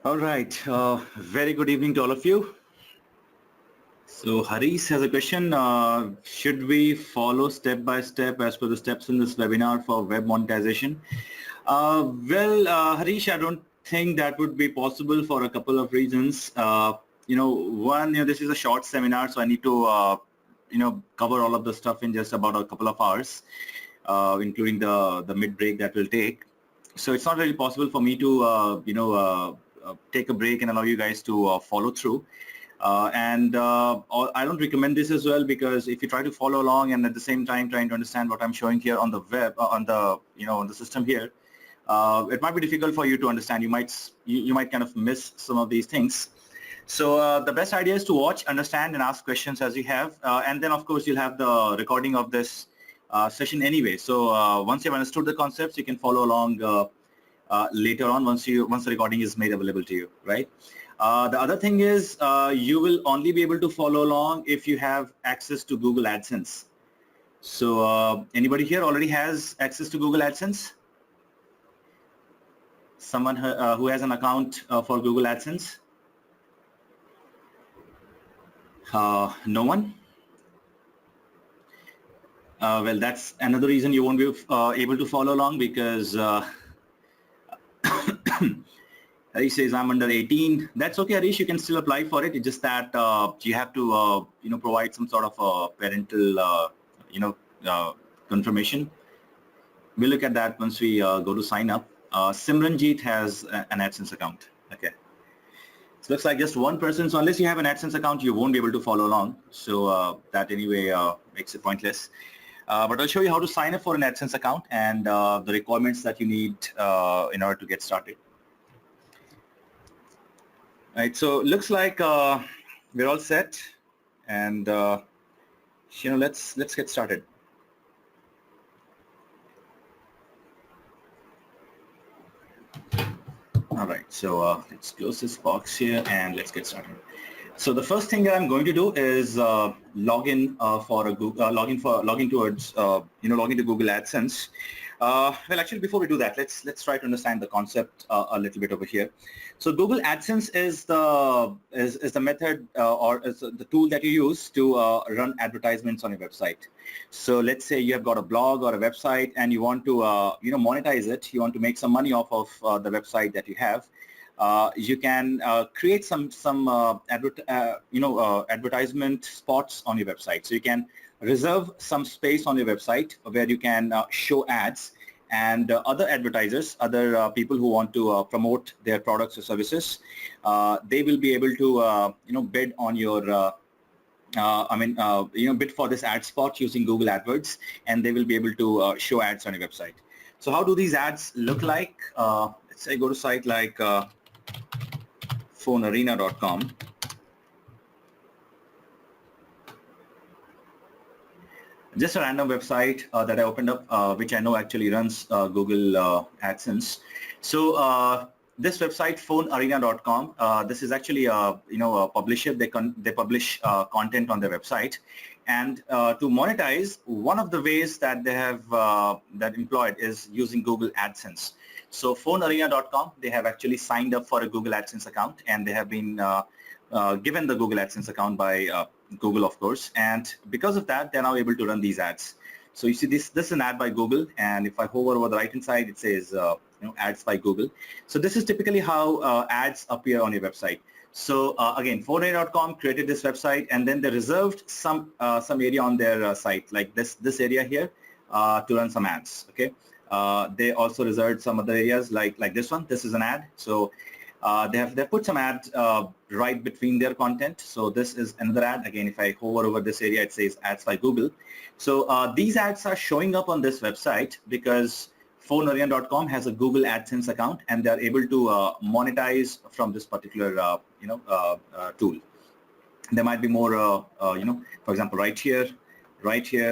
All right. Very good evening to all of you. So Harish has a question. Should we follow step by step as per the steps in this webinar for web monetization? Harish, I don't think that would be possible for a couple of reasons. One, this is a short seminar, so I need to, cover all of the stuff in just about a couple of hours, including the mid break that will take. So it's not really possible for me to, take a break and allow you guys to follow through. I don't recommend this as well, because if you try to follow along and at the same time trying to understand what I'm showing here on the web, on the system here, it might be difficult for you to understand. You might kind of miss some of these things. So the best idea is to watch, understand, and ask questions as you have, and then of course you'll have the recording of this session anyway. So once you've understood the concepts, you can follow along later on once the recording is made available to you, right? The other thing is you will only be able to follow along if you have access to Google AdSense. So anybody here already has access to Google AdSense? Someone who has an account for Google AdSense? No one? Well, that's another reason you won't be able to follow along, because Harish says I'm under 18. That's okay, Harish. You can still apply for it. It's just that you have to, provide some sort of parental, confirmation. We'll look at that once we go to sign up. Simranjeet has an AdSense account. Okay. So looks like just one person. So unless you have an AdSense account, you won't be able to follow along. So that anyway makes it pointless. But I'll show you how to sign up for an AdSense account and the requirements that you need in order to get started. Right, so looks like we're all set, and let's get started. All right, so let's close this box here and let's get started. So the first thing that I'm going to do is log in for a Google, log into Google AdSense. Well, actually, before we do that, let's try to understand the concept a little bit over here. So Google AdSense is the method or is the tool that you use to run advertisements on your website. So let's say you have got a blog or a website and you want to monetize it. You want to make some money off of the website that you have. You can create some advertisement spots on your website. So you can reserve some space on your website where you can show ads, and other advertisers, other people who want to promote their products or services, they will be able to bid on your bid for this ad spot using Google AdWords, and they will be able to show ads on your website. So how do these ads look like? Let's say go to a site like phonearena.com. Just a random website that I opened up, which I know actually runs Google AdSense. So this website, phonearena.com, this is actually a publisher. They publish content on their website, and to monetize, one of the ways that they have that employed is using Google AdSense. So phonearena.com, they have actually signed up for a Google AdSense account, and they have been given the Google AdSense account by Google, of course, and because of that, they're now able to run these ads. So you see this is an ad by Google, and if I hover over the right hand side, it says ads by Google. So this is typically how ads appear on your website. So again, phonearena.com created this website, and then they reserved some area on their site, like this area here, to run some ads. Okay. They also reserved some other areas like this one. This is an ad. So they put some ads right between their content. So this is another ad. Again, if I hover over this area, it says ads by Google. So these ads are showing up on this website because phonearena.com has a Google AdSense account, and they're able to monetize from this particular tool. There might be more, for example, right here.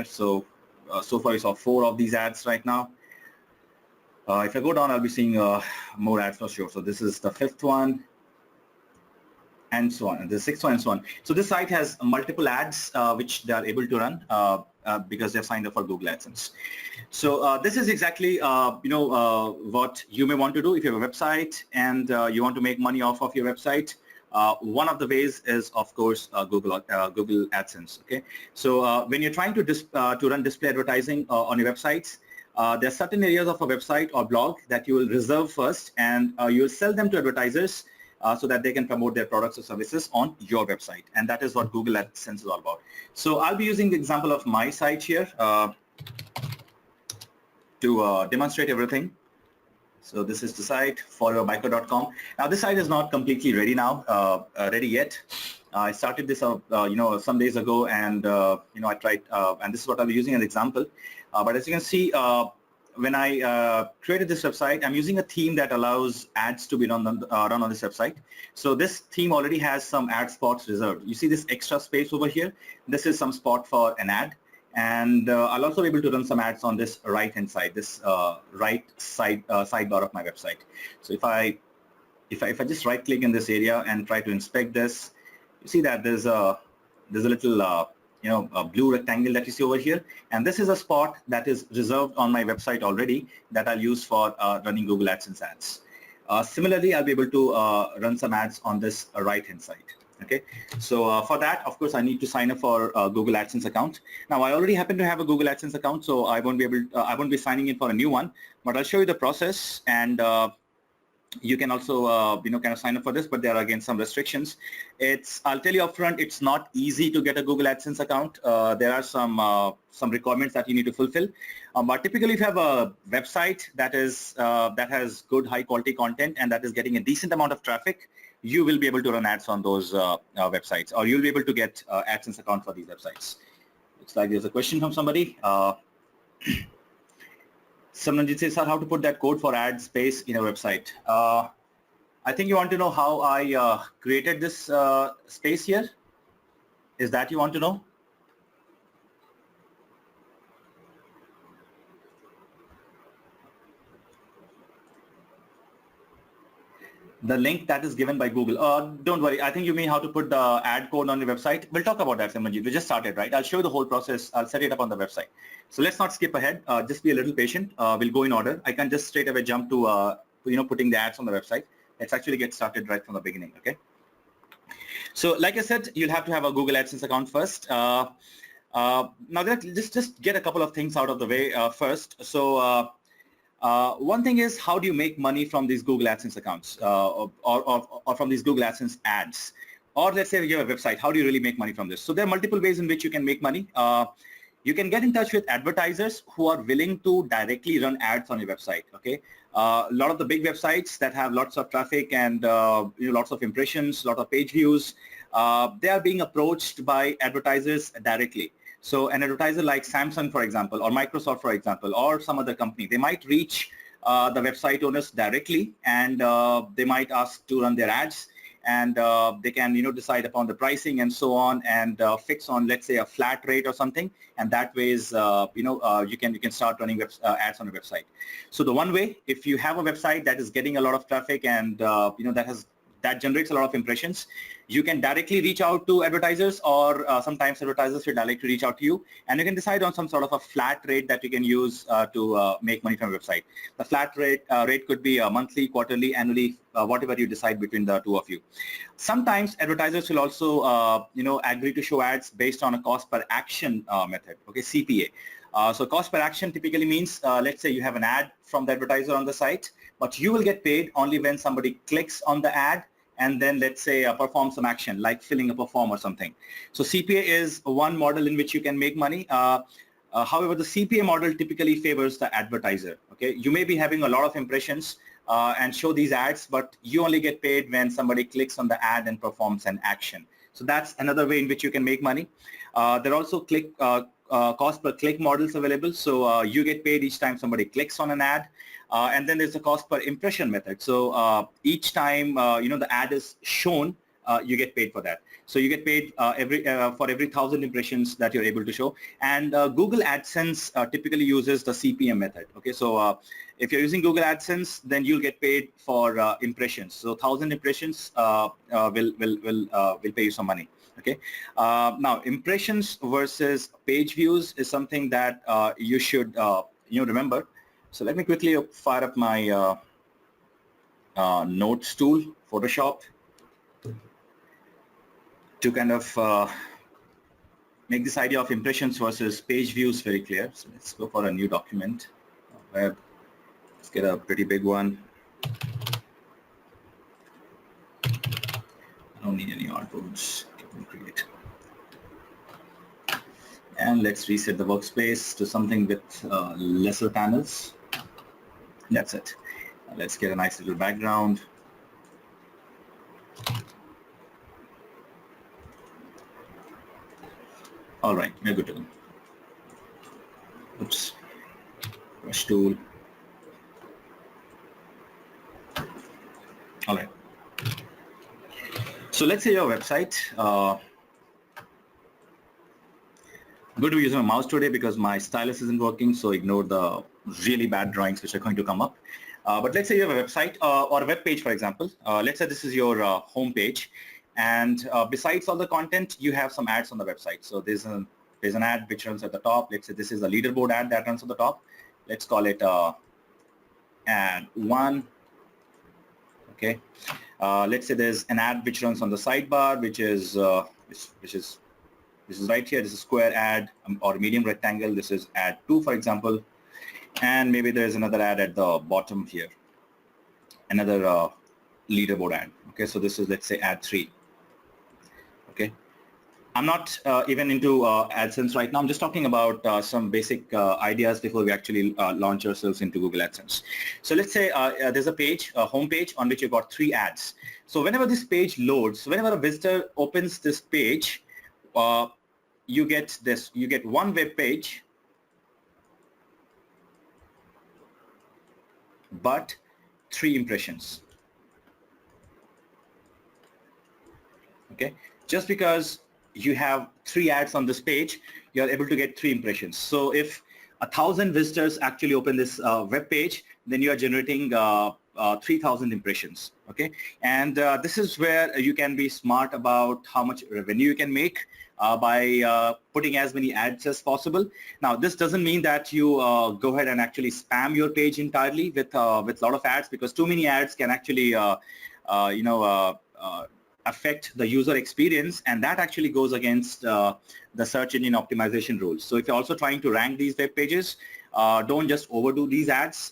So so far we saw 4 of these ads right now. If I go down, I'll be seeing more ads for sure. So this is the 5th one, and so on, and the sixth one and so on. So this site has multiple ads which they are able to run because they've signed up for Google AdSense. So this is exactly what you may want to do if you have a website and you want to make money off of your website. One of the ways is, of course, Google AdSense. Okay, so when you're trying to run display advertising on your websites, there are certain areas of a website or blog that you will reserve first, and you will sell them to advertisers so that they can promote their products or services on your website, and that is what Google AdSense is all about. So I'll be using the example of my site here to demonstrate everything. So this is the site, foryourbuyco.com. Now this site is not completely ready now, ready yet. I started this some days ago, and I tried, and this is what I'll be using as an example. But as you can see, when I created this website, I'm using a theme that allows ads to be run on this website. So this theme already has some ad spots reserved. You see this extra space over here? This is some spot for an ad. And I'll also be able to run some ads on this right-hand side, this right side sidebar of my website. So if I just right-click in this area and try to inspect this, you see that there's a little a blue rectangle that you see over here, and this is a spot that is reserved on my website already that I'll use for running Google AdSense ads. Similarly, I'll be able to run some ads on this right-hand side. Okay, so for that, of course, I need to sign up for a Google AdSense account. Now, I already happen to have a Google AdSense account, so I won't be signing in for a new one. But I'll show you the process, and you can also kind of sign up for this. But there are again some restrictions. I'll tell you upfront, it's not easy to get a Google AdSense account. There are some requirements that you need to fulfill. But typically, if you have a website that has good high quality content and that is getting a decent amount of traffic, you will be able to run ads on those websites, or you'll be able to get AdSense account for these websites. Looks like there's a question from somebody. Samranjit says, sir, how to put that code for ad space in a website? I think you want to know how I created this space here. Is that you want to know? The link that is given by Google. Don't worry. I think you mean how to put the ad code on your website. We'll talk about that, Simanji. We just started, right? I'll show you the whole process. I'll set it up on the website. So let's not skip ahead. Just be a little patient. We'll go in order. I can just straight away jump to putting the ads on the website. Let's actually get started right from the beginning. Okay. So like I said, you'll have to have a Google AdSense account first. Now just get a couple of things out of the way first. So one thing is, how do you make money from these Google AdSense accounts or from these Google AdSense ads? Or let's say you have a website, how do you really make money from this? So there are multiple ways in which you can make money. You can get in touch with advertisers who are willing to directly run ads on your website. Okay, a lot of the big websites that have lots of traffic and lots of impressions, lot of page views, they are being approached by advertisers directly. So an advertiser like Samsung, for example, or Microsoft, for example, or some other company, they might reach the website owners directly, and they might ask to run their ads, and they can decide upon the pricing and so on, and fix on, let's say, a flat rate or something, and that way is you can start running ads on a website. So the one way, if you have a website that is getting a lot of traffic and that generates a lot of impressions, you can directly reach out to advertisers, or sometimes advertisers will directly reach out to you, and you can decide on some sort of a flat rate that you can use to make money from a website. The flat rate could be monthly, quarterly, annually, whatever you decide between the two of you. Sometimes advertisers will also agree to show ads based on a cost per action method, okay, CPA. So cost per action typically means, let's say you have an ad from the advertiser on the site, but you will get paid only when somebody clicks on the ad and then, let's say, perform some action like filling up a form or something. So CPA is one model in which you can make money. However, the CPA model typically favors the advertiser. Okay, you may be having a lot of impressions and show these ads, but you only get paid when somebody clicks on the ad and performs an action. So that's another way in which you can make money. There are also cost per click models available. So you get paid each time somebody clicks on an ad. And then there's the cost per impression method. So each time the ad is shown you get paid for that. So you get paid for every 1,000 impressions that you're able to show. And Google AdSense typically uses the CPM method. Okay, so if you're using Google AdSense, then you'll get paid for impressions. So 1,000 impressions will pay you some money. Okay. Now, impressions versus page views is something that you should remember. So let me quickly fire up my notes tool, Photoshop, to kind of make this idea of impressions versus page views very clear. So let's go for a new document. Web. Let's get a pretty big one. I don't need any artboards. Create. And let's reset the workspace to something with lesser panels. That's it. Let's get a nice little background. All right, we're good to go. Oops. Brush tool. All right. So let's say your website. I'm going to be using a mouse today because my stylus isn't working, so ignore the really bad drawings which are going to come up. But let's say you have a website or a web page, for example. Let's say this is your home page, and besides all the content, you have some ads on the website. So there's an ad which runs at the top. Let's say this is a leaderboard ad that runs at the top. Let's call it ad 1. Okay. Let's say there's an ad which runs on the sidebar, which is right here. This is square ad or medium rectangle. This is ad 2, for example. And maybe there's another ad at the bottom here, another leaderboard ad. Okay, so this is, let's say, ad 3. Okay, I'm not even into AdSense right now. I'm just talking about some basic ideas before we actually launch ourselves into Google AdSense. So let's say there's a page, a home page, on which you've got 3 ads. So whenever this page loads, whenever a visitor opens this page, you get this. You get one web page, but 3 impressions. Okay, just because you have 3 ads on this page, you're able to get 3 impressions. So if 1,000 visitors actually open this web page, then you are generating 3,000 impressions. Okay, and this is where you can be smart about how much revenue you can make by putting as many ads as possible. Now, this doesn't mean that you go ahead and actually spam your page entirely with a lot of ads, because too many ads can actually affect the user experience, and that actually goes against the search engine optimization rules. So if you're also trying to rank these web pages, don't just overdo these ads.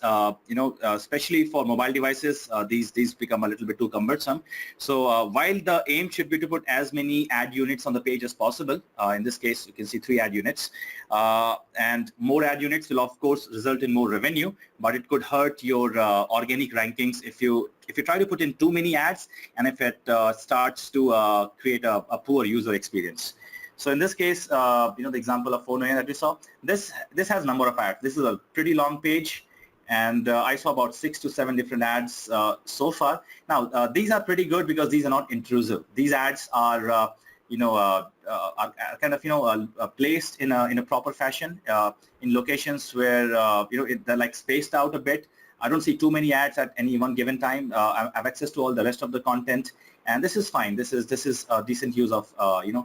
Especially for mobile devices, these become a little bit too cumbersome. So while the aim should be to put as many ad units on the page as possible, in this case you can see 3 ad units, and more ad units will of course result in more revenue, but it could hurt your organic rankings if you try to put in too many ads, and if it starts to create a poor user experience. So in this case, the example of phone that we saw, this has a number of ads. This is a pretty long page, and I saw about 6 to 7 different ads so far. Now, these are pretty good because these are not intrusive. These ads are kind of placed in a proper fashion in locations where they're like spaced out a bit. I don't see too many ads at any one given time. I have access to all the rest of the content, and this is fine. This is a decent use of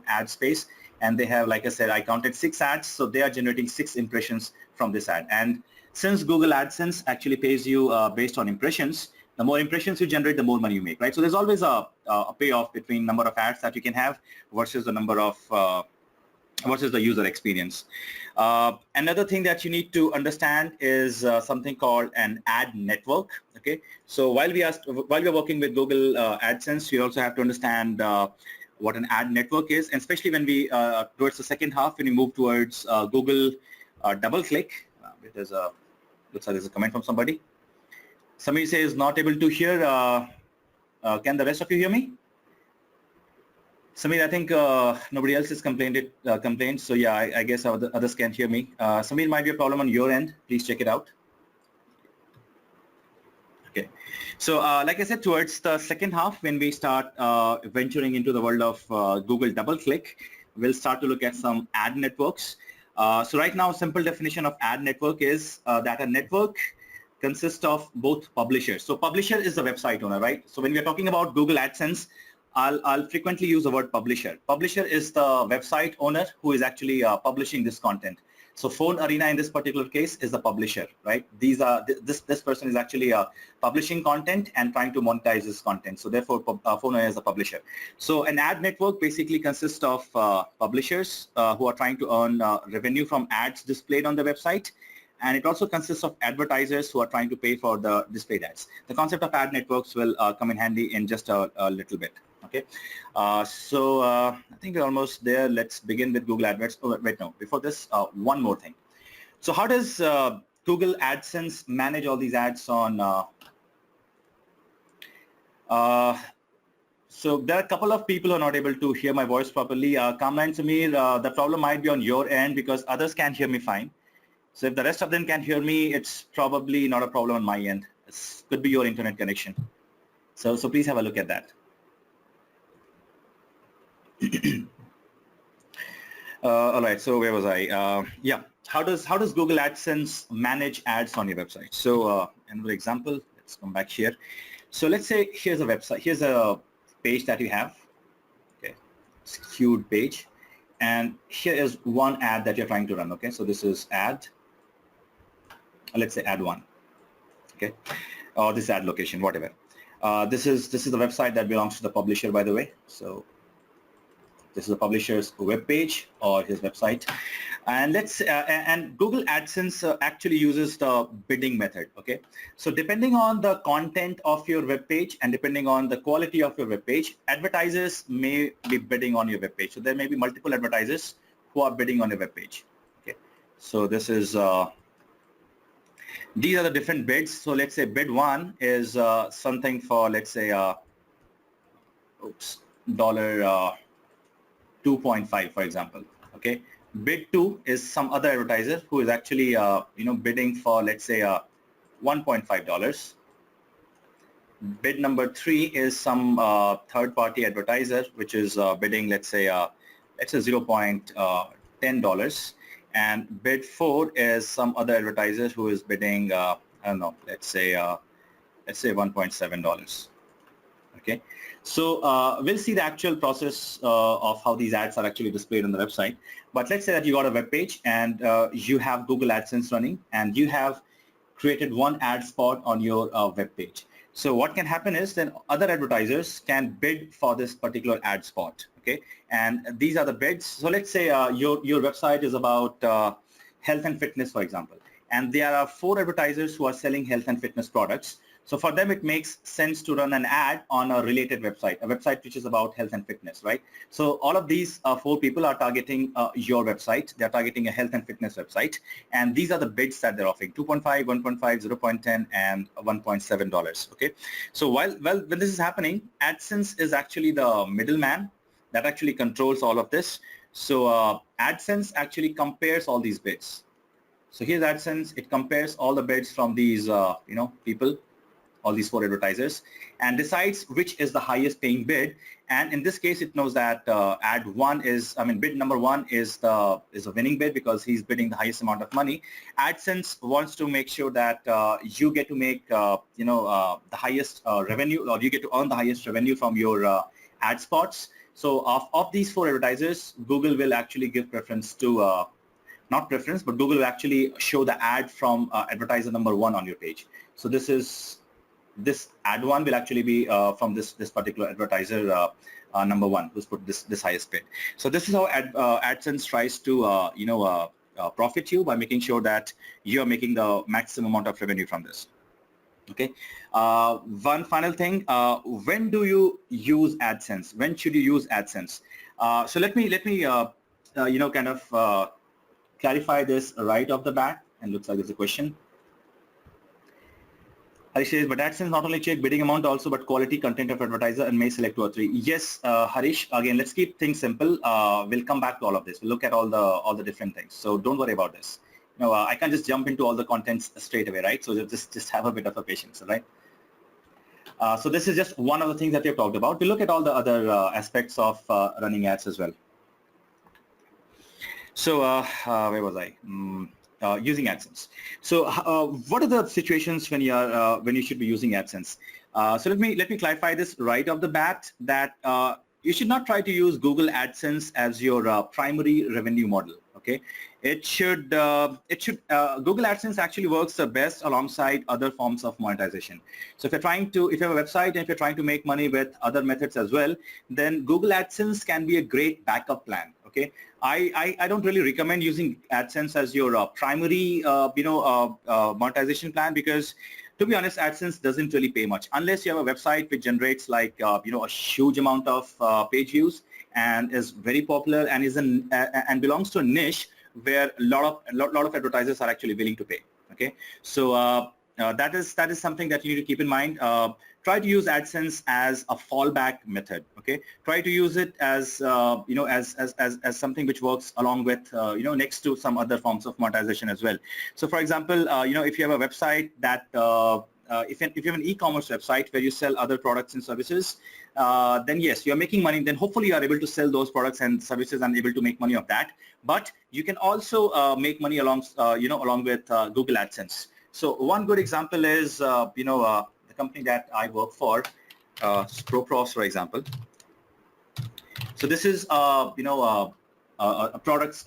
ad space. And they have, like I said, I counted 6 ads, so they are generating 6 impressions from this ad. And since Google AdSense actually pays you based on impressions, the more impressions you generate, the more money you make, right? So there's always a payoff between number of ads that you can have versus the number of versus the user experience. Another thing that you need to understand is something called an ad network. Okay, so while we are working with Google AdSense, you also have to understand what an ad network is, and especially when we towards the second half, when we move towards Google Doubleclick. Looks like there's a comment from somebody. Somebody says not able to hear. Can the rest of you hear me? Samir, I think nobody else has complained. So yeah, I guess others can't hear me. Samir, might be a problem on your end. Please check it out. Okay, so like I said, towards the second half, when we start venturing into the world of Google Doubleclick, we'll start to look at some ad networks. So right now, simple definition of ad network is that a network consists of both publishers. So publisher is the website owner, right? So when we're talking about Google AdSense, I'll frequently use the word publisher. Publisher is the website owner who is actually publishing this content. So Phone Arena in this particular case is the publisher, right? This person is actually publishing content and trying to monetize this content. So therefore, Phone Arena is the publisher. So an ad network basically consists of publishers who are trying to earn revenue from ads displayed on the website. And it also consists of advertisers who are trying to pay for the displayed ads. The concept of ad networks will come in handy in just a little bit. Okay, so I think we're almost there. Let's begin with Google AdWords. Oh, wait, no. Before this, one more thing. So how does Google AdSense manage all these ads on? So there are a couple of people who are not able to hear my voice properly. Kamla and Samir, the problem might be on your end because others can hear me fine. So if the rest of them can hear me, it's probably not a problem on my end. It could be your internet connection. So please have a look at that. All right, so where was I? Yeah, how does Google AdSense manage ads on your website? So another example, let's come back here. So let's say here's a website, here's a page that you have. Okay, it's a huge page, and here is one ad that you're trying to run. Okay, so this is ad. Let's say ad one. Okay, or this ad location, whatever. This is the website that belongs to the publisher, by the way. So this is the publisher's web page or his website, and and Google AdSense actually uses the bidding method. Okay, so depending on the content of your web page and depending on the quality of your web page, advertisers may be bidding on your web page. So there may be multiple advertisers who are bidding on your web page. Okay, so this is these are the different bids. So let's say bid one is something for, let's say $2.5, for example. Okay, bid 2 is some other advertiser who is actually bidding for, let's say $1.5. Bid number 3 is some third-party advertiser which is bidding, let's say $0.10, and bid 4 is some other advertiser who is bidding I don't know, let's say $1.7. Okay, so we'll see the actual process of how these ads are actually displayed on the website. But let's say that you got a web page and you have Google AdSense running and you have created one ad spot on your web page. So what can happen is then other advertisers can bid for this particular ad spot. Okay, and these are the bids. So let's say your website is about health and fitness, for example, and there are 4 advertisers who are selling health and fitness products. So for them, it makes sense to run an ad on a related website, a website which is about health and fitness, right? So all of these 4 people are targeting your website. They're targeting a health and fitness website. And these are the bids that they're offering: $2.5, $1.5, $0.10, and $1.7. Okay. So when this is happening, AdSense is actually the middleman that actually controls all of this. So AdSense actually compares all these bids. So here's AdSense. It compares all the bids from these, people, all these 4 advertisers, and decides which is the highest paying bid. And in this case, it knows that bid number 1 is a winning bid because he's bidding the highest amount of money. AdSense wants to make sure that you get to make the highest revenue, or you get to earn the highest revenue from your ad spots. So of these 4 advertisers, Google will actually give preference to not preference, but Google will actually show the ad from advertiser number 1 on your page. So this ad one will actually be from this particular advertiser number 1 who's put this highest bid. So this is how AdSense tries to profit you by making sure that you are making the maximum amount of revenue from this. Okay. One final thing: when do you use AdSense? When should you use AdSense? So let me clarify this right off the bat. And looks like there's a question. Harish says, but AdSense not only check bidding amount also, but quality content of advertiser and may select 2 or 3. Yes, Harish. Again, let's keep things simple. We'll come back to all of this. We'll look at all the different things. So don't worry about this. I can't just jump into all the contents straight away, right? So just have a bit of a patience, right? So this is just one of the things that we have talked about. We'll look at all the other aspects of running ads as well. So where was I? Using AdSense. So what are the situations when you should be using AdSense? So let me clarify this right off the bat that you should not try to use Google AdSense as your primary revenue model. Okay, Google AdSense actually works the best alongside other forms of monetization. So if you have a website and if you're trying to make money with other methods as well, then Google AdSense can be a great backup plan. Okay, I don't really recommend using AdSense as your primary monetization plan, because to be honest, AdSense doesn't really pay much unless you have a website which generates like a huge amount of page views and is very popular and and belongs to a niche where a lot of advertisers are actually willing to pay. Okay, so that is something that you need to keep in mind. Try to use AdSense as a fallback method. Okay, try to use it as as something which works along with next to some other forms of monetization as well. So for example, if you have a website that if you have an e-commerce website where you sell other products and services, then yes, you're making money. Then hopefully you are able to sell those products and services and able to make money of that. But you can also make money along with Google AdSense. So one good example is the company that I work for, ProPros, for example. So this is a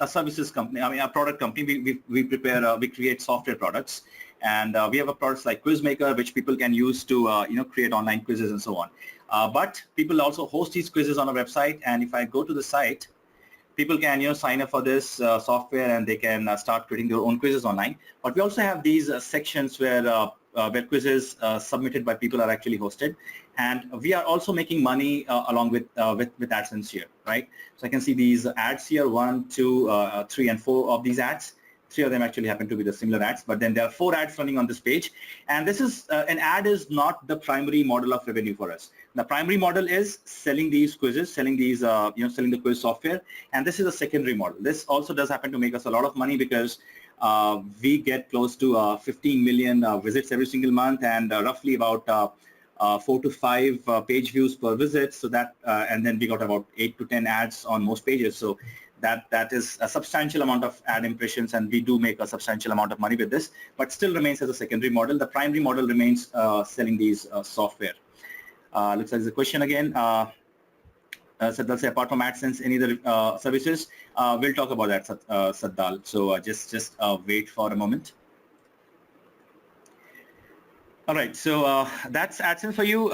services company. I mean, a product company. We create software products. And we have a products like Quizmaker, which people can use to create online quizzes and so on. But people also host these quizzes on a website. And if I go to the site, people can sign up for this software and they can start creating their own quizzes online. But we also have these sections where quizzes submitted by people are actually hosted, and we are also making money along with AdSense here, right? So I can see these ads here: 1, 2, 3, and 4 of these ads. 3 of them actually happen to be the similar ads, but then there are 4 ads running on this page. And this is an ad is not the primary model of revenue for us. The primary model is selling these quizzes, selling these, selling the quiz software. And this is a secondary model. This also does happen to make us a lot of money because we get close to 15 million visits every single month, and roughly about 4 to 5 page views per visit. So that, and then we got about 8 to 10 ads on most pages. So that is a substantial amount of ad impressions, and we do make a substantial amount of money with this, but still remains as a secondary model. The primary model remains selling these software. Looks like there's a question again. Saddal say, apart from AdSense, any other services? We'll talk about that, Saddal. So just wait for a moment. All right, so that's AdSense for you.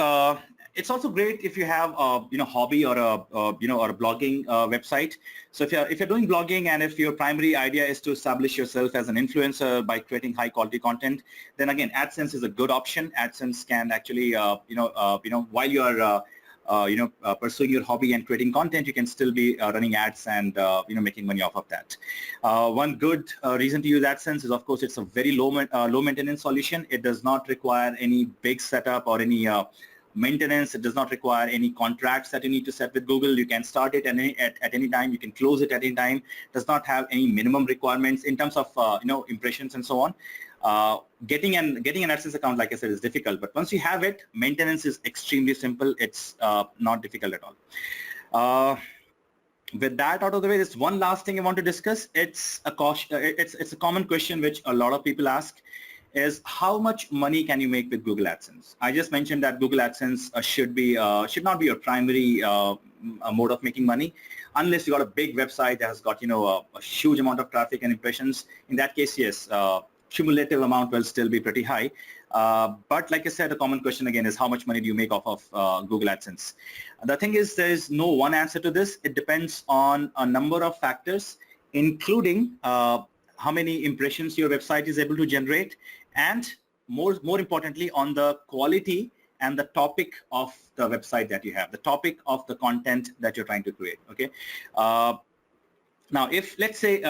It's also great if you have a hobby or a or a blogging website. So if you're doing blogging and if your primary idea is to establish yourself as an influencer by creating high quality content, then again AdSense is a good option. AdSense can actually while you are pursuing your hobby and creating content, you can still be running ads and making money off of that. One good reason to use AdSense is, of course, it's a very low maintenance solution. It does not require any big setup or any maintenance. It does not require any contracts that you need to set with Google. You can start it at any time. You can close it at any time. It does not have any minimum requirements in terms of impressions and so on. Getting an AdSense account, like I said, is difficult, but once you have it, maintenance is extremely simple. It's not difficult at all. With that out of the way, there's one last thing I want to discuss. It's a common question which a lot of people ask, is how much money can you make with Google AdSense? I just mentioned that Google AdSense should not be your primary mode of making money, unless you got a big website that has got a huge amount of traffic and impressions. In that case, yes, cumulative amount will still be pretty high. But like I said, a common question again is how much money do you make off of Google AdSense? The thing is, there is no one answer to this. It depends on a number of factors, including how many impressions your website is able to generate, and more importantly, on the quality and the topic of the website that you have, the topic of the content that you're trying to create. Okay. Now, if let's say,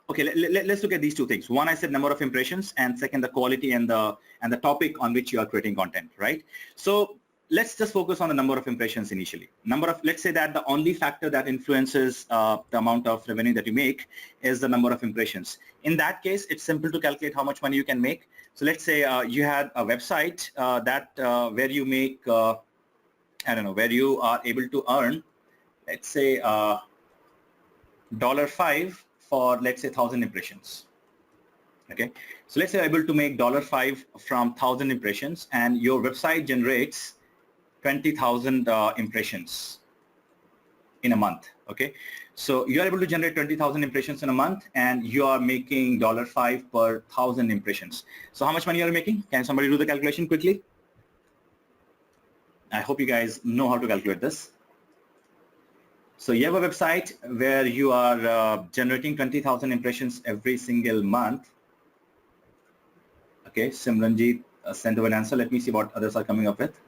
okay, let's look at these two things. One, I said number of impressions, and second, the quality and the topic on which you are creating content, right? So let's just focus on the number of impressions initially. Let's say that the only factor that influences the amount of revenue that you make is the number of impressions. In that case, it's simple to calculate how much money you can make. So let's say you had a website where you make, I don't know, where you are able to earn, let's say $5 for, let's say, 1,000 impressions. Okay, so let's say you're able to make $5 from 1,000 impressions, and your website generates 20,000 impressions in a month. Okay, so you're able to generate 20,000 impressions in a month, and you are making $5 per 1,000 impressions. So how much money are you making? Can somebody do the calculation quickly? I hope you guys know how to calculate this. So you have a website where you are generating 20,000 impressions every single month. Okay, Simranjit sent over an answer. Let me see what others are coming up with.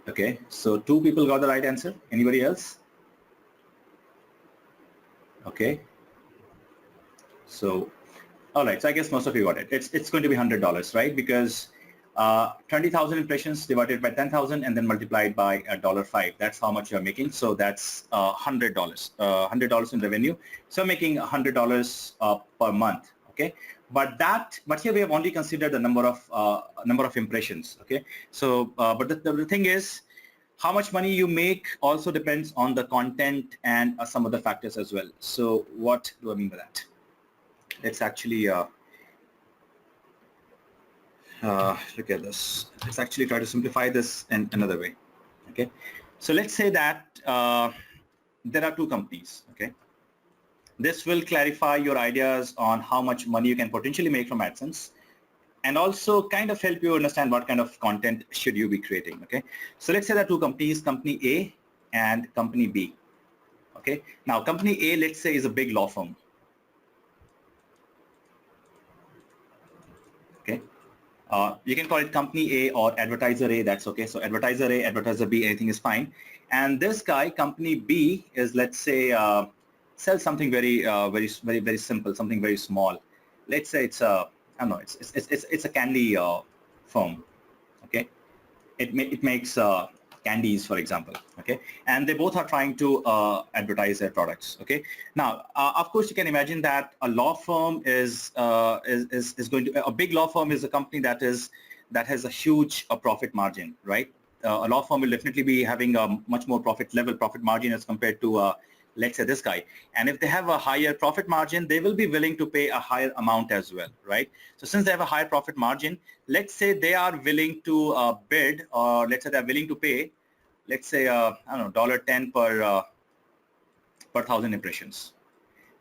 Okay, so 2 people got the right answer. Anybody else? Okay. So, all right. So I guess most of you got it. It's going to be $100, right? Because 20,000 impressions divided by 10,000 and then multiplied by $5. That's how much you're making. So that's $100. $100 in revenue. So making $100 per month. Okay. But here we have only considered the number of impressions. Okay. So but the thing is, how much money you make also depends on the content and some other factors as well. So what do I mean by that? Let's actually look at this. Let's actually try to simplify this in another way. Okay, so let's say that there are 2 companies. Okay, this will clarify your ideas on how much money you can potentially make from AdSense, and also kind of help you understand what kind of content should you be creating. Okay, so let's say there are 2 companies, company A and company B. Okay, now company A, let's say, is a big law firm. Okay. You can call it company A or advertiser A, that's okay. So advertiser A, advertiser B, anything is fine. And this guy, company B, is, let's say, sells something very simple, something very small. Let's say it's a, I don't know, it's a candy firm. Okay, it makes candies, for example. Okay, and they both are trying to advertise their products. Okay, now of course you can imagine that a law firm is going to, a big law firm is a company that has a huge profit margin, right? A law firm will definitely be having a much more profit margin as compared to let's say this guy. And if they have a higher profit margin, they will be willing to pay a higher amount as well, right? So since they have a higher profit margin, let's say they are willing to bid, or let's say they're willing to pay, let's say, I don't know, $10 per 1,000 impressions.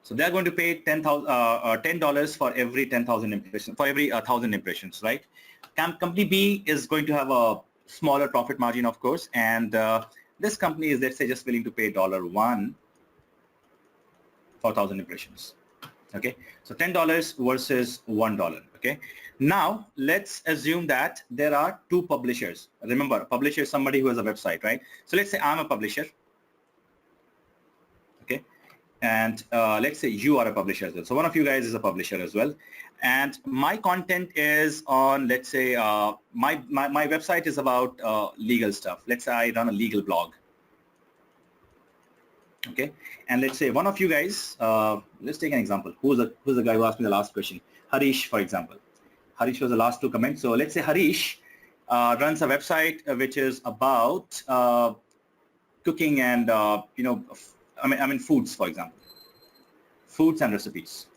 So they're going to pay $10 for every 10,000 impressions, for every 1,000 impressions, right? Company B is going to have a smaller profit margin, of course, and this company is, let's say, just willing to pay $1 for 1,000 impressions. Okay, so $10 versus $1. Okay, now let's assume that there are 2 publishers. Remember, a publisher is somebody who has a website, right? So let's say I'm a publisher. Okay, and let's say you are a publisher as well. So one of you guys is a publisher as well, and my content is on, let's say, my website is about legal stuff. Let's say I run a legal blog. Okay, and let's say one of you guys, let's take an example. Who's the guy who asked me the last question? Harish, for example. Harish was the last to comment. So let's say Harish runs a website which is about cooking and you know, I mean foods, for example, foods and recipes.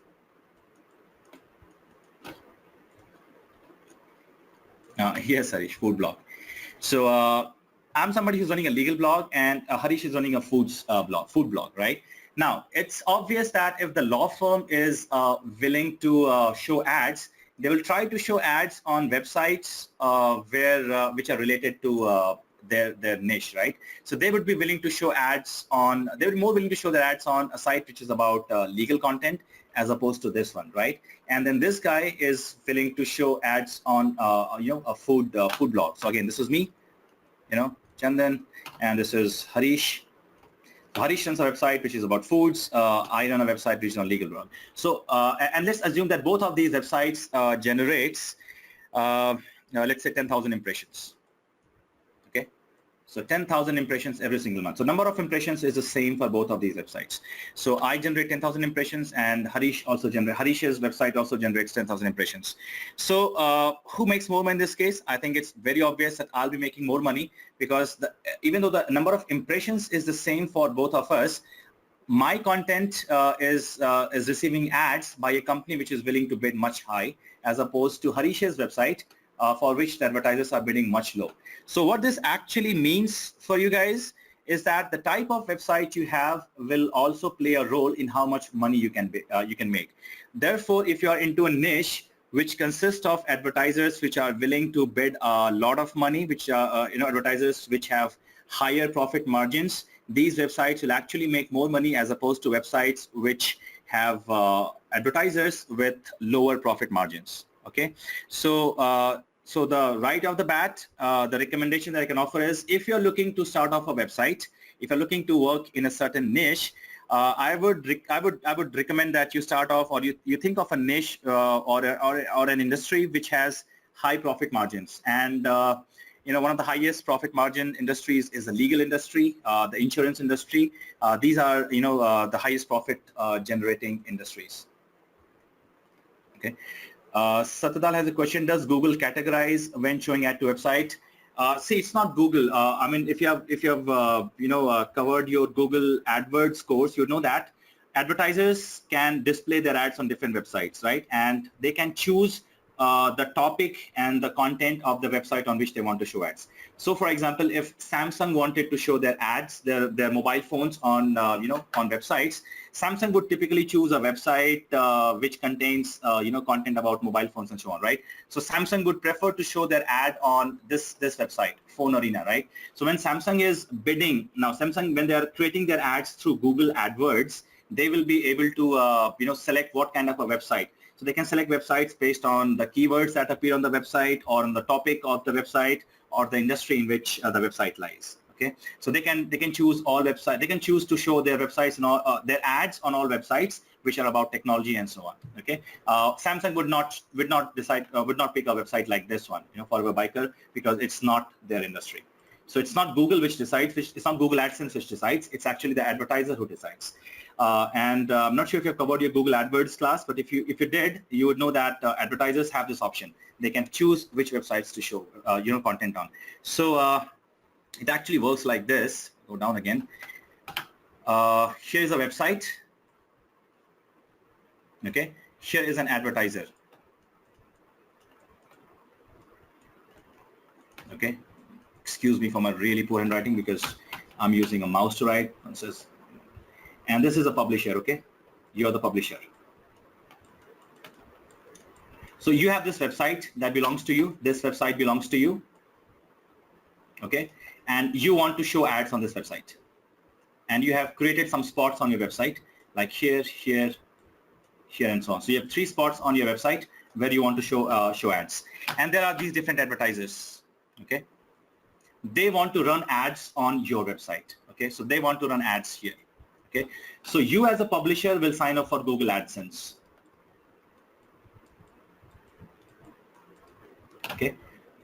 Yes, Harish, food blog. So I'm somebody who's running a legal blog, and Harish is running a food blog, right? Now, it's obvious that if the law firm is willing to show ads, they will try to show ads on websites which are related to their niche, right? So they would be willing to show ads on, they would be more willing to show their ads on a site which is about legal content as opposed to this one, right? And then this guy is willing to show ads on, you know, a food blog. So again, this is me, you know, Chandan, and this is Harish. Harish runs a website which is about foods. I run a website which is on legal work. So, and let's assume that both of these websites generates, let's say 10,000 impressions. Okay, so 10,000 impressions every single month. So number of impressions is the same for both of these websites. So I generate 10,000 impressions, and Harish's website also generates 10,000 impressions. So who makes more money in this case? I think it's very obvious that I'll be making more money, because even though the number of impressions is the same for both of us, my content is receiving ads by a company which is willing to bid much high, as opposed to Harish's website, for which the advertisers are bidding much low. So what this actually means for you guys is that the type of website you have will also play a role in how much money you can make. Therefore, if you are into a niche which consists of advertisers which are willing to bid a lot of money, which are advertisers which have higher profit margins, these websites will actually make more money as opposed to websites which have advertisers with lower profit margins. Okay, so so the right off the bat, the recommendation that I can offer is, if you're looking to start off a website, if you're looking to work in a certain niche, I would recommend that you start off, or you think of a niche or an industry which has high profit margins. And one of the highest profit margin industries is the legal industry, the insurance industry. These are the highest profit generating industries. Okay. Satadal has a question: does Google categorize when showing ad to website? See, it's not Google. I mean, if you have covered your Google AdWords course, you know that advertisers can display their ads on different websites, right? And they can choose the topic and the content of the website on which they want to show ads. So, for example, if Samsung wanted to show their ads, their mobile phones on on websites, Samsung would typically choose a website which contains content about mobile phones and so on, right? So Samsung would prefer to show their ad on this website, Phone Arena, right? So when Samsung is bidding now, Samsung, when they are creating their ads through Google AdWords, they will be able to select what kind of a website. So they can select websites based on the keywords that appear on the website, or on the topic of the website, or the industry in which the website lies. Okay, so they can choose all websites. They can choose to show their websites and all, their ads on all websites which are about technology and so on. Okay, Samsung would not pick a website like this one, for a biker, because it's not their industry. So it's not Google which decides. It's not Google AdSense which decides. It's actually the advertiser who decides. And I'm not sure if you've covered your Google AdWords class, but if you did, you would know that advertisers have this option. They can choose which websites to show content on. So it actually works like this. Go down again. Here is a website. Okay, here is an advertiser. Okay, excuse me for my really poor handwriting, because I'm using a mouse to write. And this is a publisher. Okay, you're the publisher. So you have this website that belongs to you. This website belongs to you. Okay, and you want to show ads on this website, and you have created some spots on your website, like here, here, here, and so on. So you have 3 spots on your website where you want to show ads, and there are these different advertisers. Okay, they want to run ads on your website. Okay, so they want to run ads here. Okay, so you as a publisher will sign up for Google AdSense. Okay,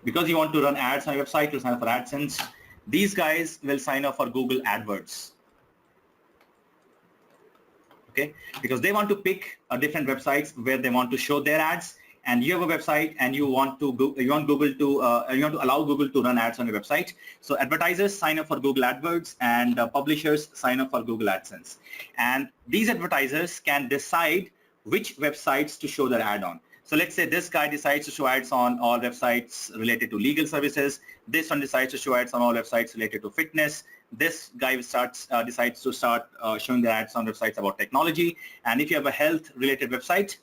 because you want to run ads on your website, you'll sign up for AdSense. These guys will sign up for Google AdWords. Okay, because they want to pick different websites where they want to show their ads, and you have a website and you want Google to allow Google to run ads on your website. So advertisers sign up for Google AdWords, and publishers sign up for Google AdSense. And these advertisers can decide which websites to show their ad on. So let's say this guy decides to show ads on all websites related to legal services. This one decides to show ads on all websites related to fitness. This guy decides to start showing their ads on websites about technology. And if you have a health-related website,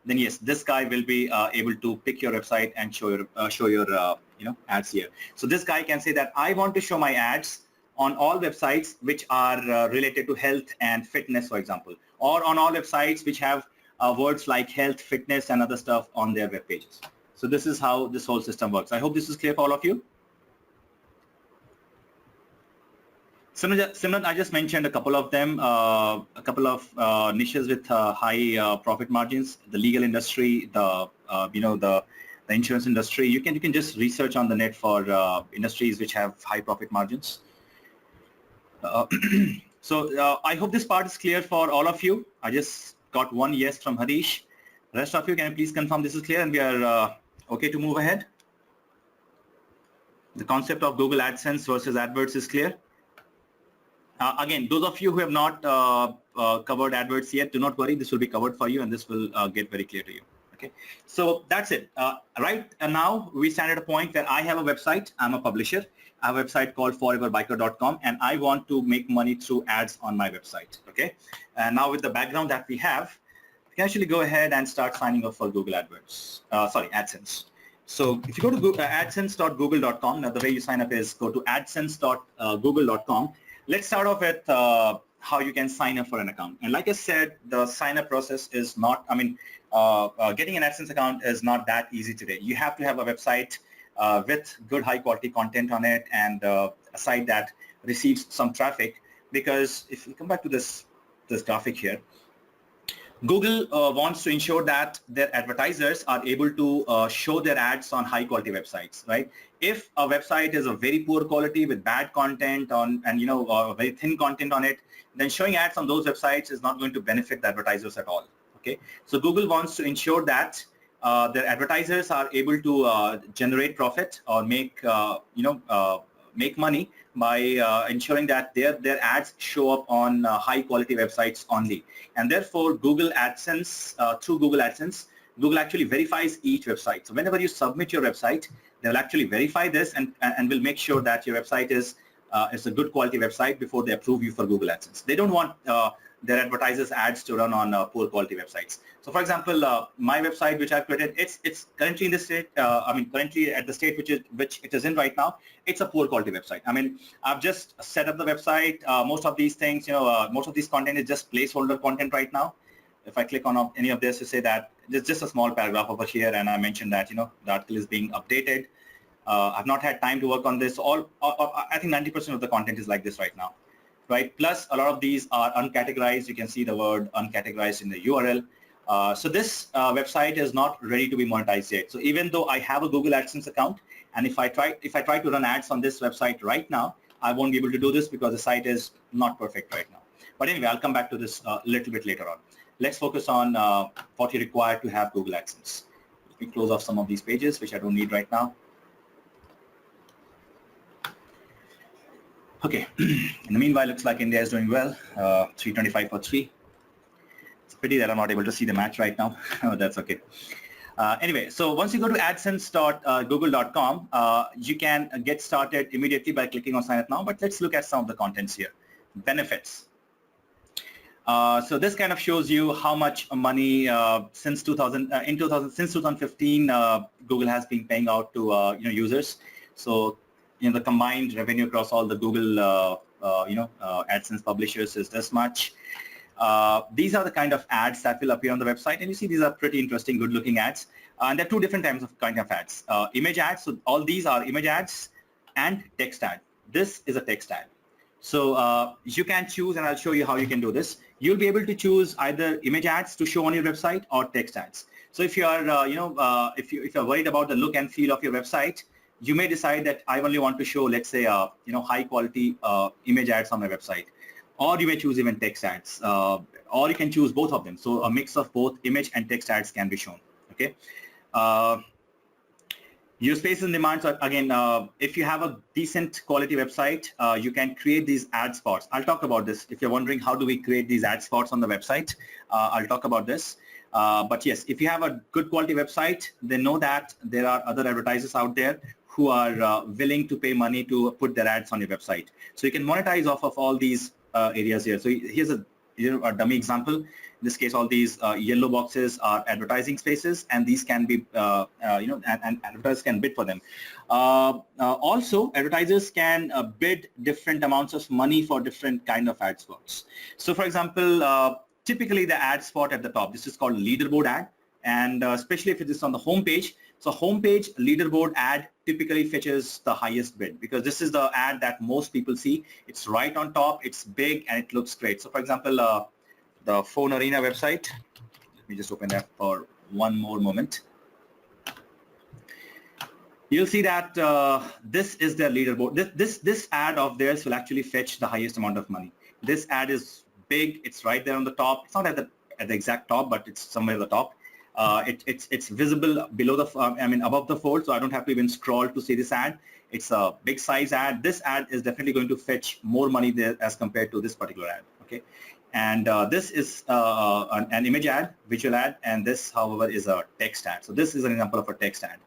then yes, this guy will be able to pick your website and show your ads here. So this guy can say that I want to show my ads on all websites which are related to health and fitness, for example, or on all websites which have words like health, fitness, and other stuff on their web pages. So this is how this whole system works. I hope this is clear for all of you. Simran, I just mentioned a couple of them, a couple of niches with high profit margins. The legal industry, the the insurance industry. You can just research on the net for industries which have high profit margins. So I hope this part is clear for all of you. I just got one yes from Harish. Rest of you, can you please confirm this is clear and we are okay to move ahead? The concept of Google AdSense versus AdWords is clear. Again, those of you who have not covered AdWords yet, do not worry. This will be covered for you and this will get very clear to you. Okay, so that's it. Right now, we stand at a point where I have a website. I'm a publisher. I have a website called foreverbiker.com and I want to make money through ads on my website. Okay, and now with the background that we have, we can actually go ahead and start signing up for Google AdWords. AdSense. So if you go to adsense.google.com, now the way you sign up is go to adsense.google.com. Let's start off with how you can sign up for an account. And like I said, the sign up process is not, getting an AdSense account is not that easy today. You have to have a website with good high quality content on it and a site that receives some traffic, because if you come back to this graphic here, Google wants to ensure that their advertisers are able to show their ads on high quality websites, right? If a website is a very poor quality with bad content on and very thin content on it, then showing ads on those websites is not going to benefit the advertisers at all. Okay, so Google wants to ensure that their advertisers are able to generate profit or make make money by ensuring that their ads show up on high quality websites only. And therefore, Google AdSense, through Google AdSense, Google actually verifies each website. So whenever you submit your website, they will actually verify this and will make sure that your website is a good quality website before they approve you for Google AdSense. They don't want their advertisers' ads to run on poor quality websites. So for example, my website which I've created, it's currently in the state, currently at the state which it is in right now, it's a poor quality website. I've just set up the website. Most of these things, most of this content is just placeholder content right now. If I click on any of this to say that there's just a small paragraph over here and I mentioned that, the article is being updated. I've not had time to work on this. I think 90% of the content is like this right now. Right? Plus, a lot of these are uncategorized. You can see the word uncategorized in the URL. So this website is not ready to be monetized yet. So even though I have a Google AdSense account, and if I try to run ads on this website right now, I won't be able to do this because the site is not perfect right now. But anyway, I'll come back to this a little bit later on. Let's focus on what you require to have Google AdSense. Let me close off some of these pages, which I don't need right now. Okay, in the meanwhile, looks like India is doing well, 325 for 3. It's a pity that I'm not able to see the match right now. That's okay. Anyway, so once you go to adsense.google.com, you can get started immediately by clicking on sign up now, but let's look at some of the contents here. Benefits. So this kind of shows you how much money since 2015 Google has been paying out to users. So the combined revenue across all the Google AdSense publishers is this much. These are the kind of ads that will appear on the website, and you see these are pretty interesting, good-looking ads. And there are two different types of ads. Image ads, so all these are image ads, and text ad. This is a text ad. So you can choose, and I'll show you how you can do this. You'll be able to choose either image ads to show on your website or text ads. So if you are, if you're worried about the look and feel of your website, you may decide that I only want to show, let's say, high quality image ads on my website, or you may choose even text ads, or you can choose both of them. So a mix of both image and text ads can be shown. Okay. Use spaces and demands. Again, if you have a decent quality website, you can create these ad spots. I'll talk about this. If you're wondering how do we create these ad spots on the website, I'll talk about this. But yes, if you have a good quality website, they know that there are other advertisers out there who are willing to pay money to put their ads on your website. So you can monetize off of all these areas here. So here's a dummy example. In this case, all these yellow boxes are advertising spaces, and these can be, and advertisers can bid for them. Also, advertisers can bid different amounts of money for different kind of ad spots. So for example, typically the ad spot at the top, this is called Leaderboard ad. and especially if it is on the home page. So homepage leaderboard ad typically fetches the highest bid because this is the ad that most people see. It's right on top, it's big, and it looks great. So for example, the Phone Arena website, let me just open that for one more moment. You'll see that this is their leaderboard. This ad of theirs will actually fetch the highest amount of money. This ad is big, it's right there on the top. It's not at the exact top, but it's somewhere at the top. It's visible below the, above the fold, so I don't have to even scroll to see this ad. It's a big size ad. This ad is definitely going to fetch more money there as compared to this particular ad, okay? And this is an image ad, visual ad, and this, however, is a text ad. So this is an example of a text ad.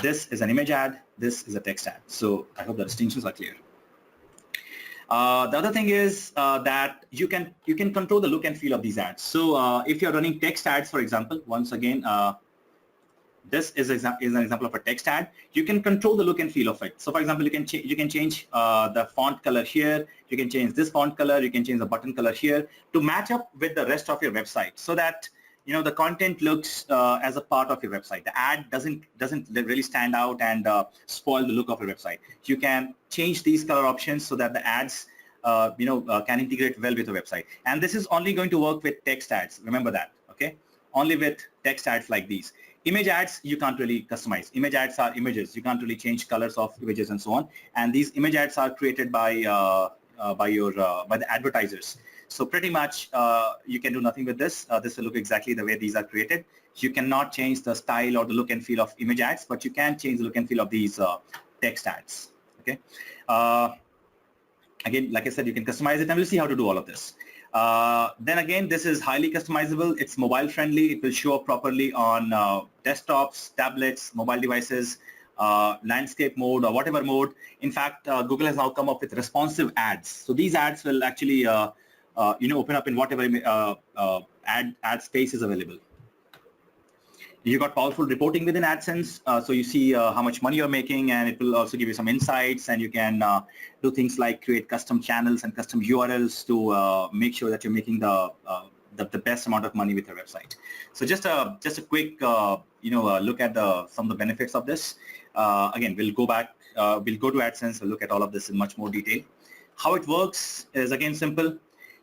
This is an image ad, this is a text ad. So I hope the distinctions are clear. The other thing is that you can control the look and feel of these ads. So if you're running text ads, for example, once again, this is an example of a text ad. You can control the look and feel of it. So for example, you can change the font color here. You can change this font color. You can change the button color here to match up with the rest of your website, so that the content looks as a part of your website. The ad doesn't really stand out and spoil the look of your website. You can change these color options so that the ads can integrate well with your website. And this is only going to work with text ads. Remember that, okay? Only with text ads like these. Image ads, you can't really customize. Image ads are images. You can't really change colors of images and so on. And these image ads are created by the advertisers. So pretty much you can do nothing with this. This will look exactly the way these are created. You cannot change the style or the look and feel of image ads, but you can change the look and feel of these text ads. Okay. Again, like I said, you can customize it, and we'll see how to do all of this. Then again, this is highly customizable. It's mobile friendly. It will show up properly on desktops, tablets, mobile devices, landscape mode, or whatever mode. In fact, Google has now come up with responsive ads. So these ads will actually open up in whatever ad space is available. You've got powerful reporting within AdSense, so you see how much money you're making, and it will also give you some insights, and you can do things like create custom channels and custom URLs to make sure that you're making the best amount of money with your website. So just a quick look at some of the benefits of this. Again, we'll go to AdSense. We'll look at all of this in much more detail. How it works is again simple.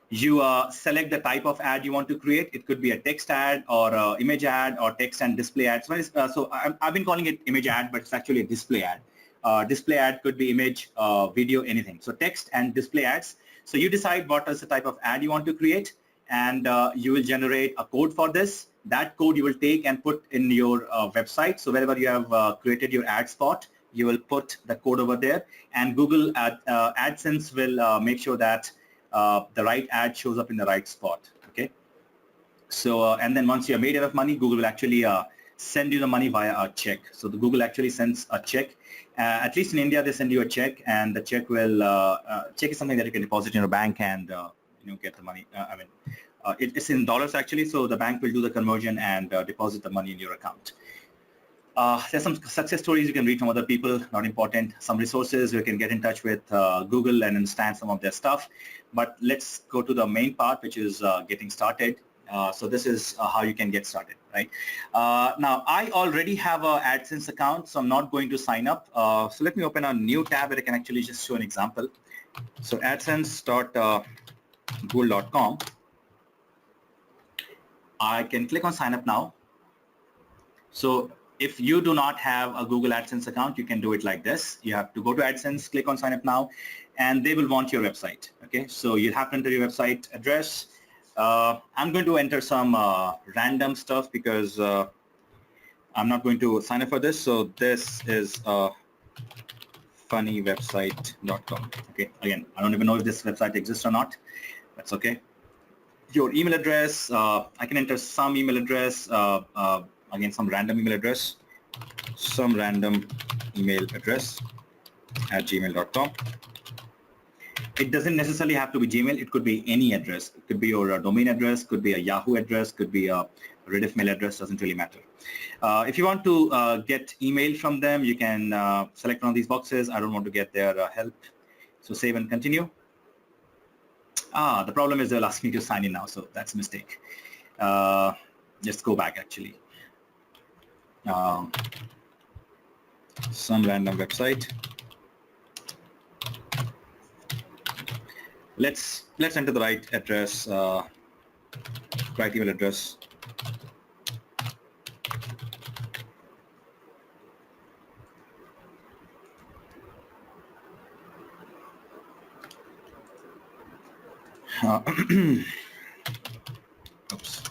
You select the type of ad you want to create. It could be a text ad or image ad or text and display ad. So I've been calling it image ad, but it's actually a display ad. Display ad could be image, video, anything. So text and display ads. So you decide what is the type of ad you want to create, and you will generate a code for this. That code you will take and put in your website. So wherever you have created your ad spot, you will put the code over there, and Google AdSense will make sure that the right ad shows up in the right spot, okay? So, and then once you're made enough money, Google will actually send you the money via a check. So the Google actually sends a check. At least in India, they send you a check, and the check will, check is something that you can deposit in a bank and, get the money. It's in dollars actually, so the bank will do the conversion and deposit the money in your account. There's some success stories you can read from other people, not important. Some resources you can get in touch with Google and understand some of their stuff. But let's go to the main part, which is getting started. So this is how you can get started, right? Now, I already have an AdSense account, so I'm not going to sign up. So let me open a new tab where I can actually just show an example. So adsense.google.com. I can click on sign up now. So if you do not have a Google AdSense account, you can do it like this. You have to go to AdSense, click on sign up now, and they will want your website. Okay, so you have to enter your website address. I'm going to enter some random stuff because I'm not going to sign up for this. So this is funnywebsite.com. Okay, again, I don't even know if this website exists or not. That's okay. Your email address, I can enter some email address. Again, some random email address at gmail.com. It doesn't necessarily have to be Gmail. It could be any address. It could be your domain address, could be a Yahoo address, could be a Rediff mail address, doesn't really matter. If you want to get email from them, you can select one of these boxes. I don't want to get their help. So save and continue. The problem is they'll ask me to sign in now, so that's a mistake. Let's go back actually. Some random website. Let's enter the right address, right email address. Oops.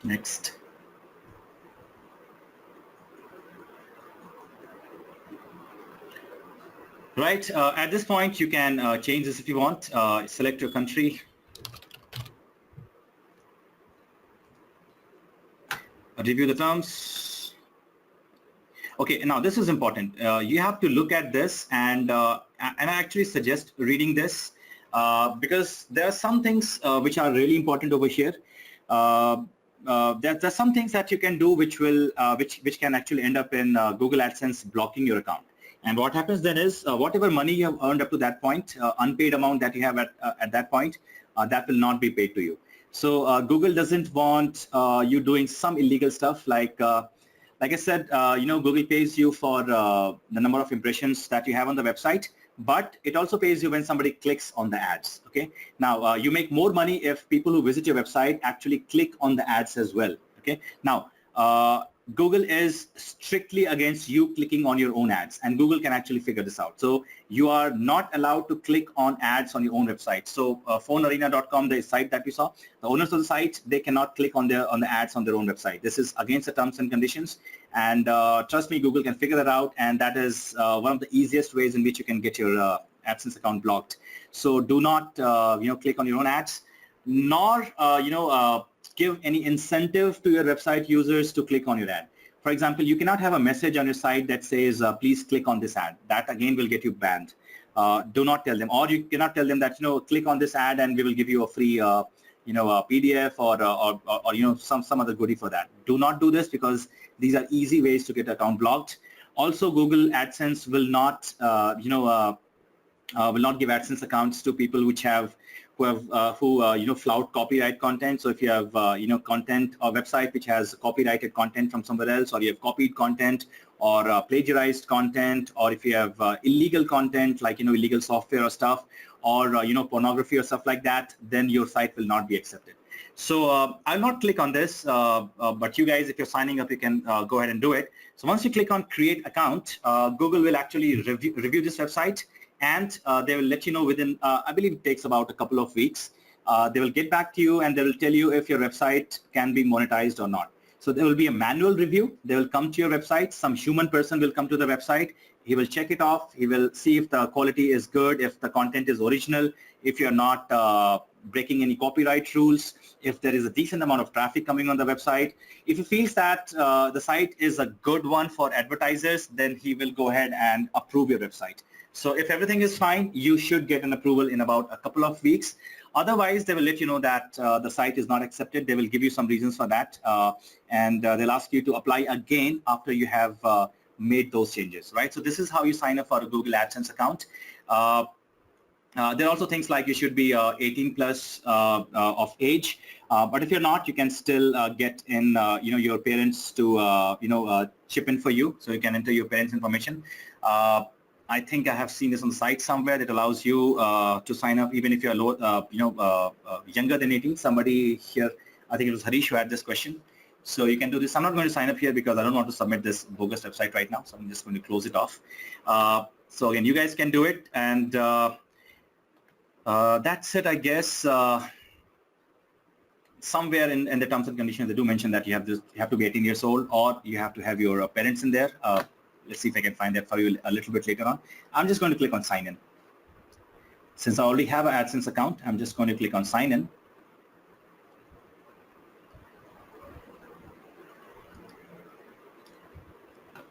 Next. Right, at this point you can change this if you want. Select your country. Review the terms. Okay, now this is important. You have to look at this, and I actually suggest reading this because there are some things which are really important over here. There's some things that you can do which will which can actually end up in Google AdSense blocking your account. And what happens then is whatever money you have earned up to that point, unpaid amount that you have at that point, that will not be paid to you. So Google doesn't want you doing some illegal stuff like I said, Google pays you for the number of impressions that you have on the website, but it also pays you when somebody clicks on the ads. Okay. Now you make more money if people who visit your website actually click on the ads as well. Okay. Now Google is strictly against you clicking on your own ads, and Google can actually figure this out. So you are not allowed to click on ads on your own website. So phonearena.com, the site that we saw, the owners of the site, they cannot click on the ads on their own website. This is against the terms and conditions, and trust me, Google can figure that out, and that is one of the easiest ways in which you can get your AdSense account blocked. So do not click on your own ads, nor give any incentive to your website users to click on your ad. For example, you cannot have a message on your site that says, please click on this ad. That again will get you banned. Do not tell them, or you cannot tell them that, click on this ad and we will give you a free, a PDF or some other goodie for that. Do not do this because these are easy ways to get account blocked. Also, Google AdSense will not, will not give AdSense accounts to people who flout copyright content. So if you have content or website which has copyrighted content from somewhere else, or you have copied content or plagiarized content, or if you have illegal content like illegal software or stuff, or pornography or stuff like that, then your site will not be accepted. So I'll not click on this, but you guys, if you're signing up, you can go ahead and do it. So once you click on create account, Google will actually review this website, and they will let you know within, I believe it takes about a couple of weeks. They will get back to you and they will tell you if your website can be monetized or not. So there will be a manual review. They will come to your website. Some human person will come to the website. He will check it off. He will see if the quality is good, if the content is original, if you're not breaking any copyright rules, if there is a decent amount of traffic coming on the website. If he feels that the site is a good one for advertisers, then he will go ahead and approve your website. So if everything is fine, you should get an approval in about a couple of weeks. Otherwise, they will let you know that the site is not accepted. They will give you some reasons for that, and they'll ask you to apply again after you have made those changes, right? So this is how you sign up for a Google AdSense account. There are also things like you should be 18 plus of age, but if you're not, you can still get in, your parents to, chip in for you, so you can enter your parents' information. I think I have seen this on the site somewhere that allows you to sign up even if you're younger than 18. Somebody here, I think it was Harish who had this question. So you can do this. I'm not going to sign up here because I don't want to submit this bogus website right now. So I'm just going to close it off. So again, you guys can do it. And that's it, I guess. Somewhere in the terms and conditions, they do mention that you have to be 18 years old, or you have to have your parents in there. Let's see if I can find that for you a little bit later on. I'm just going to click on sign in. Since I already have an AdSense account, I'm just going to click on sign in.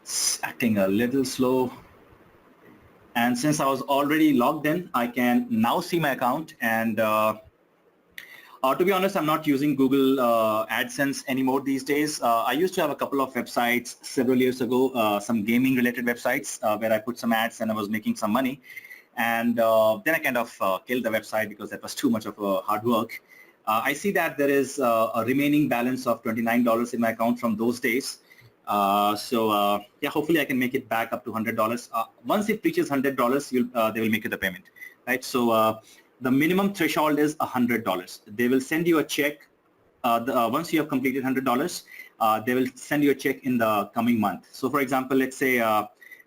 It's acting a little slow. And since I was already logged in, I can now see my account. And to be honest, I'm not using Google AdSense anymore these days. I used to have a couple of websites several years ago, some gaming related websites where I put some ads and I was making some money. and then I kind of killed the website because that was too much of hard work. I see that there is a remaining balance of $29 in my account from those days. Yeah, hopefully I can make it back up to $100. Once it reaches $100, they will make it a payment, right? So the minimum threshold is $100. They will send you a check. Once you have completed $100, they will send you a check in the coming month. So for example, let's say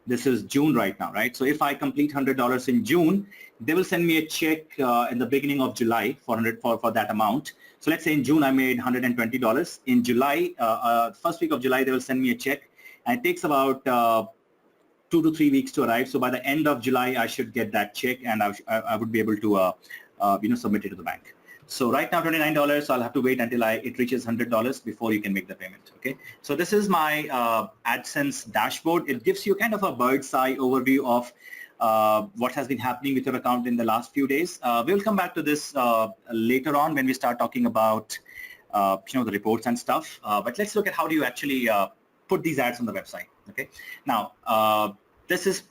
this is June right now, right? So if I complete $100 in June, they will send me a check in the beginning of July for that amount. So let's say in June I made $120. In July, first week of July, they will send me a check, and it takes about 2 to 3 weeks to arrive. So by the end of July, I should get that check, and I would be able to submit it to the bank. So right now $29, so I'll have to wait until it reaches $100 before you can make the payment. Okay. So this is my AdSense dashboard. It gives you kind of a bird's eye overview of what has been happening with your account in the last few days. We'll come back to this later on when we start talking about the reports and stuff. But let's look at how do you actually put these ads on the website. Okay. Now this is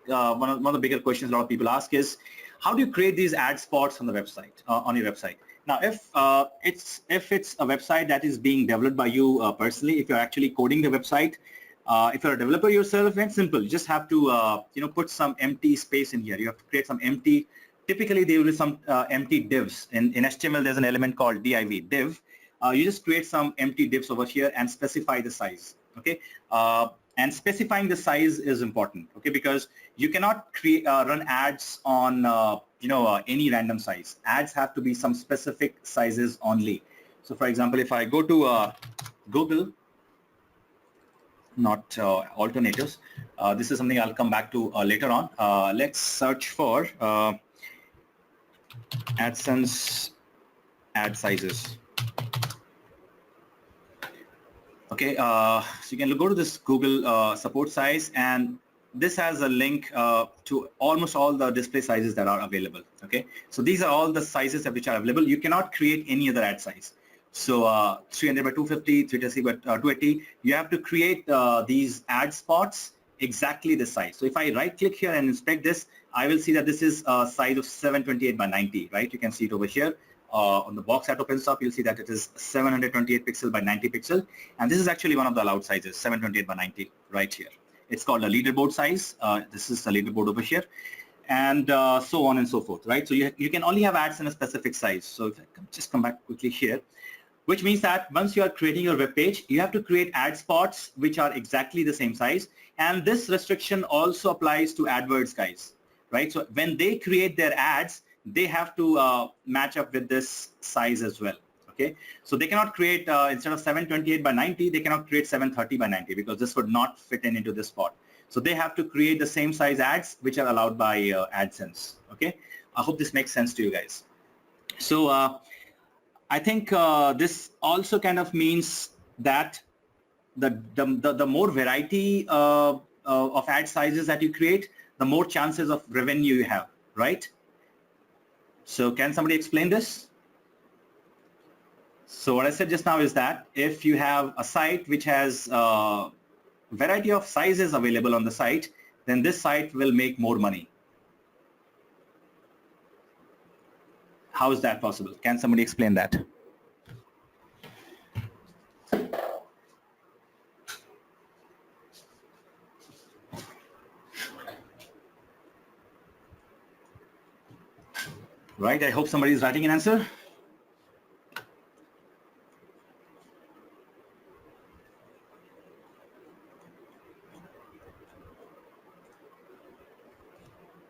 one of the bigger questions a lot of people ask is, how do you create these ad spots on the website, on your website? Now, if it's a website that is being developed by you personally, if you're actually coding the website, if you're a developer yourself, it's simple. You just have to put some empty space in here. You have to create some empty. Typically, there will be some empty divs. In HTML, there's an element called div. You just create some empty divs over here and specify the size. Okay. And specifying the size is important, okay, because you cannot run ads on any random size. Ads have to be some specific sizes only. So for example, if I go to Google, not alternatives, this is something I'll come back to later on. Let's search for Adsense Ad Sizes. Okay, so you can go to this Google support size, and this has a link to almost all the display sizes that are available. Okay, so these are all the sizes which are available. You cannot create any other ad size. So 300 by 250, 380 by 280, you have to create these ad spots exactly the size. So if I right click here and inspect this, I will see that this is a size of 728 by 90, right? You can see it over here. On the box that opens up, you'll see that it is 728 pixel by 90 pixel. And this is actually one of the allowed sizes, 728 by 90 right here. It's called a leaderboard size. This is a leaderboard over here. And so on and so forth, right? So you can only have ads in a specific size. So if I just come back quickly here, which means that once you are creating your web page, you have to create ad spots which are exactly the same size. And this restriction also applies to AdWords guys, right? So when they create their ads, they have to match up with this size as well. Okay, so they cannot create instead of 728 by 90, they cannot create 730 by 90 because this would not fit into this spot. So they have to create the same size ads which are allowed by AdSense. Okay, I hope this makes sense to you guys. So I think this also kind of means that the more variety of ad sizes that you create, the more chances of revenue you have, right? So can somebody explain this? So what I said just now is that if you have a site which has a variety of sizes available on the site, then this site will make more money. How is that possible? Can somebody explain that? Right, I hope somebody is writing an answer.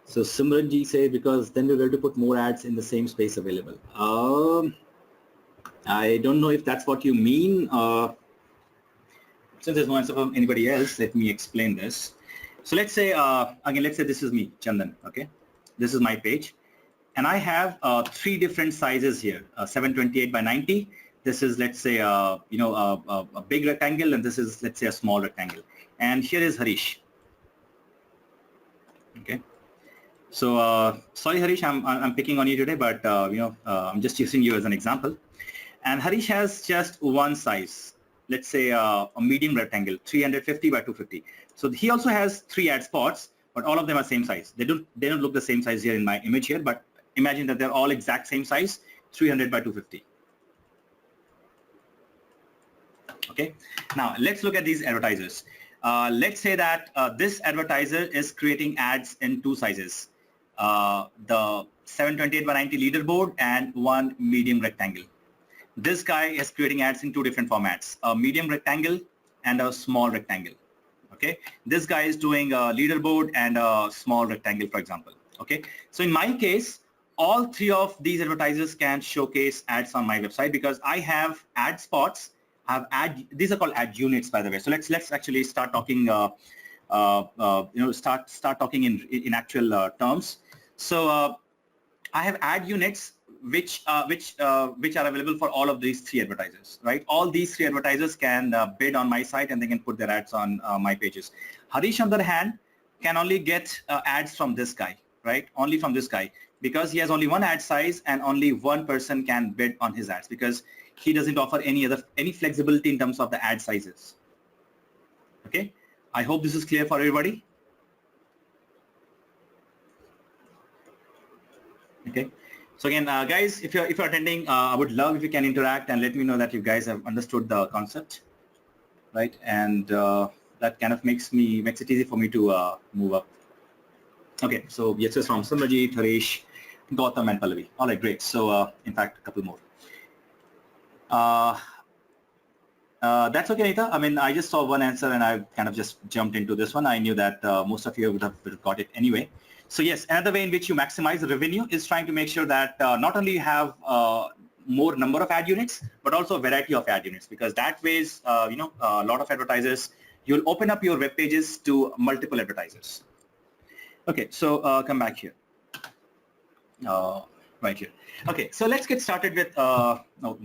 So Simranji said because then we're able to put more ads in the same space available. I don't know if that's what you mean. Since there's no answer from anybody else, let me explain this. So let's say, again, let's say this is me, Chandan, okay? This is my page. And I have 3 different sizes here, 728 by 90. This is, let's say, a big rectangle, and this is, let's say, a small rectangle. And here is Harish. Okay. So sorry, Harish, I'm picking on you today, but I'm just using you as an example. And Harish has just one size, let's say a medium rectangle, 350 by 250. So he also has 3 ad spots, but all of them are same size. They don't look the same size here in my image here, but imagine that they're all exact same size, 300 by 250. Okay, now let's look at these advertisers. Let's say that this advertiser is creating ads in two sizes, the 728 by 90 leaderboard and one medium rectangle. This guy is creating ads in two different formats, a medium rectangle and a small rectangle. Okay, this guy is doing a leaderboard and a small rectangle, for example. Okay, so in my case, all three of these advertisers can showcase ads on my website because I have ad spots. I have these are called ad units, by the way. So let's actually start talking. Start talking in actual terms. So I have ad units which are available for all of these three advertisers, right? All these three advertisers can bid on my site and they can put their ads on my pages. Harish, on the other hand, can only get ads from this guy, right? Only from this guy, because he has only one ad size and only one person can bid on his ads because he doesn't offer any flexibility in terms of the ad sizes. Okay, I hope this is clear for everybody. Okay, so again, guys, if you're attending, I would love if you can interact and let me know that you guys have understood the concept, right? And that kind of makes it easy for me to move up. Okay, so yes, from Samrajit, Harish, Gautam, and Pallavi. All right, great. So in fact, a couple more. That's okay, Anita. I mean, I just saw one answer and I kind of just jumped into this one. I knew that most of you would have got it anyway. So yes, another way in which you maximize the revenue is trying to make sure that not only you have more number of ad units, but also a variety of ad units, because that ways, a lot of advertisers, you'll open up your web pages to multiple advertisers. Okay, so come back here. Right here. Okay, so let's get started with,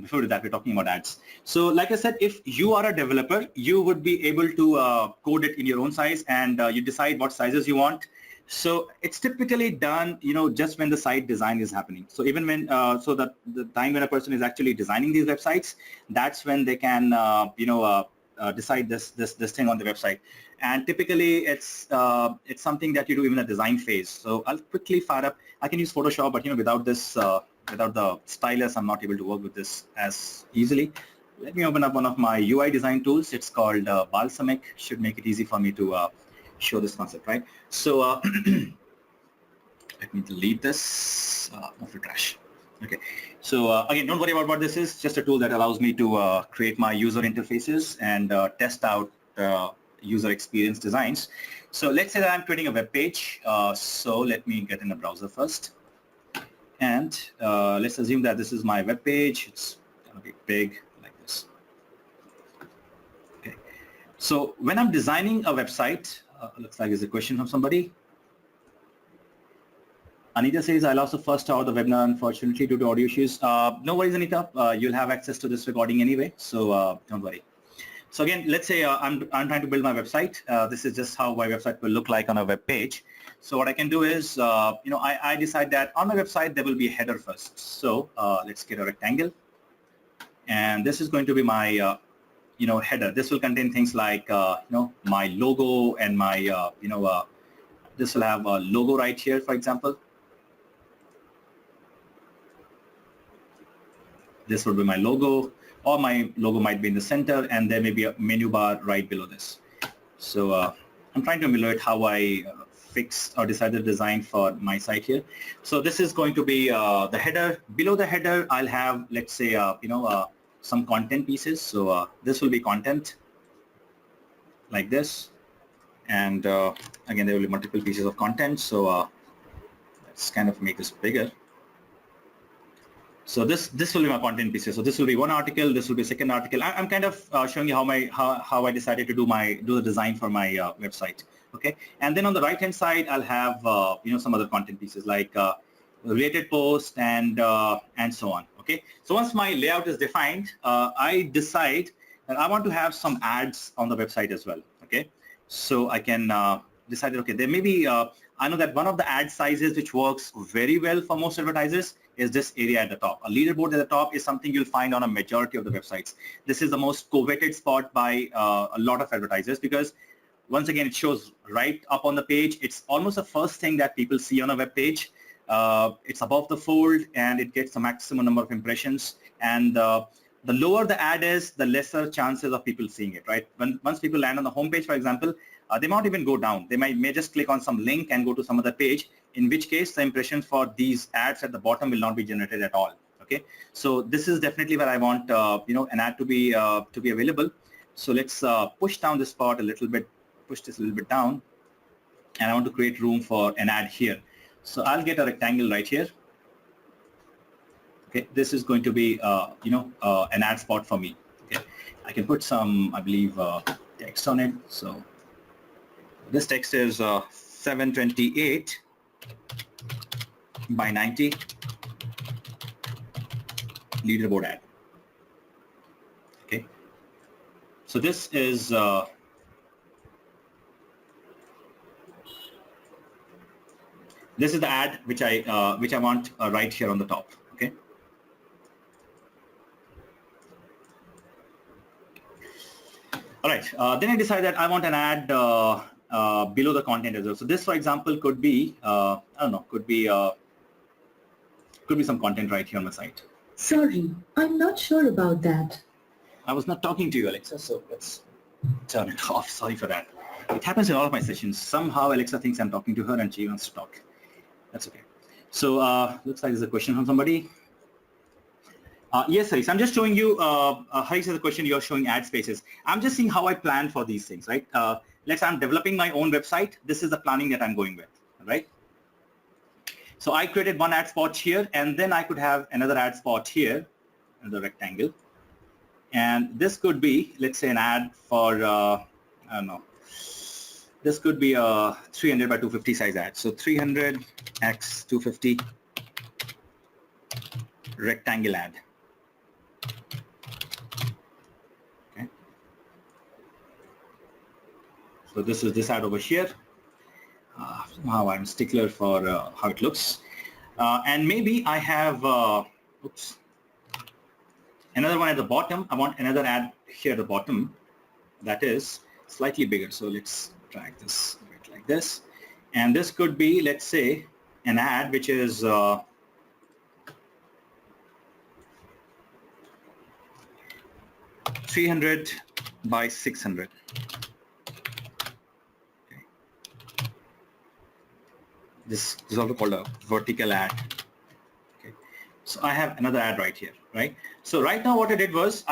before that, we're talking about ads. So like I said, if you are a developer, you would be able to code it in your own size and you decide what sizes you want. So it's typically done, just when the site design is happening. So even when, so the time when a person is actually designing these websites, that's when they can, decide this thing on the website. And typically it's something that you do even a design phase. So I'll quickly fire up. I can use Photoshop, but without this, without the stylus, I'm not able to work with this as easily. Let me open up one of my UI design tools. It's called Balsamiq. Should make it easy for me to show this concept, right? So let me delete this. Move to trash. Okay. So again, don't worry about what this is. Just a tool that allows me to create my user interfaces and test out user experience designs. So let's say that I'm creating a web page. So let me get in the browser first. And let's assume that this is my web page. It's going to be big like this. Okay. So when I'm designing a website, looks like there's a question from somebody. Anita says, I lost the first hour of the webinar, unfortunately, due to audio issues. No worries, Anita. You'll have access to this recording anyway, so don't worry. So again, let's say I'm trying to build my website. This is just how my website will look like on a web page. So what I can do is, I decide that on my website, there will be a header first. So let's get a rectangle. And this is going to be my, header. This will contain things like, my logo and my, this will have a logo right here, for example. This would be my logo, or my logo might be in the center, and there may be a menu bar right below this. So I'm trying to emulate how I fix or decide the design for my site here. So this is going to be the header. Below the header, I'll have, let's say, some content pieces. So this will be content like this. And again, there will be multiple pieces of content. So let's kind of make this bigger. So this will be my content pieces. So this will be one article. This will be a second article. I'm kind of showing you how I decided to do the design for my website. Okay. And then on the right hand side, I'll have some other content pieces like related post and so on. Okay. So once my layout is defined, I decide that I want to have some ads on the website as well. Okay. So I can decide that, okay, there may be, I know that one of the ad sizes which works very well for most advertisers is this area at the top. A leaderboard at the top is something you'll find on a majority of the websites. This is the most coveted spot by a lot of advertisers because Once again, it shows right up on the page. It's almost the first thing that people see on a web page. It's above the fold, and it gets the maximum number of impressions. And the lower the ad is, the lesser chances of people seeing it, right? Once people land on the home page, for example, they might even go down. They may just click on some link and go to some other page, in which case the impressions for these ads at the bottom will not be generated at all. Okay, so this is definitely where I want an ad to be available. So let's push down this part a little bit, push this a little bit down, and I want to create room for an ad here. So I'll get a rectangle right here. Okay, this is going to be an ad spot for me. Okay, I can put some, I believe, text on it. So this text is 728 by 90 leaderboard ad. Okay, so this is the ad which I want right here on the top. Okay. All right. Then I decide that I want an ad below the content as well. So this, for example, could be I don't know, could be some content right here on the site. Sorry, I'm not sure about that. I was not talking to you, Alexa, so let's turn it off. Sorry for that. It happens in all of my sessions. Somehow Alexa thinks I'm talking to her and she wants to talk. That's okay. So looks like there's a question from somebody. Yes, Haris, I'm just showing you, Haris has a question, you're showing ad spaces. I'm just seeing how I plan for these things, right? Let's say I'm developing my own website. This is the planning that I'm going with, right? So I created one ad spot here, and then I could have another ad spot here, another rectangle. And this could be, let's say, an ad for, I don't know, this could be a 300 by 250 size ad. So 300 x 250 rectangle ad. Okay. So this is this ad over here. Somehow I'm stickler for how it looks. And maybe I have, another one at the bottom. I want another ad here at the bottom that is slightly bigger. So let's drag this a bit like this. And this could be, let's say, an ad which is 300 by 600. Okay. This is also called a vertical ad. Okay. So I have another ad right here, right? So right now what I did was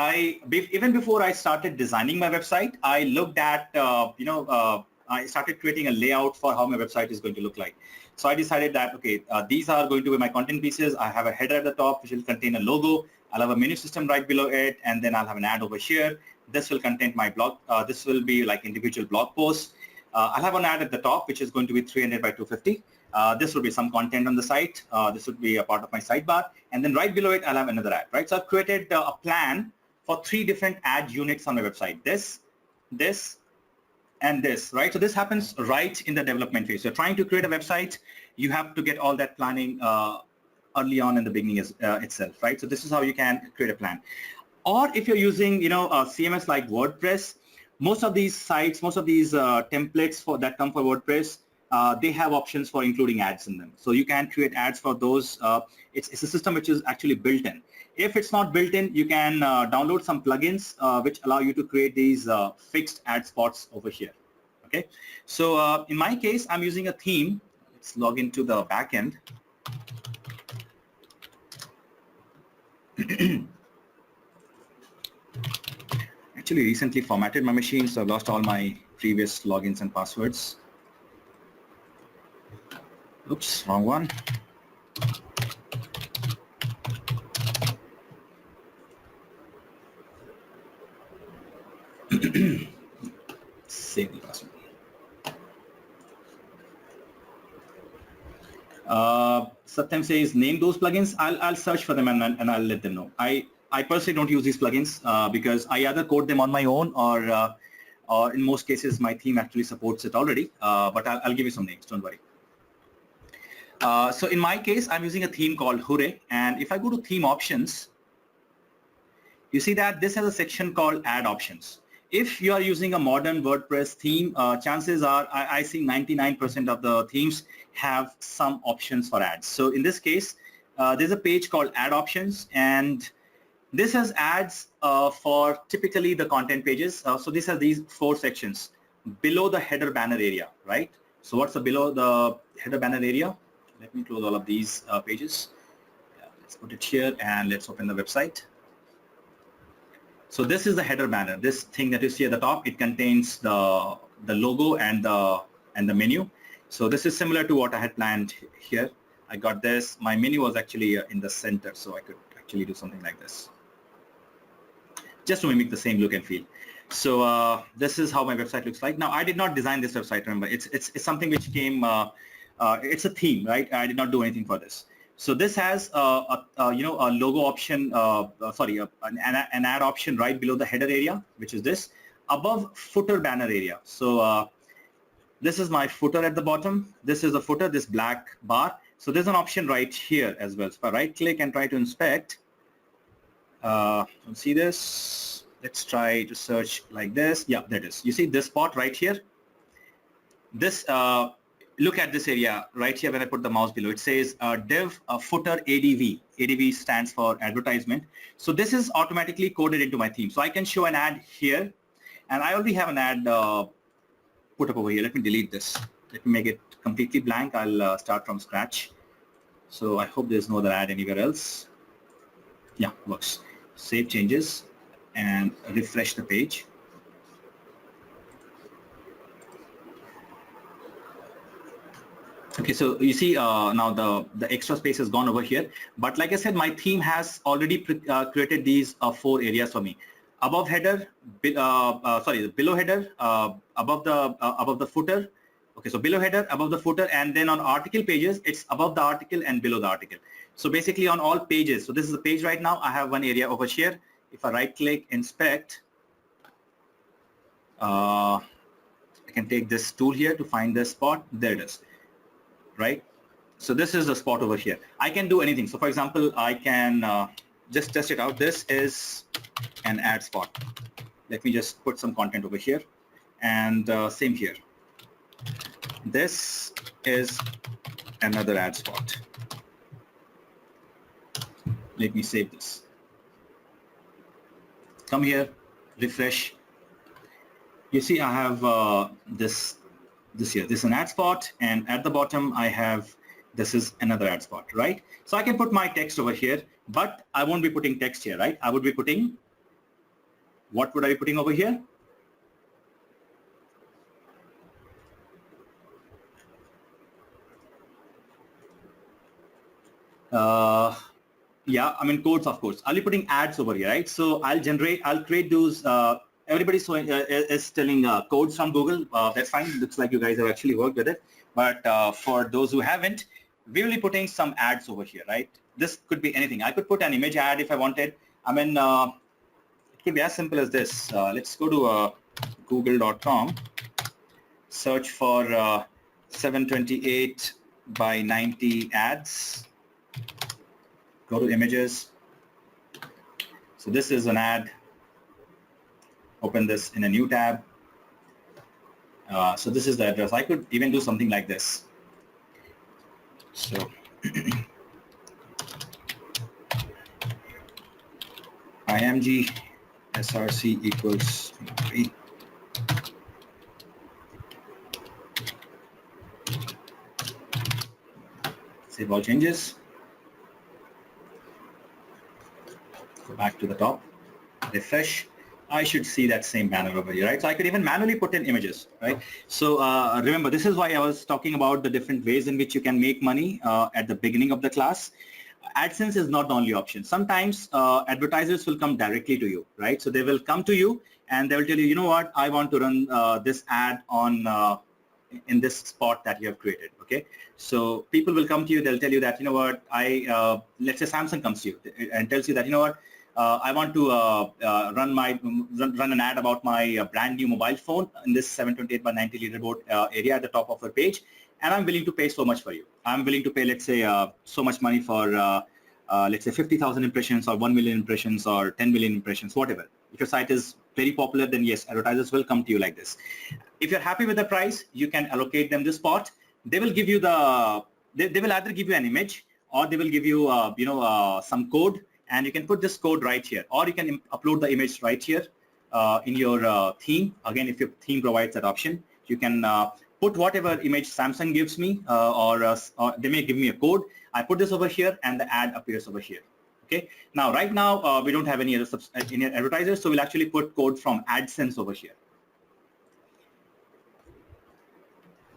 even before I started designing my website, I looked at, I started creating a layout for how my website is going to look like. So I decided that, okay, these are going to be my content pieces. I have a header at the top, which will contain a logo. I'll have a menu system right below it, and then I'll have an ad over here. This will contain my blog. This will be like individual blog posts. I'll have an ad at the top, which is going to be 300 by 250. This will be some content on the site. This would be a part of my sidebar. And then right below it, I'll have another ad, right? So I've created a plan for 3 different ad units on my website. This, and this, right? So this happens right in the development phase. So trying to create a website, you have to get all that planning early on in the beginning itself, right? So this is how you can create a plan. Or if you're using, a CMS like WordPress, most of these sites, most of these templates that come for WordPress, they have options for including ads in them. So you can create ads for those. It's a system which is actually built in. If it's not built in, you can download some plugins which allow you to create these fixed ad spots over here. Okay. So in my case, I'm using a theme. Let's log into the backend. Actually recently formatted my machine, so I've lost all my previous logins and passwords. Oops, wrong one. Save the password. Satyam says name those plugins. I'll search for them and I'll let them know. I personally don't use these plugins because I either code them on my own or in most cases my team actually supports it already. But I'll give you some names. Don't worry. So in my case, I'm using a theme called Hooray. And if I go to theme options, you see that this has a section called ad options. if you are using a modern WordPress theme, chances are I see 99% of the themes have some options for ads. So in this case, there's a page called Ad Options, and this has ads for typically the content pages. So these are these 4 sections below the header banner area, right? So what's the below the header banner area? Let me close all of these pages. Let's put it here and let's open the website. So this is the header banner. This thing that you see at the top, it contains the logo and the menu. So this is similar to what I had planned here. I got this. My menu was actually in the center, so I could actually do something like this, just to mimic the same look and feel. So this is how my website looks like. Now, I did not design this website. Remember, it's something which came. It's a theme, right? I did not do anything for this. So this has a logo option, an ad option right below the header area, which is this, above footer banner area. So this is my footer at the bottom. This is the footer, this black bar. So there's an option right here as well. So if I right click and try to inspect, see this? Let's try to search like this. Yeah, there it is. You see this spot right here? This, look at this area right here when I put the mouse below. It says div footer ADV. ADV stands for advertisement. So this is automatically coded into my theme. So I can show an ad here, and I already have an ad put up over here. Let me delete this. Let me make it completely blank. I'll start from scratch. So I hope there's no other ad anywhere else. Yeah, works. Save changes and refresh the page. Okay, so you see now the extra space has gone over here. But like I said, my theme has already created these 4 areas for me. Above header, below header, above the footer. Okay, so below header, above the footer, and then on article pages, it's above the article and below the article. So basically on all pages, so this is the page right now, I have one area over here. If I right click, inspect, I can take this tool here to find this spot. There it is, right? So this is the spot over here. I can do anything. So for example, I can just test it out. This is an ad spot. Let me just put some content over here, and same here. This is another ad spot. Let me save this. Come here, refresh. You see I have this here. This is an ad spot, and at the bottom I have, this is another ad spot, right? So I can put my text over here, but I won't be putting text here, right? I would be putting, what would I be putting over here? Yeah, I mean codes, of course. I'll be putting ads over here, right? So I'll create those. Everybody is telling codes from Google. That's fine. Looks like you guys have actually worked with it. But for those who haven't, we will be putting some ads over here, right? This could be anything. I could put an image ad if I wanted. I mean, it could be as simple as this. Let's go to google.com, search for 728 by 90 ads. Go to images. So this is an ad. Open this in a new tab. So this is the address. I could even do something like this. So img src equals 3. Save all changes. Go back to the top, refresh. I should see that same banner over here, right? So I could even manually put in images, right? So remember, this is why I was talking about the different ways in which you can make money at the beginning of the class. AdSense is not the only option. Sometimes advertisers will come directly to you, right? So they will come to you and they will tell you, you know what, I want to run this ad on in this spot that you have created, okay? So people will come to you, they'll tell you that, you know what, let's say Samsung comes to you and tells you that, you know what, I want to run an ad about my brand new mobile phone in this 728 by 90 leaderboard area at the top of our page, and I'm willing to pay so much for you. I'm willing to pay, let's say, so much money for let's say 50,000 impressions or 1 million impressions or 10 million impressions, whatever. If your site is very popular, then yes, advertisers will come to you like this. If you're happy with the price, you can allocate them the spot. They will give you they will either give you an image or they will give you, some code, and you can put this code right here, or you can upload the image right here in your theme. Again, if your theme provides that option, you can put whatever image Samsung gives me, or they may give me a code. I put this over here, and the ad appears over here. Okay. Now, right now, we don't have any other advertisers, so we'll actually put code from AdSense over here.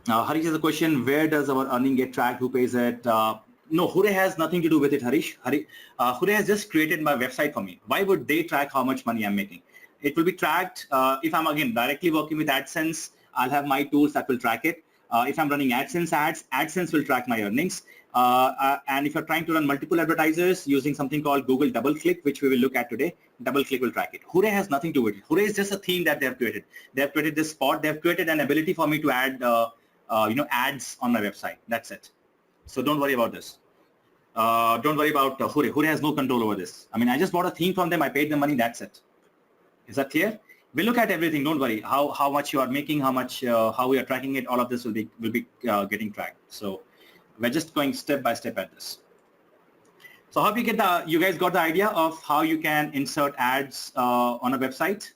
Now, Harish has a question: where does our earning get tracked? Who pays it? No, Gggole has nothing to do with it, Harish. Gggole has just created my website for me. Why would they track how much money I'm making? It will be tracked if I'm, again, directly working with AdSense. I'll have my tools that will track it. If I'm running AdSense ads, AdSense will track my earnings. And if you're trying to run multiple advertisers using something called Google Doubleclick, which we will look at today, Doubleclick will track it. Gggole has nothing to do with it. Gggole is just a theme that they have created. They have created this spot. They have created an ability for me to add, ads on my website. That's it. So don't worry about this. Don't worry about Gggole. Gggole has no control over this. I mean, I just bought a theme from them. I paid them money. That's it. Is that clear? We'll look at everything. Don't worry. How much you are making, how we are tracking it. All of this will be getting tracked. So we're just going step by step at this. So I hope you guys got the idea of how you can insert ads on a website.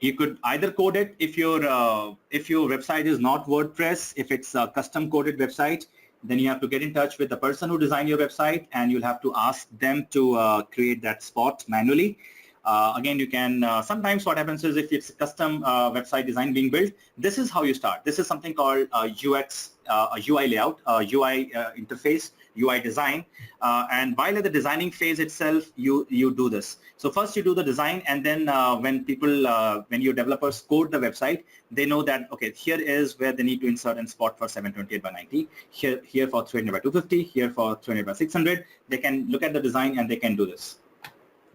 You could either code it if your website is not WordPress. If it's a custom coded website, then you have to get in touch with the person who designed your website, and you'll have to ask them to create that spot manually. Again, you can, sometimes what happens is if it's a custom website design being built, this is how you start. This is something called UX, a UI layout, UI interface, UI design. And while at the designing phase itself, you do this. So first you do the design, and then when your developers code the website, they know that, okay, here is where they need to insert and spot for 720 by 90, here for 300 by 250, here for 300 by 600. They can look at the design and they can do this.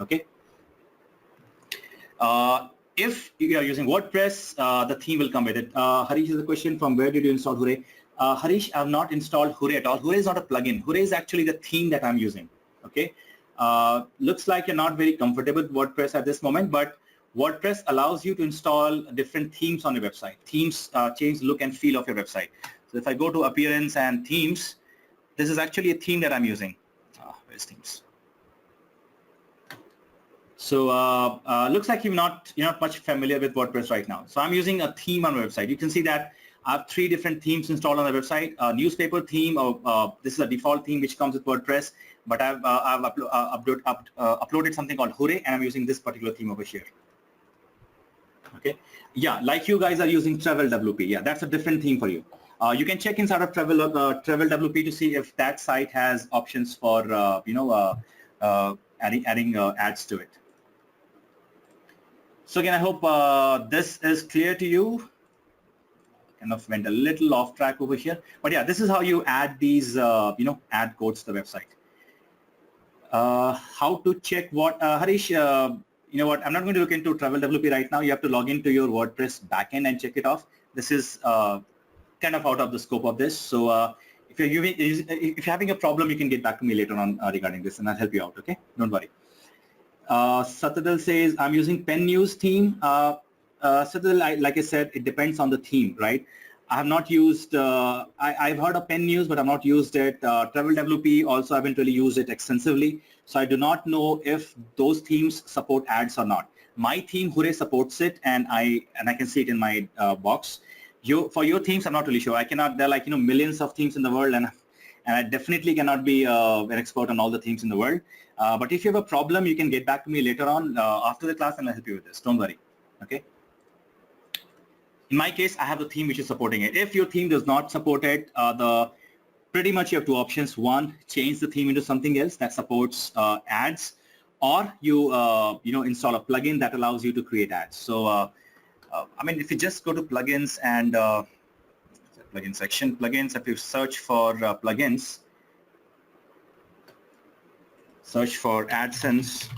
Okay. If you are using WordPress, the theme will come with it. Harish has a question from where did you install Gggole? Harish, I have not installed Gggole at all. Gggole is not a plugin. Gggole is actually the theme that I'm using. Okay. Looks like you're not very comfortable with WordPress at this moment, but WordPress allows you to install different themes on your website. Themes change the look and feel of your website. So if I go to appearance and themes, this is actually a theme that I'm using. Where's themes? So looks like you're not much familiar with WordPress right now. So I'm using a theme on my website. You can see that I have 3 different themes installed on the website. A newspaper theme, this is a default theme which comes with WordPress, but I've uploaded something called Gggole, and I'm using this particular theme over here. Okay, yeah, like you guys are using Travel WP. Yeah, that's a different theme for you. You can check inside of Travel WP to see if that site has options for adding ads to it. So again, I hope this is clear to you. Kind of went a little off track over here, but yeah, this is how you add these ad codes to the website. How to check what Harish? You know what? I'm not going to look into Travel WP right now. You have to log into your WordPress backend and check it off. This is kind of out of the scope of this. So if you're having a problem, you can get back to me later on regarding this, and I'll help you out. Okay, don't worry. Satadal says I'm using Pen News theme. Satadal, like I said, it depends on the theme, right? I have not used. I've heard of Pen News, but I've not used it. Travel WP also, I haven't really used it extensively, so I do not know if those themes support ads or not. My theme Gggole supports it, and I can see it in my box. For your themes, I'm not really sure. I cannot. There are like millions of themes in the world, and I definitely cannot be an expert on all the themes in the world. But if you have a problem, you can get back to me later on after the class, and I'll help you with this. Don't worry. Okay. In my case, I have the theme which is supporting it. If your theme does not support it, pretty much you have 2 options. One, change the theme into something else that supports ads, or you install a plugin that allows you to create ads. So I mean, if you just go to plugins and plugin section, plugins, if you search for plugins, search for AdSense.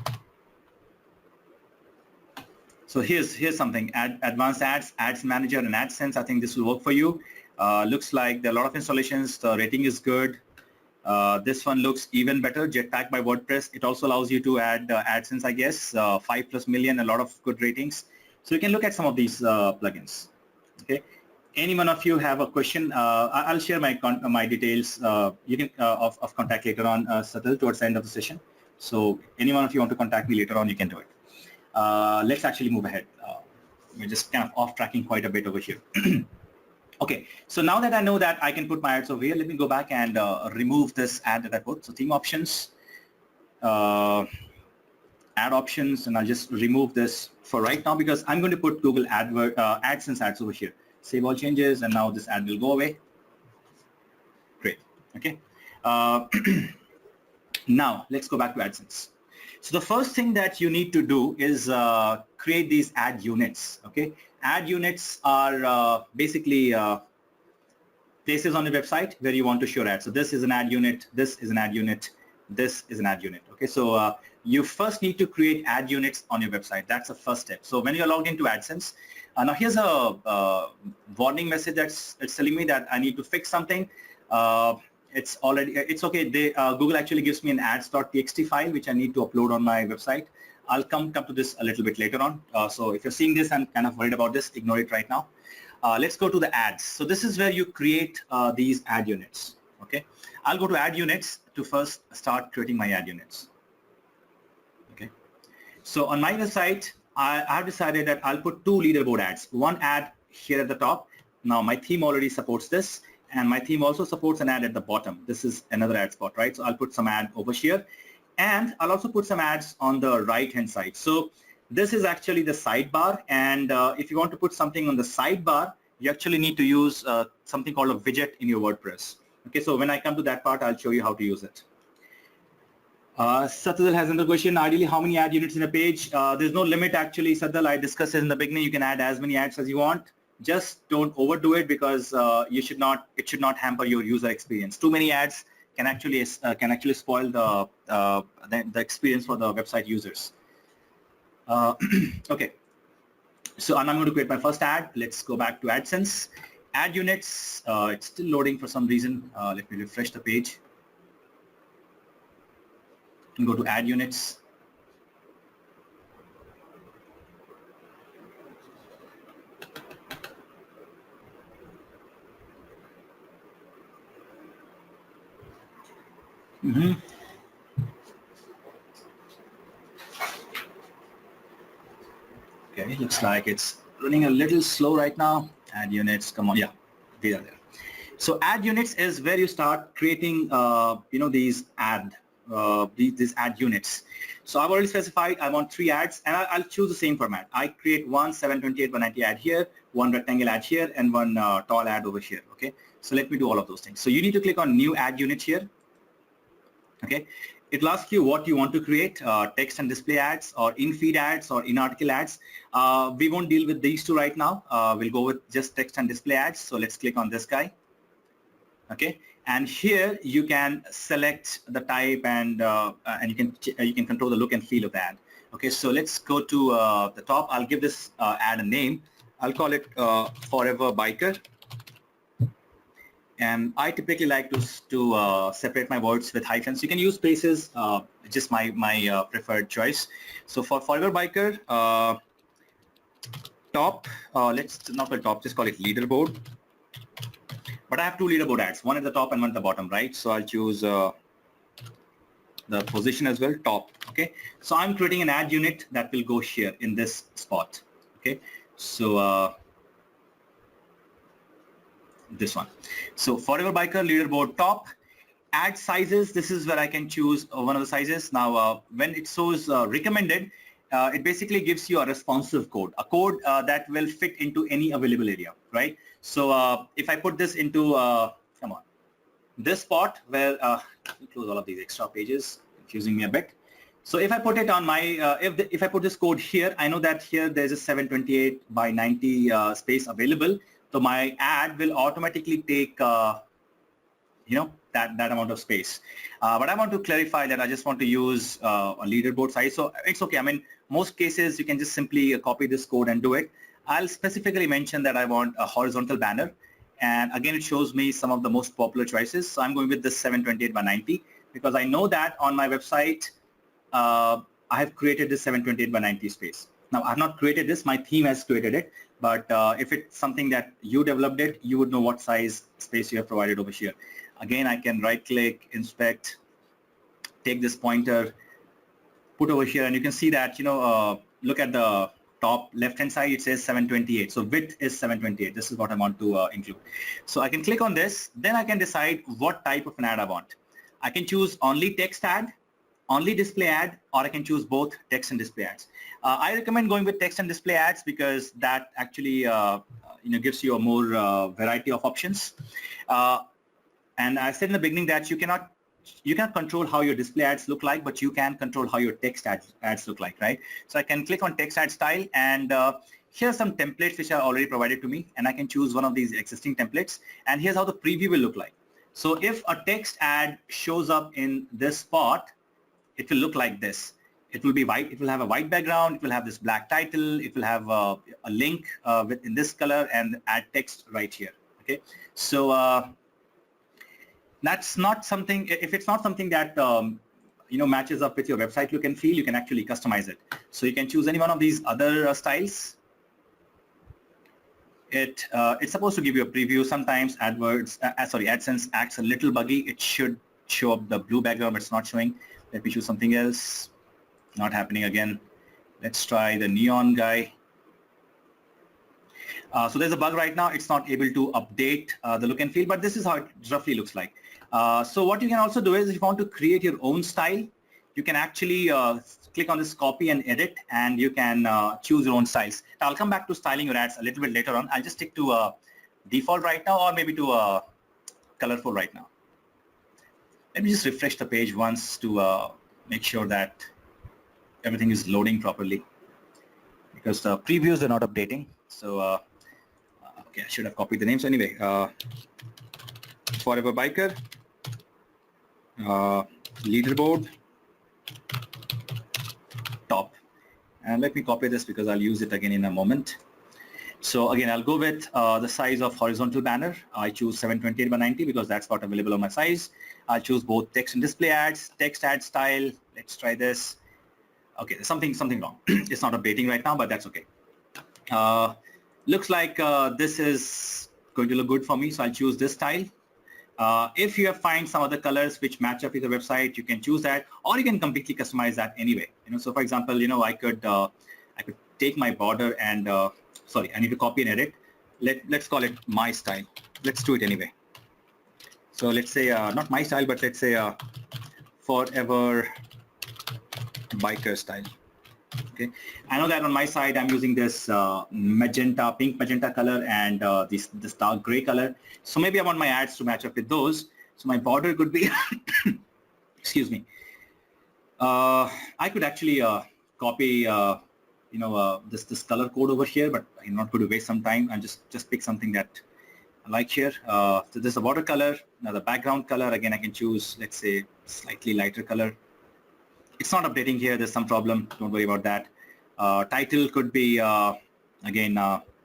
So here's something, Advanced Ads, Ads Manager, and AdSense. I think this will work for you. Looks like there are a lot of installations. The rating is good. This one looks even better, Jetpack by WordPress. It also allows you to add AdSense, I guess, 5+ million, a lot of good ratings. So you can look at some of these plugins. Okay. Any one of you have a question? I'll share my details. You can of contact later on, Satil, towards the end of the session. So any one of you want to contact me later on, you can do it. Let's actually move ahead. We're just kind of off tracking quite a bit over here. Okay, so now that I know that I can put my ads over here, let me go back and remove this ad that I put. So theme options, ad options, and I'll just remove this for right now because I'm going to put Google AdSense ads over here. Save all changes, and now this ad will go away. Great, okay. Now let's go back to AdSense. So the first thing that you need to do is create these ad units, okay? Ad units are basically places on the website where you want to show ads. So this is an ad unit, this is an ad unit, this is an ad unit, okay? So you first need to create ad units on your website. That's the first step. So when you're logged into AdSense, now here's a warning message that's telling me that I need to fix something. It's okay. Google actually gives me an ads.txt file which I need to upload on my website. I'll come to this a little bit later on. So if you're seeing this and kind of worried about this, ignore it right now. Let's go to the ads. So this is where you create these ad units. Okay, I'll go to ad units to first start creating my ad units. Okay, so on my website, I have decided that I'll put 2 leaderboard ads. One ad here at the top. Now my theme already supports this. And my theme also supports an ad at the bottom. This is another ad spot, right? So I'll put some ad over here. And I'll also put some ads on the right-hand side. So this is actually the sidebar. And if you want to put something on the sidebar, you actually need to use something called a widget in your WordPress. Okay, so when I come to that part, I'll show you how to use it. Satyal has another question. Ideally, how many ad units in a page? There's no limit, actually, Satyal. I discussed it in the beginning. You can add as many ads as you want. Just don't overdo it because it should not hamper your user experience. Too many ads can actually spoil the experience for the website users. Okay, so I'm going to create my first ad. Let's go back to AdSense. Ad units. It's still loading for some reason. Let me refresh the page. Go to ad units. Okay, looks like it's running a little slow right now. Ad units, come on, yeah, they are there. So ad units is where you start creating, these ad units. So I've already specified I want 3 ads, and I'll choose the same format. I create one 720 by 90 ad here, one rectangle ad here, and one tall ad over here. Okay, so let me do all of those things. So you need to click on new ad unit here. Okay, it'll ask you what you want to create, text and display ads or in-feed ads or in-article ads. We won't deal with these 2 right now. We'll go with just text and display ads. So let's click on this guy. Okay, and here you can select the type and you can control the look and feel of the ad. Okay, so let's go to the top. I'll give this ad a name. I'll call it Forever Biker. And I typically like to separate my words with hyphens. You can use spaces, just my preferred choice. So for Forever Biker, top, let's not call it top, just call it Leaderboard. But I have 2 leaderboard ads, one at the top and one at the bottom, right? So I'll choose the position as well, top, okay? So I'm creating an ad unit that will go here in this spot, okay? So this one. So Forever Biker, Leaderboard, top. Ad sizes, this is where I can choose one of the sizes. Now, when it shows recommended, it basically gives you a responsive code, a code that will fit into any available area, right? So if I put this into, come on, this spot where, let me close all of these extra pages, confusing me a bit. So if I put it on my, if I put this code here, I know that here there's a 728 by 90 space available. So my ad will automatically take, that amount of space. But I want to clarify that I just want to use a leaderboard size. So it's okay. I mean, most cases you can just simply copy this code and do it. I'll specifically mention that I want a horizontal banner And again, it shows me some of the most popular choices. So I'm going with this 728 by 90 because I know that on my website, I have created this 728 by 90 space. Now, I've not created this. My theme has created it. But if it's something that you developed it, you would know what size space you have provided over here. Again, I can right-click, inspect, take this pointer, put over here, and you can see that, look at the top left-hand side, it says 728. So width is 728. This is what I want to include. So I can click on this. Then I can decide what type of an ad I want. I can choose only text ad, only display ad, or I can choose both text and display ads. I recommend going with text and display ads because that actually gives you a more variety of options. And I said in the beginning that you cannot control how your display ads look like, but you can control how your text ads look like, right? So I can click on text ad style, and here are some templates which are already provided to me, and I can choose one of these existing templates, and here's how the preview will look like. So if a text ad shows up in this spot, it will look like this. It will be white. It will have a white background. It will have this black title. It will have a link in this color and add text right here. Okay, so that's not something. If it's not something that matches up with your website look and feel, you can actually customize it. So you can choose any one of these other styles. It's supposed to give you a preview. Sometimes AdSense acts a little buggy. It should show up the blue background, but it's not showing. Let me choose something else. Not happening again. Let's try the neon guy. So there's a bug right now. It's not able to update the look and feel, but this is how it roughly looks like. So what you can also do is if you want to create your own style, you can actually click on this copy and edit, and you can choose your own styles. I'll come back to styling your ads a little bit later on. I'll just stick to default right now, or maybe to colorful right now. Let me just refresh the page once to make sure that everything is loading properly, because the previews are not updating. So okay, I should have copied the names anyway. Forever Biker, Leaderboard, top. And let me copy this because I'll use it again in a moment. So again, I'll go with the size of horizontal banner. I choose 728 by 90 because that's what available on my size. I'll choose both text and display ads, text ad style. Let's try this. Okay, there's something wrong. It's not updating right now, but that's okay. Looks like this is going to look good for me, so I'll choose this style. If you find some other colors which match up with the website, you can choose that, or you can completely customize that anyway. So for example, I could take my border and sorry, I need to copy and edit. Let's call it my style. Let's do it anyway. So let's say not my style, but let's say Forever Biker style. Okay, I know that on my side I'm using this pink magenta color and this dark gray color. So maybe I want my ads to match up with those. So my border could be, excuse me. I could actually copy, this color code over here, but I'm not going to waste some time. I'll just pick something that I like here. So this is a border color. Now the background color, again, I can choose, let's say, slightly lighter color. It's not updating here. There's some problem. Don't worry about that. Title could be, again,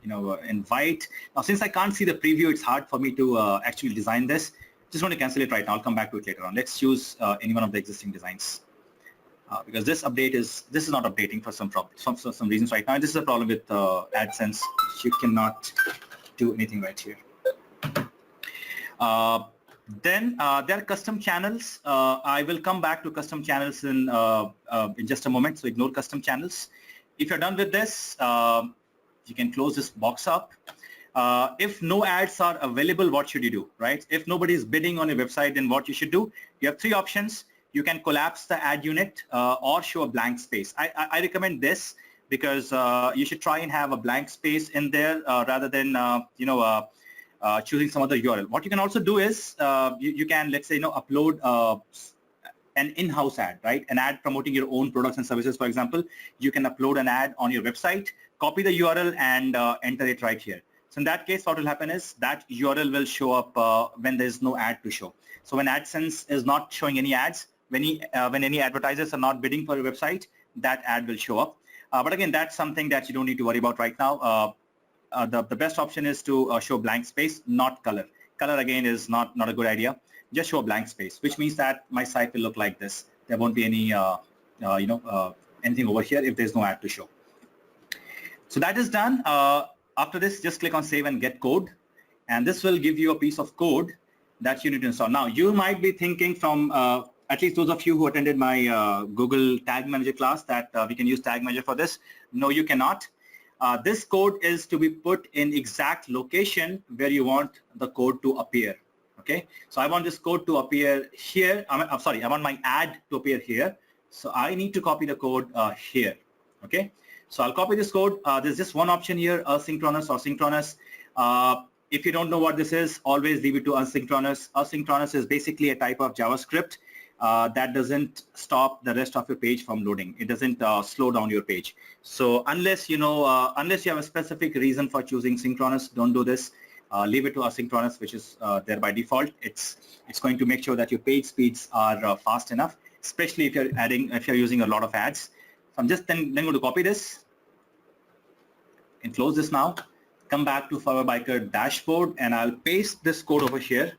in white. Now, since I can't see the preview, it's hard for me to actually design this. Just want to cancel it right now. I'll come back to it later on. Let's choose any one of the existing designs. Because this is not updating for some reasons right now. And this is a problem with AdSense. You cannot do anything right here. Then there are custom channels. I will come back to custom channels in just a moment, so ignore custom channels. If you're done with this, you can close this box up. If no ads are available, what should you do, right? If nobody is bidding on your website, then what you should do, you have three options. You can collapse the ad unit or show a blank space. I recommend this because you should try and have a blank space in there rather than, choosing some other URL. What you can also do is you can, let's say, upload an in-house ad, right? An ad promoting your own products and services, for example. You can upload an ad on your website, copy the URL, and enter it right here. So in that case, what will happen is that URL will show up when there's no ad to show. So when AdSense is not showing any ads, when any advertisers are not bidding for your website, that ad will show up. But again, that's something that you don't need to worry about right now. the best option is to show blank space, not color. Color again is not a good idea. Just show a blank space, which means that my site will look like this. There won't be any anything over here if there's no ad to show. So that is done. After this, just click on Save and Get Code, and this will give you a piece of code that you need to install. Now, you might be thinking from, at least those of you who attended my Google Tag Manager class, that we can use Tag Manager for this. No, you cannot. This code is to be put in exact location where you want the code to appear. Okay, so I want this code to appear here. I'm sorry, I want my ad to appear here. So I need to copy the code here. Okay, so I'll copy this code. There's just one option here, asynchronous or synchronous. If you don't know what this is, always leave it to asynchronous. Asynchronous is basically a type of JavaScript that doesn't stop the rest of your page from loading. It doesn't slow down your page. So unless you have a specific reason for choosing synchronous, don't do this. Leave it to asynchronous, which is there by default. It's going to make sure that your page speeds are fast enough, especially if you're using a lot of ads. So I'm just then going to copy this and close this now. Come back to Adsense Dashboard, and I'll paste this code over here,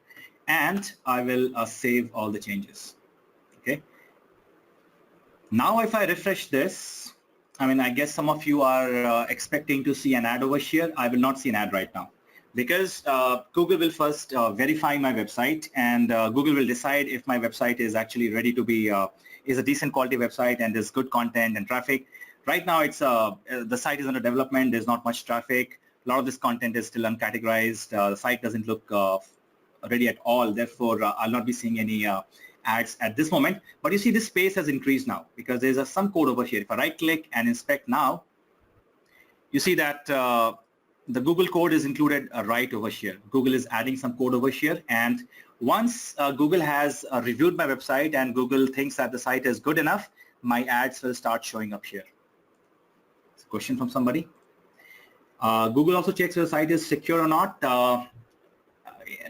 and I will save all the changes. Okay. Now if I refresh this, I guess some of you are expecting to see an ad over here. I will not see an ad right now, because Google will first verify my website, and Google will decide if my website is actually ready to be, is a decent quality website and there's good content and traffic. Right now it's the site is under development, there's not much traffic. A lot of this content is still uncategorized. The site doesn't look ready at all. Therefore, I'll not be seeing any ads at this moment. But you see this space has increased now because there's some code over here. If I right click and inspect now, you see that the Google code is included right over here. Google is adding some code over here, and once Google has reviewed my website and Google thinks that the site is good enough, my ads will start showing up here. It's a question from somebody. Google also checks if the site is secure or not.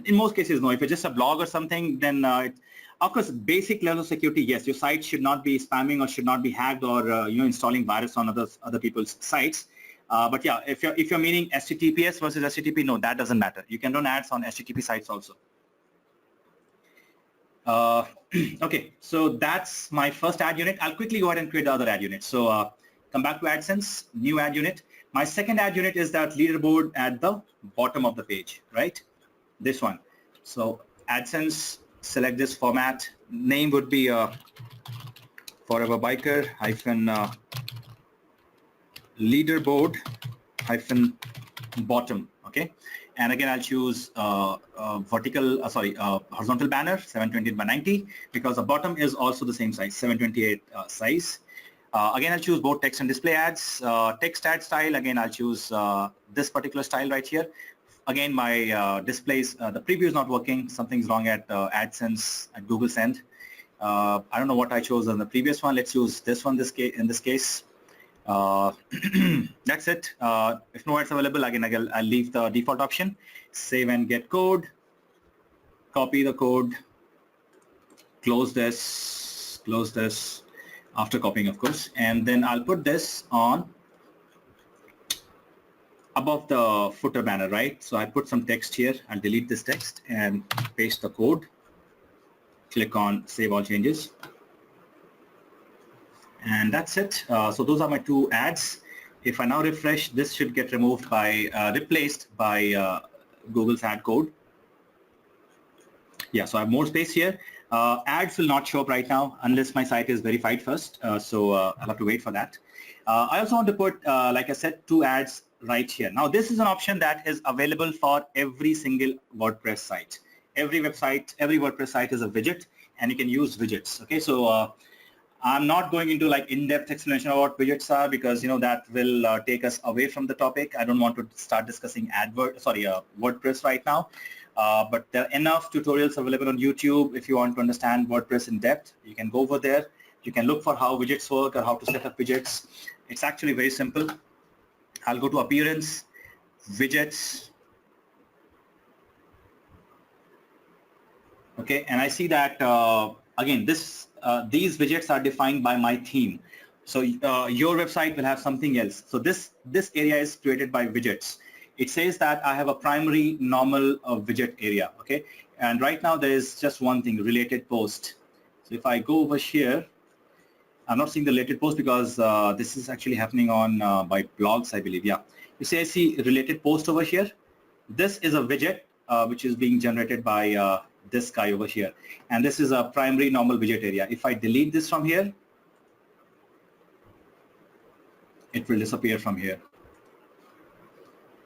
In most cases, no. If it's just a blog or something, then of course, basic level of security, yes, your site should not be spamming or should not be hacked or installing virus on other people's sites. But yeah, if you're meaning HTTPS versus HTTP, no, that doesn't matter. You can run ads on HTTP sites also. Okay, so that's my first ad unit. I'll quickly go ahead and create the other ad unit. So come back to AdSense, new ad unit. My second ad unit is that leaderboard at the bottom of the page, right? This one. So AdSense, select this format. Name would be Forever Biker leaderboard bottom. Okay, and again I'll choose horizontal banner 720 by 90 because the bottom is also the same size, 728 size. Again I'll choose both text and display ads. Text ad style, again I'll choose this particular style right here. Again my displays, the preview is not working. Something's wrong at AdSense at Google Send. I don't know what I chose on the previous one. Let's use this one in this case. That's it. If no ads available, again I'll leave the default option. Save and get code. Copy the code. Close this. After copying, of course, and then I'll put this on above the footer banner, right? So I put some text here. I'll delete this text and paste the code. Click on Save All Changes. And that's it. So those are my two ads. If I now refresh, this should get removed by, replaced by Google's ad code. Yeah, so I have more space here. Ads will not show up right now unless my site is verified first. So I'll have to wait for that. I also want to put, like I said, two ads right here. Now, this is an option that is available for every single WordPress site. Every website, every WordPress site is a widget, and you can use widgets. Okay, so I'm not going into like in-depth explanation of what widgets are because that will take us away from the topic. I don't want to start discussing WordPress right now. But there are enough tutorials available on YouTube. If you want to understand WordPress in depth, you can go over there. You can look for how widgets work or how to set up widgets. It's actually very simple. I'll go to Appearance, Widgets. Okay, and I see that again, these widgets are defined by my theme. So your website will have something else. So this area is created by widgets. it says that I have a primary normal widget area, okay? And right now there is just one thing, related post. So if I go over here, I'm not seeing the related post because this is actually happening on by blogs, I believe. Yeah, you see, I see related post over here. This is a widget which is being generated by this guy over here, and this is a primary normal widget area. If I delete this from here, it will disappear from here.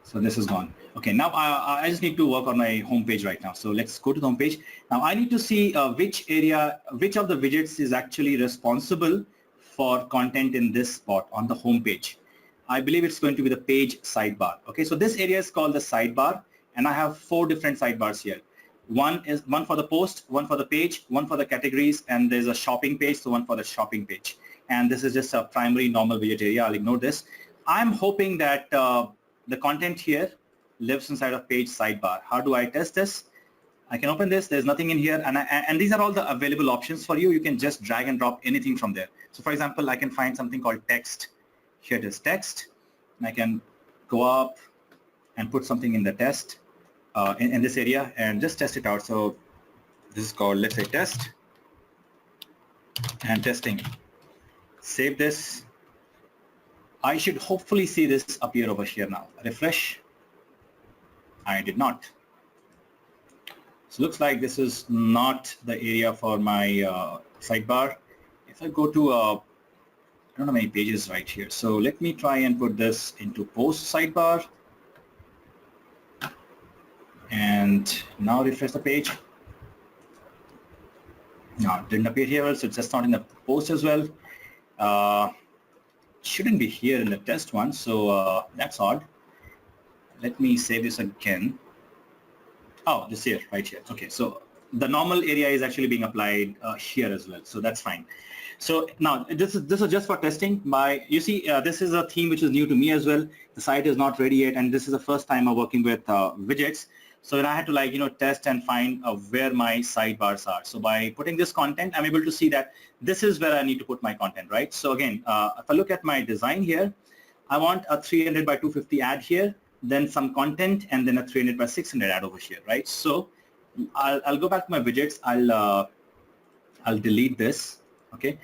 So this is gone. Okay, now I just need to work on my home page right now. So let's go to the home page. Now I need to see which of the widgets is actually responsible for content in this spot on the home page. I believe it's going to be the page sidebar. Okay, so this area is called the sidebar, and I have 4 different sidebars here. One for the post, one for the page, one for the categories, and there's a shopping page, so one for the shopping page. And this is just a primary normal widget area. I'll ignore this. I'm hoping that the content here lives inside of page sidebar. How do I test this? I can open this. There's nothing in here, and these are all the available options for you. You can just drag and drop anything from there. So for example, I can find something called text. Here it is, text. And I can go up and put something in the test in this area and just test it out. So this is called, let's say, test and testing. Save this. I should hopefully see this appear over here now. Refresh. I did not. So looks like this is not the area for my sidebar. If I go to, I don't know how many pages right here. So let me try and put this into post sidebar. And now refresh the page. No, it didn't appear here, so it's just not in the post as well. Shouldn't be here in the test one, so that's odd. Let me save this again. Oh, this here, right here. Okay, so the normal area is actually being applied here as well, so that's fine. So now this is just for testing. You see, this is a theme which is new to me as well. The site is not ready yet, and this is the first time I'm working with widgets. So then I had to test and find where my sidebars are. So by putting this content, I'm able to see that this is where I need to put my content, right? So again, if I look at my design here, I want a 300 by 250 ad here, then some content, and then a 300 by 600 ad over here, right? So I'll go back to my widgets. I'll delete this. Okay.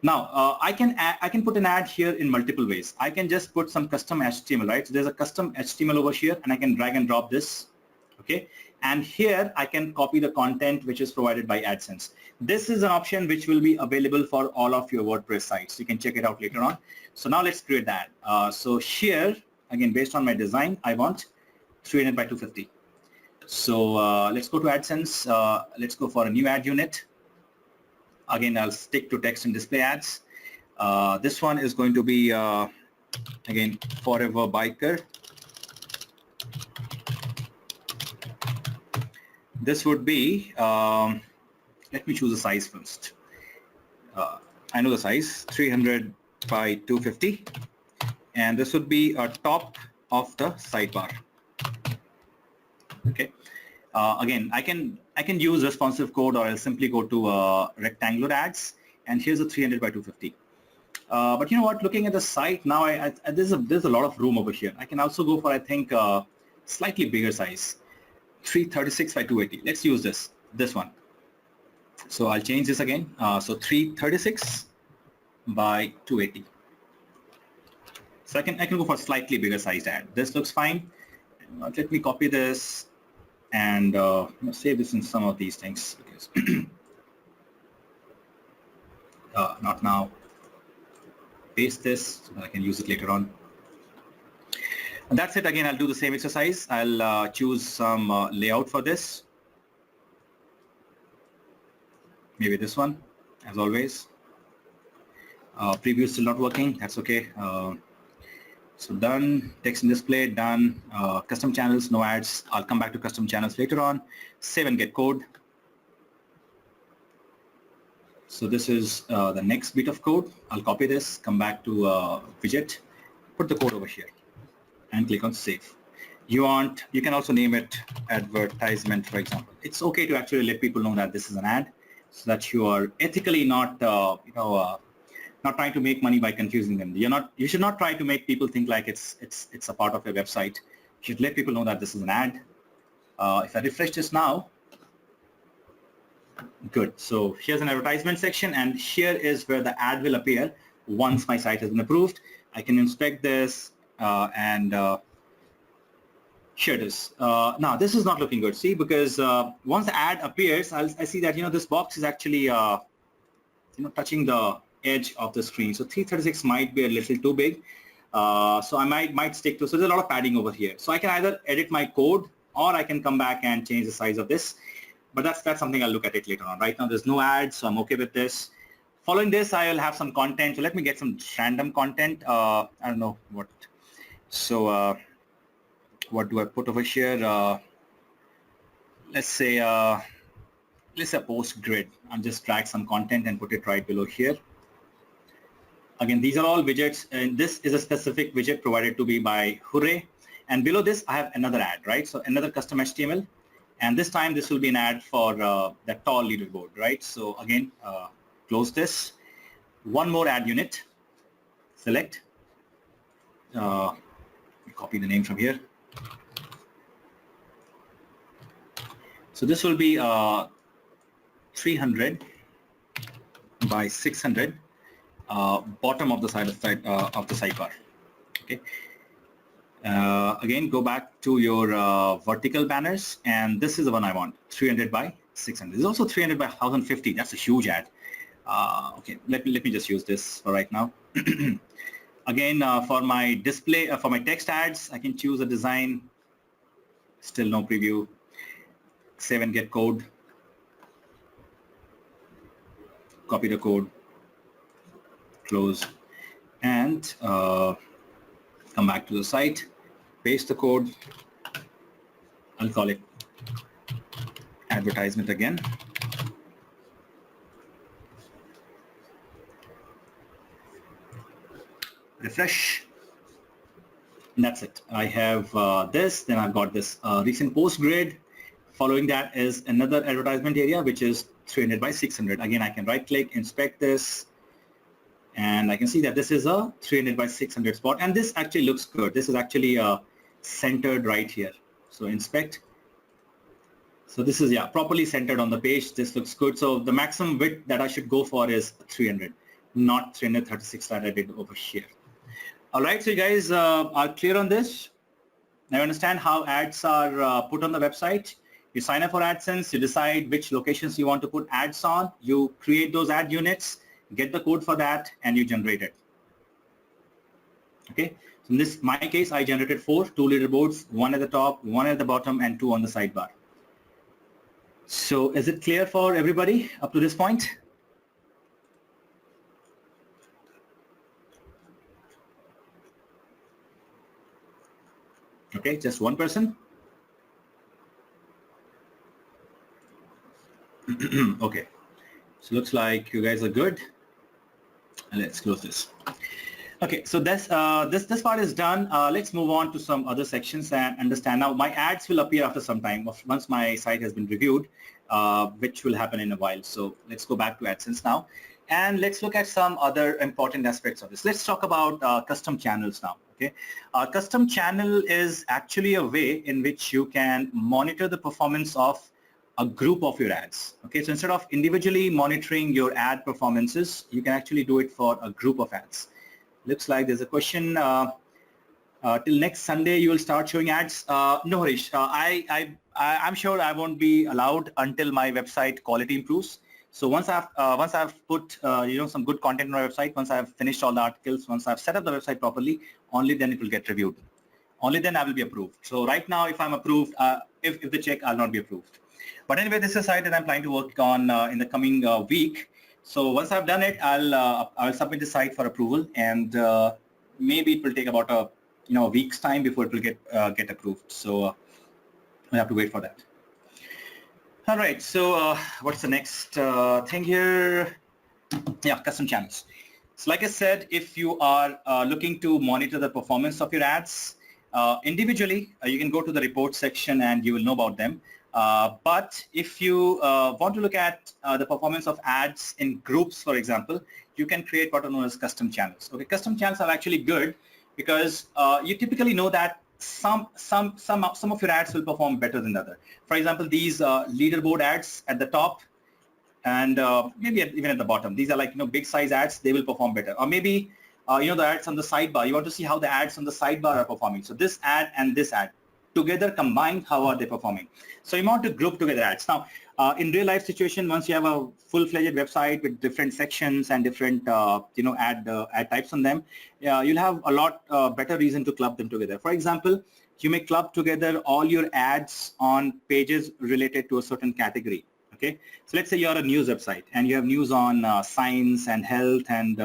Now I can put an ad here in multiple ways. I can just put some custom HTML, right? So there's a custom HTML over here, and I can drag and drop this. Okay, and here I can copy the content which is provided by AdSense. This is an option which will be available for all of your WordPress sites. You can check it out later on. So now let's create that. So here, again, based on my design, I want 300 by 250. So let's go to AdSense. Let's go for a new ad unit. Again, I'll stick to text and display ads. This one is going to be, again, Forever Biker. This would be, let me choose a size first. I know the size, 300 by 250. And this would be a top of the sidebar. Okay. Again, I can use responsive code, or I'll simply go to rectangular ads. And here's a 300 by 250. But you know what? Looking at the site now, there's a lot of room over here. I can also go for, I think, slightly bigger size. 336 by 280. Let's use this one. So I'll change this again. So 336 by 280. So I can go for a slightly bigger sized ad. This looks fine. Let me copy this and save this in some of these things. Because not now. Paste this so that I can use it later on. And that's it. Again, I'll do the same exercise. I'll choose some layout for this. Maybe this one, as always. Preview is still not working. That's okay. So done. Text and display, done. Custom channels, no ads. I'll come back to custom channels later on. Save and get code. So this is the next bit of code. I'll copy this, come back to widget, put the code over here, and click on save. You can also name it advertisement, for example. It's okay to actually let people know that this is an ad, so that you are ethically not not trying to make money by confusing them. You should not try to make people think like it's a part of a website. should let people know that this is an ad. If I refresh this now, good. So here's an advertisement section, and here is where the ad will appear once my site has been approved. I can inspect this and here it is. Now this is not looking good. See, because once the ad appears, I see that this box is actually touching the edge of the screen. So 336 might be a little too big. So I might stick to. So there's a lot of padding over here. So I can either edit my code or I can come back and change the size of this. But that's something I'll look at it later on. Right now there's no ads, so I'm okay with this. Following this, I'll have some content. So let me get some random content. I don't know what. So what do I put over here? Let's say a post grid. I'll just drag some content and put it right below here. Again, these are all widgets, and this is a specific widget provided to me by Hooray. And below this, I have another ad, right? So another custom HTML. And this time, this will be an ad for the tall leaderboard, right? So again, close this. One more ad unit. Select. Copy the name from here. So this will be 300 by 600, bottom of the side of the sidebar. Okay. Again, go back to your vertical banners, and this is the one I want, 300 by 600. This is also 300 by 1050. That's a huge ad. Okay, let me just use this for right now. Again, for my display, for my text ads, I can choose a design. Still no preview. Save and get code. Copy the code. Close. And come back to the site. Paste the code. I'll call it advertisement again. Refresh. And that's it. I have this, then I've got this recent post grid. Following that is another advertisement area, which is 300 by 600. Again, I can right click, inspect this, and I can see that this is a 300 by 600 spot, and this actually looks good. This is actually centered right here. So inspect. So this is, yeah, properly centered on the page. This looks good. So the maximum width that I should go for is 300, not 336 that I did over here. All right, so you guys are clear on this? Now you understand how ads are put on the website. You sign up for AdSense, you decide which locations you want to put ads on, you create those ad units, get the code for that, and you generate it. Okay, so in my case, I generated 4, 2 leaderboards, 1 at the top, 1 at the bottom, and 2 on the sidebar. So is it clear for everybody up to this point? Okay, just one person. Okay, so looks like you guys are good. Let's close this. Okay, so this part is done. Let's move on to some other sections and understand. Now, my ads will appear after some time, once my site has been reviewed, which will happen in a while. So let's go back to AdSense now, and let's look at some other important aspects of this. Let's talk about custom channels now. Okay, custom channel is actually a way in which you can monitor the performance of a group of your ads. Okay, so instead of individually monitoring your ad performances, you can actually do it for a group of ads. Looks like there's a question. Till next Sunday, you will start showing ads. No, Harish. I'm sure I won't be allowed until my website quality improves. So once I've put some good content on my website, once I've finished all the articles, once I've set up the website properly, only then it will get reviewed. Only then I will be approved. So right now, if I'm approved, if the check, I'll not be approved. But anyway, this is a site that I'm planning to work on in the coming week. So once I've done it, I'll submit the site for approval, and maybe it will take about a week's time before it will get approved. So we have to wait for that. All right. So what's the next thing here? Yeah, custom channels. So like I said, if you are looking to monitor the performance of your ads individually, you can go to the report section and you will know about them. But if you want to look at the performance of ads in groups, for example, you can create what are known as custom channels. Okay, custom channels are actually good because you typically know that some of your ads will perform better than the other. For example, these leaderboard ads at the top and maybe even at the bottom. These are like, big size ads, they will perform better. Or maybe, the ads on the sidebar. You want to see how the ads on the sidebar are performing. So this ad and this ad together combined, how are they performing? So you want to group together ads. Now, in real life situation, once you have a full-fledged website with different sections and different, ad types on them, you'll have a lot better reason to club them together. For example, you may club together all your ads on pages related to a certain category. Okay, so let's say you're a news website and you have news on science and health and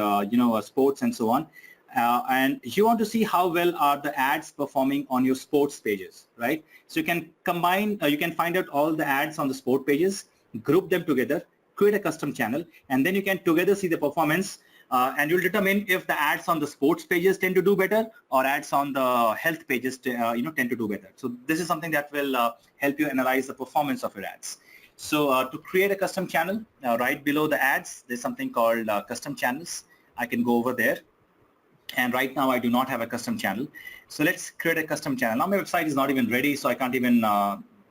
sports and so on, and you want to see how well are the ads performing on your sports pages, right? So you can combine, you can find out all the ads on the sport pages, group them together, create a custom channel, and then you can together see the performance, and you'll determine if the ads on the sports pages tend to do better or ads on the health pages tend to do better. So this is something that will help you analyze the performance of your ads. So to create a custom channel, right below the ads, there's something called custom channels. I can go over there. And right now I do not have a custom channel. So let's create a custom channel. Now my website is not even ready, so I can't even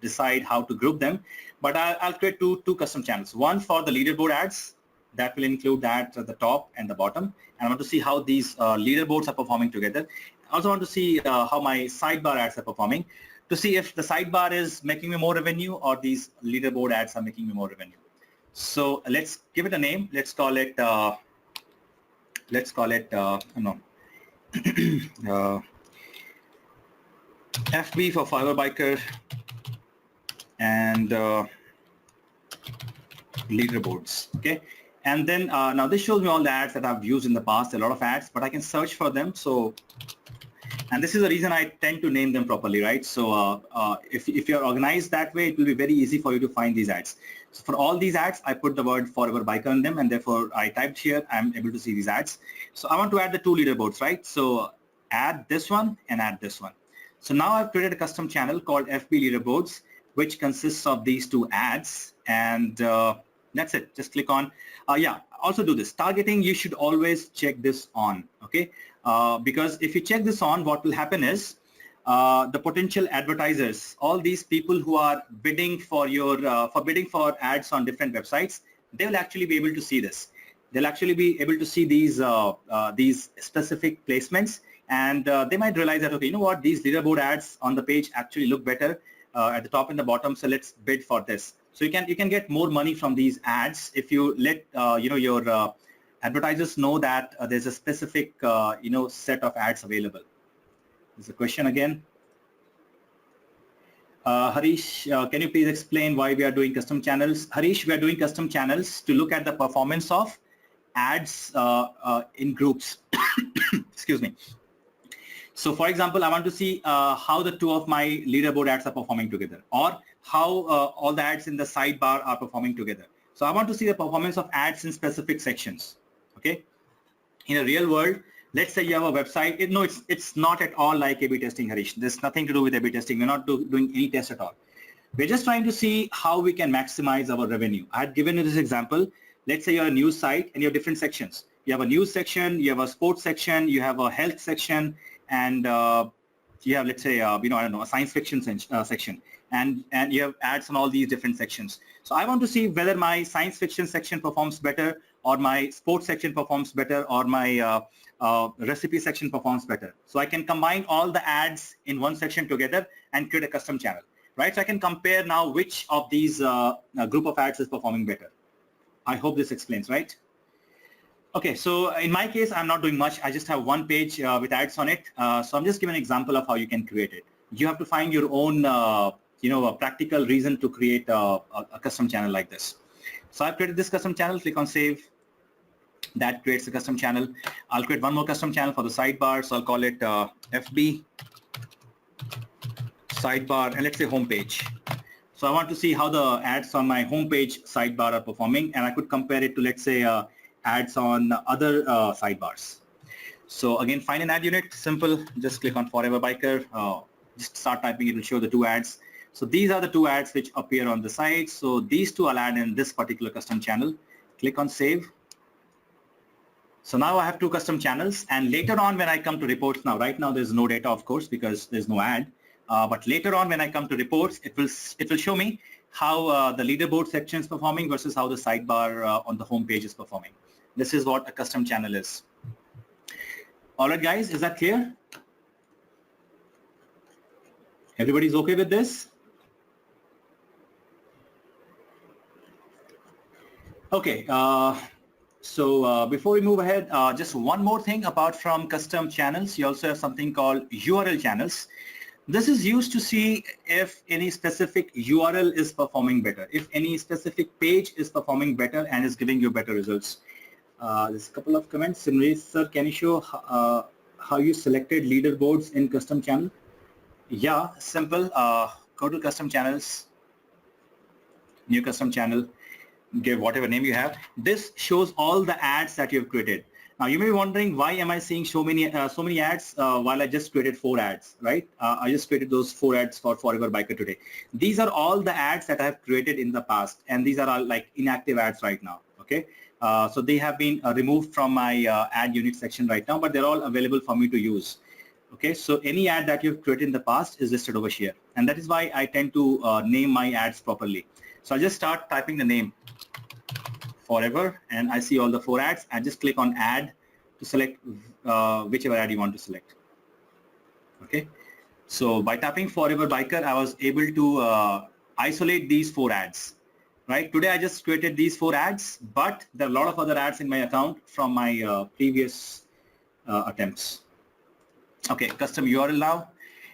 decide how to group them. But I'll create two custom channels. One for the leaderboard ads. That will include that at the top and the bottom. And I want to see how these leaderboards are performing together. I also want to see how my sidebar ads are performing, to see if the sidebar is making me more revenue or these leaderboard ads are making me more revenue. So let's give it a name. Let's call it FB for Fiber Biker and leaderboards. Okay, and then now this shows me all the ads that I've used in the past, a lot of ads, but I can search for them. So, and this is the reason I tend to name them properly, right? So if you're organized that way, it will be very easy for you to find these ads. So for all these ads, I put the word Forever Biker in them, and therefore I typed here, I'm able to see these ads. So I want to add the two leaderboards, right? So add this one and add this one. So now I've created a custom channel called FB Leaderboards, which consists of these two ads, and that's it. Just click on, also do this. Targeting, you should always check this on, okay? Because if you check this on, what will happen is the potential advertisers, all these people who are bidding for your bidding for ads on different websites, they will actually be able to see this. They'll actually be able to see these specific placements, and they might realize that, okay, you know what, these leaderboard ads on the page actually look better at the top and the bottom, so let's bid for this. So you can get more money from these ads if you let your advertisers know that there's a specific set of ads available. There's a question again. Harish, can you please explain why we are doing custom channels? Harish, we are doing custom channels to look at the performance of ads in groups. Excuse me. So for example, I want to see how the two of my leaderboard ads are performing together, or how all the ads in the sidebar are performing together. So I want to see the performance of ads in specific sections. Okay. In a real world, let's say you have a website. It's not at all like A/B testing, Harish. There's nothing to do with A/B testing. We're not doing any test at all. We're just trying to see how we can maximize our revenue. I had given you this example. Let's say you're a news site and you have different sections. You have a news section, you have a sports section, you have a health section, and you have, let's say, I don't know, a science fiction section, and you have ads on all these different sections. So I want to see whether my science fiction section performs better, or my sports section performs better, or my recipe section performs better. So I can combine all the ads in one section together and create a custom channel, right? So I can compare now which of these group of ads is performing better. I hope this explains, right? Okay, so in my case, I'm not doing much. I just have one page with ads on it. So I'm just giving an example of how you can create it. You have to find your own, a practical reason to create a custom channel like this. So I've created this custom channel. Click on save. That creates a custom channel. I'll create one more custom channel for the sidebar. So I'll call it FB sidebar, and let's say homepage. So I want to see how the ads on my homepage sidebar are performing, and I could compare it to, let's say, ads on other sidebars. So again, find an ad unit, simple. Just click on Forever Biker. Just start typing, it will show the two ads. So these are the two ads which appear on the site. So these two I'll add in this particular custom channel. Click on save. So now I have two custom channels, and later on when I come to reports, now right now there's no data, of course, because there's no ad. But later on when I come to reports, it will show me how the leaderboard section is performing versus how the sidebar on the home page is performing. This is what a custom channel is. All right, guys, is that clear? Everybody's okay with this? Okay. So before we move ahead, just one more thing apart from custom channels, you also have something called URL channels. This is used to see if any specific URL is performing better, if any specific page is performing better and is giving you better results. There's a couple of comments. Simresh, sir, can you show how you selected leaderboards in custom channel? Yeah, simple. Go to custom channels, new custom channel, give whatever name you have. This shows all the ads that you've created. Now you may be wondering, why am I seeing so many ads while I just created 4 ads, right? I just created those 4 ads for Forever Biker today. These are all the ads that I have created in the past, and these are all like inactive ads right now. Okay, so they have been removed from my ad unit section right now, but they're all available for me to use. Okay, so any ad that you've created in the past is listed over here, and that is why I tend to name my ads properly. So I'll just start typing the name Forever, and I see all the 4 ads. I just click on add to select whichever ad you want to select. Okay, so by tapping Forever Biker, I was able to isolate these 4 ads. Right, today I just created these 4 ads, but there are a lot of other ads in my account from my previous attempts. Okay, custom URL now.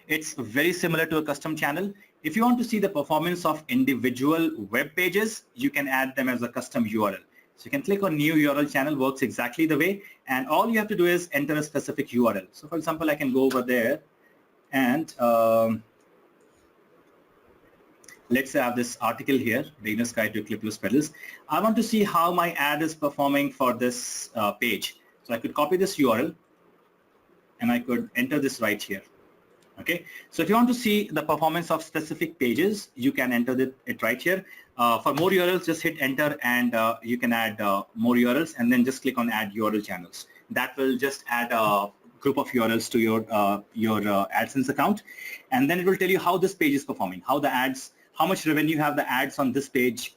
It's very similar to a custom channel. If you want to see the performance of individual web pages, you can add them as a custom URL. So you can click on new URL channel, works exactly the way, and all you have to do is enter a specific URL. So for example, I can go over there and let's say I have this article here, Beginner's Guide to Clipless Pedals. I want to see how my ad is performing for this page. So I could copy this URL and I could enter this right here. Okay, so if you want to see the performance of specific pages, you can enter it right here. For more URLs, just hit enter, and you can add more URLs, and then just click on add URL channels. That will just add a group of URLs to your AdSense account, and then it will tell you how this page is performing, how the ads, how much revenue have the ads on this page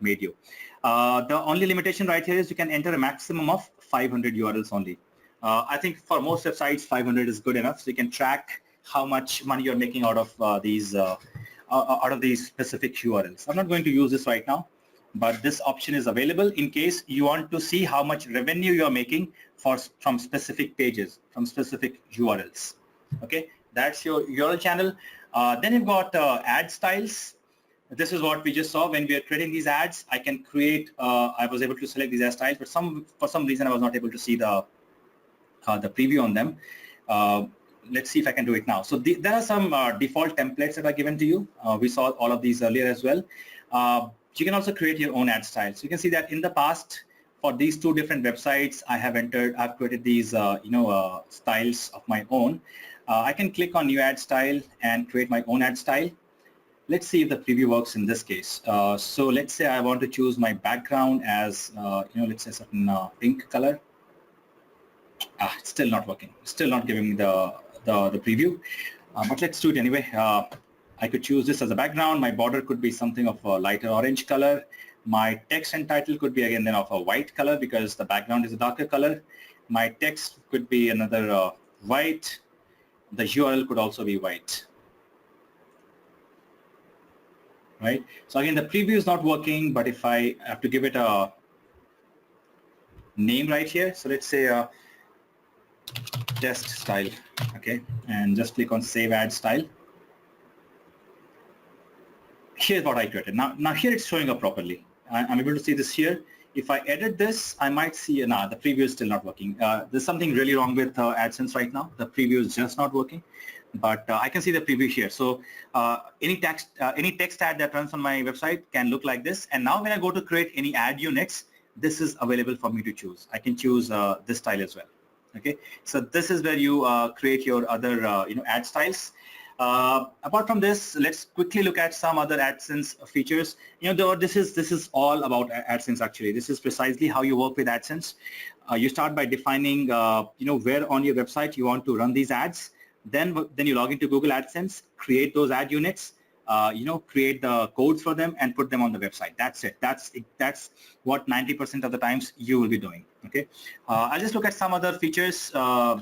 made you. The only limitation right here is you can enter a maximum of 500 URLs only. I think for most websites 500 is good enough, so you can track how much money you're making out of these specific URLs. I'm not going to use this right now, but this option is available in case you want to see how much revenue you're making from specific pages, from specific URLs. Okay, that's your URL channel. Then you've got ad styles. This is what we just saw when we are creating these ads. I can create, I was able to select these ad styles, but for some reason I was not able to see the preview on them. Let's see if I can do it now. So there are some default templates that are given to you. We saw all of these earlier as well. You can also create your own ad styles. You can see that in the past, for these 2 different websites, I've created these styles of my own. I can click on new ad style and create my own ad style. Let's see if the preview works in this case. So let's say I want to choose my background as let's say a certain pink color. It's still not working. Still not giving me the preview, but let's do it anyway. I could choose this as a background. My border could be something of a lighter orange color. My text and title could be again then of a white color because the background is a darker color. My text could be another white. The URL could also be white. Right? So again, the preview is not working, but if I have to give it a name right here, so let's say test style, okay, and just click on save ad style. Here's what I created. Now here it's showing up properly. I'm able to see this here. If I edit this, I might see, the preview is still not working. There's something really wrong with AdSense right now. The preview is just not working, but I can see the preview here. So any text ad that runs on my website can look like this. And now when I go to create any ad units, this is available for me to choose. I can choose this style as well. Okay, so this is where you create your other ad styles. Apart from this, let's quickly look at some other AdSense features. This is all about AdSense actually. This is precisely how you work with AdSense. You start by defining, where on your website you want to run these ads. Then you log into Google AdSense, create those ad units, create the codes for them and put them on the website. That's it. That's what 90% of the times you will be doing. Okay. I'll just look at some other features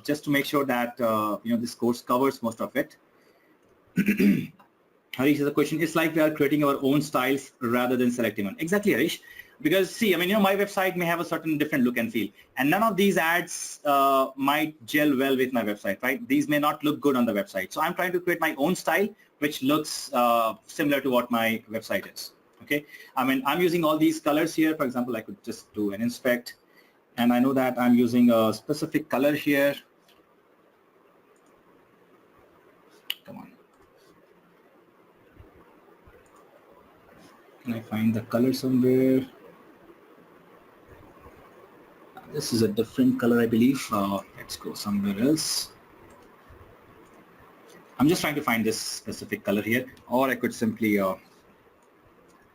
just to make sure that this course covers most of it. Harish has a question. It's like we are creating our own styles rather than selecting one. Exactly, Harish. Because see, my website may have a certain different look and feel, and none of these ads might gel well with my website, right? These may not look good on the website. So I'm trying to create my own style, which looks similar to what my website is. Okay. I'm using all these colors here. For example, I could just do an inspect, and I know that I'm using a specific color here. Come on. Can I find the color somewhere? This is a different color, I believe. Let's go somewhere else. I'm just trying to find this specific color here, or I could simply,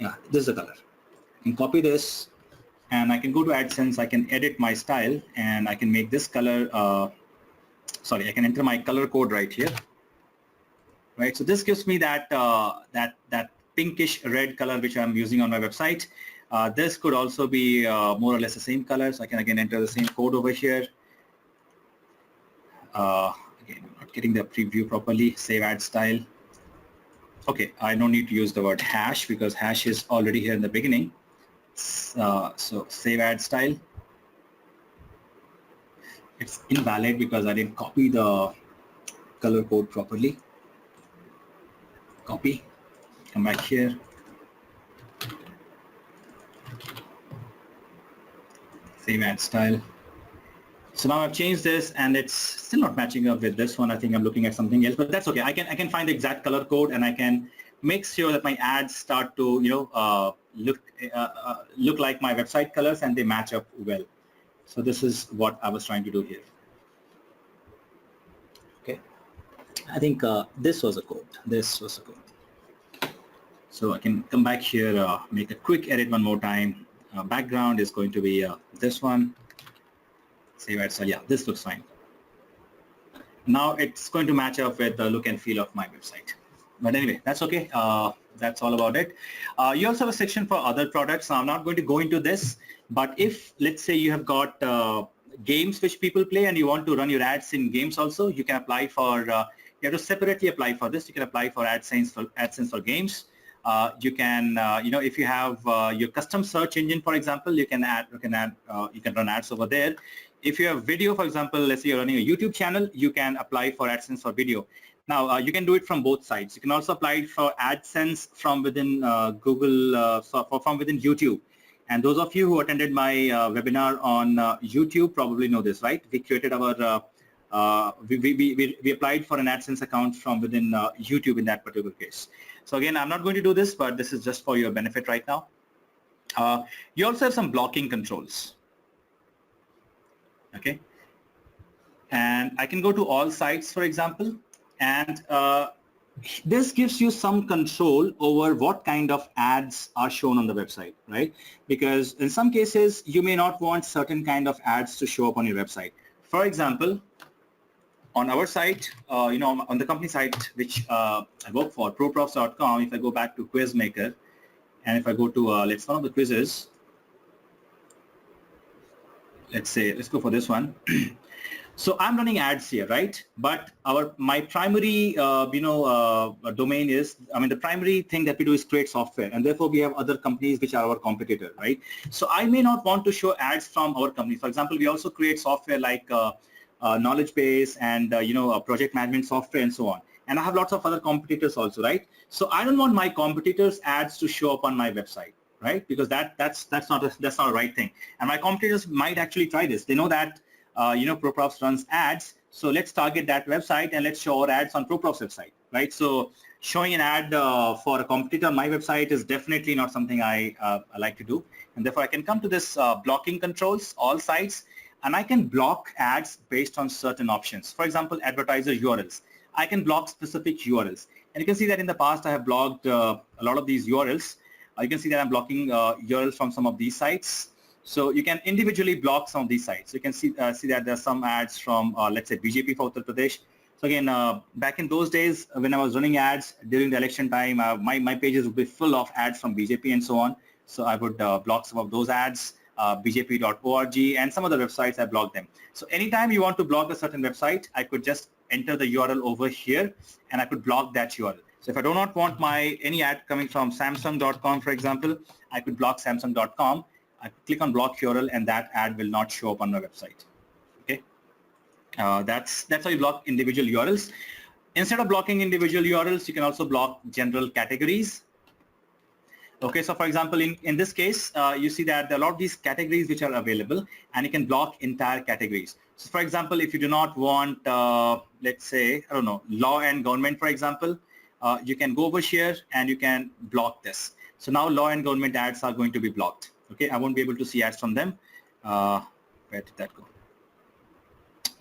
this is the color. I can copy this, and I can go to AdSense. I can edit my style, and I can make this color. I can enter my color code right here. Right. So this gives me that that pinkish red color which I'm using on my website. This could also be more or less the same color, so I can again enter the same code over here. Again, I'm not getting the preview properly. Save ad style. Okay, I don't need to use the word hash because hash is already here in the beginning. So save ad style. It's invalid because I didn't copy the color code properly. Copy. Come back here. Save ad style. So now I've changed this, and it's still not matching up with this one. I think I'm looking at something else, but that's okay. I can find the exact color code, and I can make sure that my ads start to look like my website colors, and they match up well. So this is what I was trying to do here. Okay. I think this was a code. This was a code. So I can come back here, make a quick edit one more time. Background is going to be this one. Save ad style. Yeah, this looks fine. Now it's going to match up with the look and feel of my website. But anyway, that's okay. That's all about it. You also have a section for other products. Now, I'm not going to go into this, but if, let's say, you have got games which people play and you want to run your ads in games also, you can apply for, you have to separately apply for this. You can apply for AdSense for games. You can, if you have your custom search engine, for example, you can run ads over there. If you have video, for example, let's say you're running a YouTube channel, you can apply for AdSense for video. Now, you can do it from both sides. You can also apply for AdSense from within Google, from within YouTube. And those of you who attended my webinar on YouTube probably know this, right? We created our, we applied for an AdSense account from within YouTube in that particular case. So again, I'm not going to do this, but this is just for your benefit right now. You also have some blocking controls. Okay. And I can go to all sites, for example, and this gives you some control over what kind of ads are shown on the website, right? Because in some cases, you may not want certain kind of ads to show up on your website. For example, on our site, on the company site, which I work for, proprofs.com, if I go back to Quizmaker, and if I go to, let's one of the quizzes, let's go for this one. So I'm running ads here, right? But my primary, domain is, the primary thing that we do is create software, and therefore we have other companies which are our competitor, right? So I may not want to show ads from our company. For example, we also create software like knowledge base and project management software and so on. And I have lots of other competitors also, right? So I don't want my competitors' ads to show up on my website, right? Because that's not a right thing. And my competitors might actually try this. They know that ProProfs runs ads, so let's target that website and let's show our ads on ProProfs website, right? So showing an ad for a competitor on my website is definitely not something I like to do, and therefore I can come to this blocking controls, all sites, and I can block ads based on certain options. For example, advertiser URLs. I can block specific URLs, and you can see that in the past I have blocked a lot of these URLs. You can see that I'm blocking URLs from some of these sites. So you can individually block some of these sites. You can see that there's some ads from, let's say, BJP for Uttar Pradesh. So again, back in those days, when I was running ads during the election time, my pages would be full of ads from BJP and so on. So I would block some of those ads, bjp.org, and some other websites, I blocked them. So anytime you want to block a certain website, I could just enter the URL over here, and I could block that URL. So if I do not want any ad coming from Samsung.com, for example, I could block Samsung.com. I could click on block URL, and that ad will not show up on my website. Okay, that's how you block individual URLs. Instead of blocking individual URLs, you can also block general categories. Okay, so for example, in this case, you see that there are a lot of these categories which are available, and you can block entire categories. So for example, if you do not want, let's say, I don't know, law and government, for example, you can go over here and you can block this. So now law and government ads are going to be blocked. Okay, I won't be able to see ads from them. Where did that go?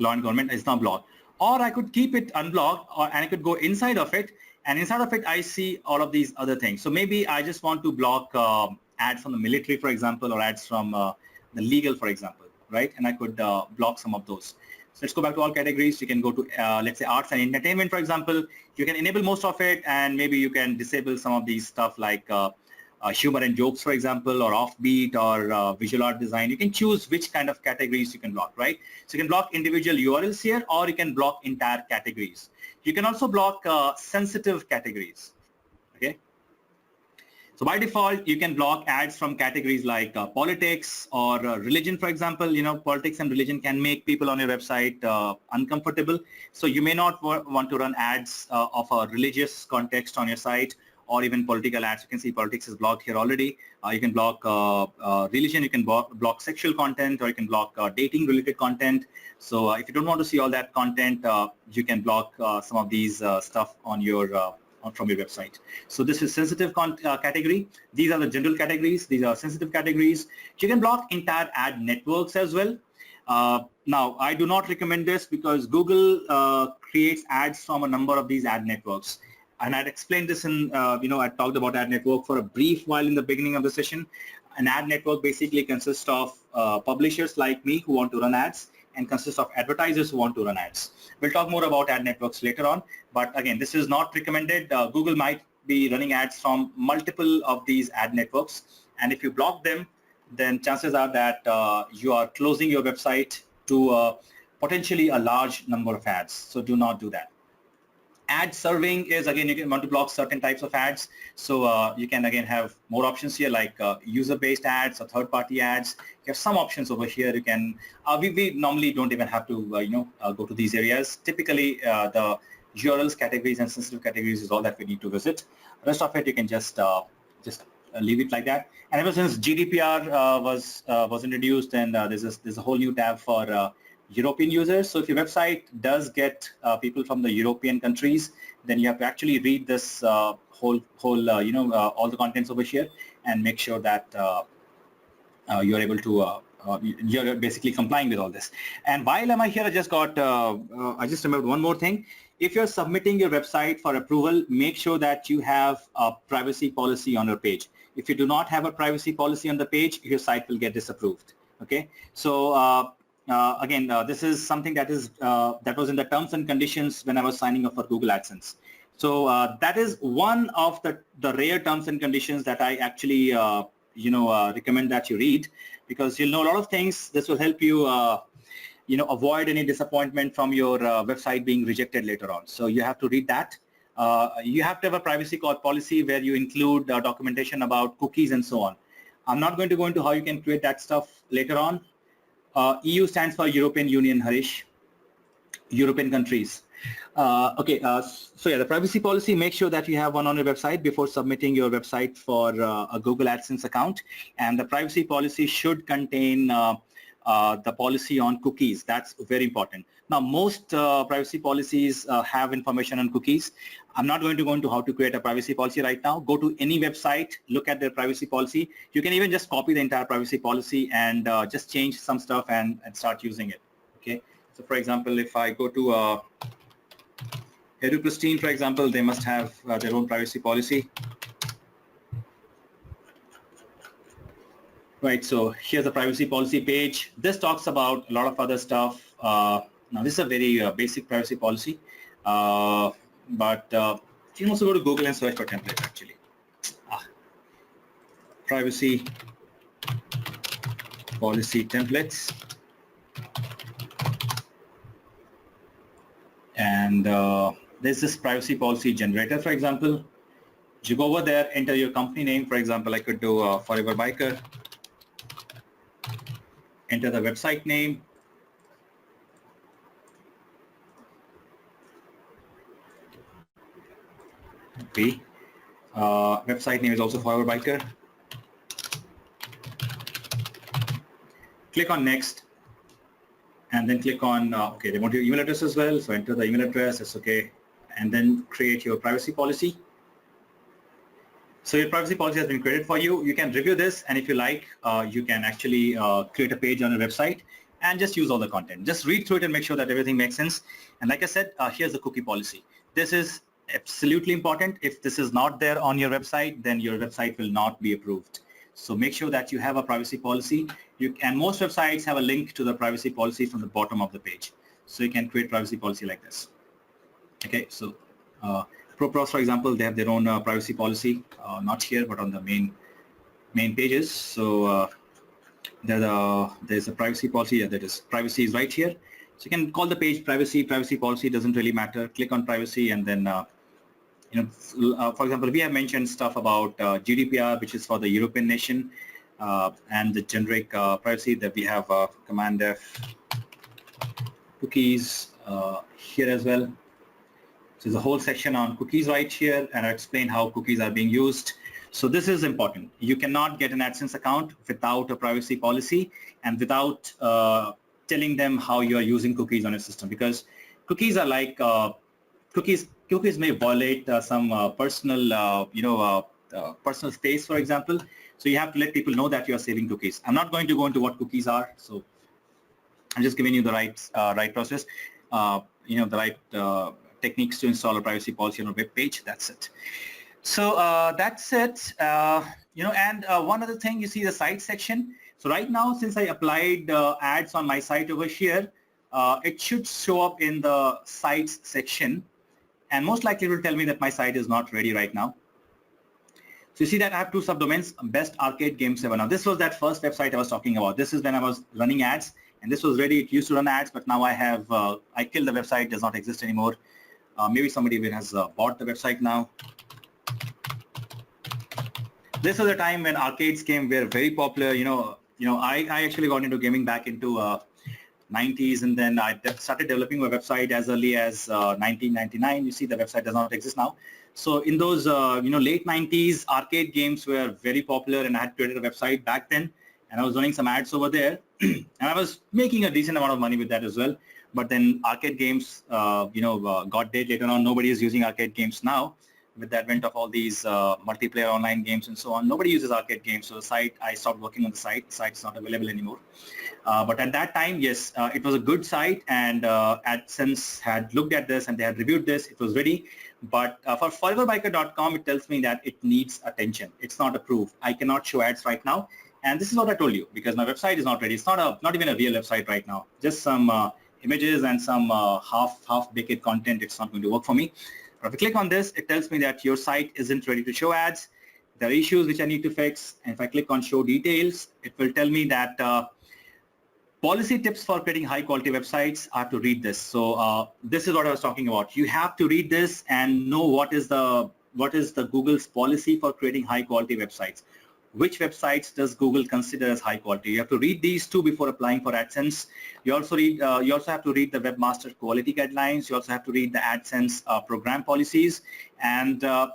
Law and government is now blocked. Or I could keep it unblocked, and I could go inside of it, and inside of it I see all of these other things. So maybe I just want to block ads from the military, for example, or ads from the legal, for example, right? And I could block some of those. So let's go back to all categories. You can go to, let's say, arts and entertainment, for example. You can enable most of it, and maybe you can disable some of these stuff like humor and jokes, for example, or offbeat, or visual art design. You can choose which kind of categories you can block, right? So you can block individual URLs here, or you can block entire categories. You can also block sensitive categories, okay? So by default, you can block ads from categories like politics or religion, for example. You know, politics and religion can make people on your website uncomfortable. So you may not want to run ads of a religious context on your site, or even political ads. You can see politics is blocked here already. You can block religion, you can block sexual content, or you can block dating related content. So if you don't want to see all that content, you can block some of these stuff on your from your website. So this is sensitive category. These are the general categories. These are sensitive categories. You can block entire ad networks as well. Now, I do not recommend this because Google creates ads from a number of these ad networks. And I'd explained this in, I talked about ad network for a brief while in the beginning of the session. An ad network basically consists of publishers like me who want to run ads, and consists of advertisers who want to run ads. We'll talk more about ad networks later on, but again, this is not recommended. Google might be running ads from multiple of these ad networks, and if you block them, then chances are that you are closing your website to potentially a large number of ads, so do not do that. Ad serving is, again, you can want to block certain types of ads. So you can again have more options here, like user-based ads or third-party ads. You have some options over here. You can, we normally don't even have to, go to these areas. Typically, the URLs, categories, and sensitive categories is all that we need to visit. The rest of it, you can just leave it like that. And ever since GDPR was introduced, and there's a whole new tab for European users. So if your website does get people from the European countries, then you have to actually read this all the contents over here, and make sure that you're able to you're basically complying with all this. And while am I here, I just remembered one more thing. If you're submitting your website for approval, make sure that you have a privacy policy on your page. If you do not have a privacy policy on the page, your site will get disapproved. Okay, so again, this is something that was in the terms and conditions when I was signing up for Google AdSense. So that is one of the rare terms and conditions that I actually recommend that you read, because you'll know a lot of things. This will help you avoid any disappointment from your website being rejected later on. So you have to read that. You have to have a privacy policy where you include documentation about cookies and so on. I'm not going to go into how you can create that stuff later on. EU stands for European Union, Harish, European countries. So yeah, the privacy policy, make sure that you have one on your website before submitting your website for a Google AdSense account. And the privacy policy should contain the policy on cookies. That's very important. Now, most privacy policies have information on cookies. I'm not going to go into how to create a privacy policy right now. Go to any website, look at their privacy policy. You can even just copy the entire privacy policy and just change some stuff and start using it. Okay. So, for example, if I go to EduPristine, for example, they must have their own privacy policy. Right, so here's the privacy policy page. This talks about a lot of other stuff. Now this is a very basic privacy policy, but you can also go to Google and search for templates actually. Privacy policy templates. And there's this privacy policy generator, for example. You go over there, enter your company name. For example, I could do Forever Biker. Enter the website name. Okay. Website name is also Forever Biker. Click on next, and then click on, okay, they want your email address as well. So enter the email address, it's okay. And then create your privacy policy. So your privacy policy has been created for you. You can review this, and if you like, you can actually create a page on your website and just use all the content. Just read through it and make sure that everything makes sense. And like I said, here's the cookie policy. This is absolutely important. If this is not there on your website, then your website will not be approved. So make sure that you have a privacy policy. And most websites have a link to the privacy policy from the bottom of the page. So you can create privacy policy like this. Okay, so ProPros, for example, they have their own privacy policy, not here, but on the main pages. So there's a privacy policy. Yeah, that is privacy is right here. So you can call the page privacy policy, doesn't really matter. Click on privacy, and then for example, we have mentioned stuff about GDPR, which is for the European nation, and the generic privacy that we have Command F cookies here as well. So there's a whole section on cookies right here, and I explain how cookies are being used. So this is important. You cannot get an AdSense account without a privacy policy and without telling them how you are using cookies on your system, because cookies are like cookies may violate some personal personal space, for example. So you have to let people know that you are saving cookies. I'm not going to go into what cookies are, so I'm just giving you the right process, the right techniques to install a privacy policy on a web page. That's it. So that's it. And one other thing, you see the site section. So right now, since I applied ads on my site over here, it should show up in the sites section, and most likely it will tell me that my site is not ready right now. So you see that I have two subdomains, Best Arcade Game Server. Now this was that first website I was talking about. This is when I was running ads, and this was ready. It used to run ads, but now I killed the website, does not exist anymore. Maybe somebody even has bought the website now. This was a time when arcades game were very popular. I actually got into gaming back into 90s, and then I started developing my website as early as 1999. You see the website does not exist now. So in those late 90s, arcade games were very popular, and I had created a website back then, and I was running some ads over there, and I was making a decent amount of money with that as well. But then arcade games got dead later on. Nobody is using arcade games now. With the advent of all these multiplayer online games and so on, nobody uses arcade games. So the site, I stopped working on the site. The site's not available anymore. But at that time, yes, it was a good site, and AdSense had looked at this and they had reviewed this. It was ready. But for foreverbiker.com, it tells me that it needs attention. It's not approved. I cannot show ads right now. And this is what I told you, because my website is not ready. It's not even a real website right now. Just some images and some half-baked content. It's not going to work for me. If I click on this, it tells me that your site isn't ready to show ads. There are issues which I need to fix. And if I click on show details, it will tell me that policy tips for creating high quality websites are to read this. So this is what I was talking about. You have to read this and know what is the Google's policy for creating high quality websites. Which websites does Google consider as high quality? You have to read these two before applying for AdSense. You also have to read the Webmaster Quality Guidelines. You also have to read the AdSense program policies. And now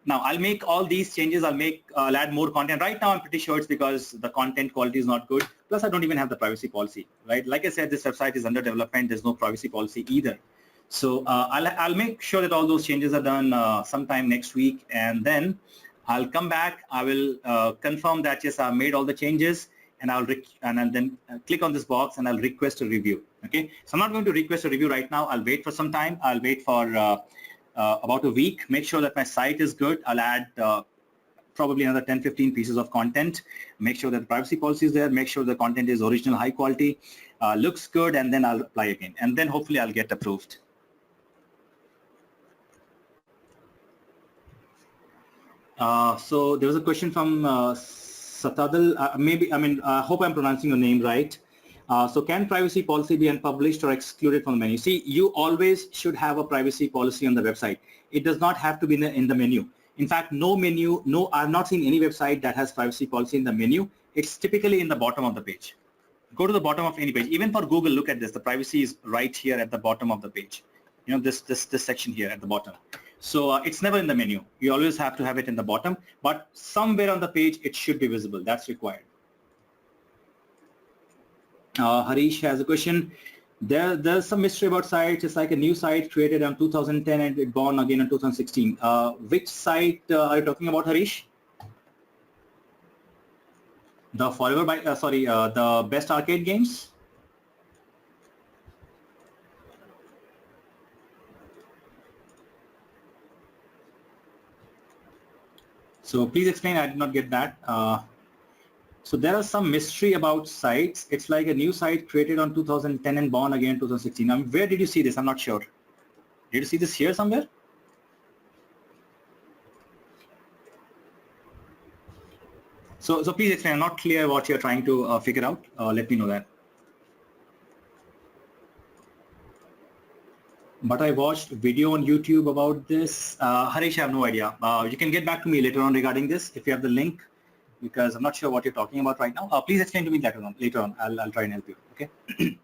I'll make all these changes. I'll add more content. Right now I'm pretty sure it's because the content quality is not good. Plus I don't even have the privacy policy, right? Like I said, this website is under development. There's no privacy policy either. So I'll make sure that all those changes are done sometime next week, and then I'll come back. I will confirm that yes, I've made all the changes, and then click on this box and I'll request a review. Okay, so I'm not going to request a review right now. I'll wait for some time. I'll wait for about a week. Make sure that my site is good. I'll add probably another 10-15 pieces of content. Make sure that the privacy policy is there. Make sure the content is original, high quality, looks good, and then I'll apply again. And then hopefully I'll get approved. So there was a question from Satadal. I hope I'm pronouncing your name right. So can privacy policy be unpublished or excluded from the menu? See, you always should have a privacy policy on the website. It does not have to be in the menu. In fact, I've not seen any website that has privacy policy in the menu. It's typically in the bottom of the page. Go to the bottom of any page. Even for Google, look at this. The privacy is right here at the bottom of the page. You know, this section here at the bottom. So it's never in the menu. You always have to have it in the bottom, but somewhere on the page, it should be visible. That's required. Harish has a question. There's some mystery about sites. It's like a new site created in 2010 and it born again in 2016. Which site are you talking about, Harish? The the best arcade games? So please explain, I did not get that. So there is some mystery about sites. It's like a new site created on 2010 and born again in 2016. Where did you see this? I'm not sure. Did you see this here somewhere? So please explain. I'm not clear what you're trying to figure out. Let me know that. But I watched video on YouTube about this. Harish, I have no idea. You can get back to me later on regarding this if you have the link, because I'm not sure what you're talking about right now. Please explain to me later on. I'll try and help you. Okay.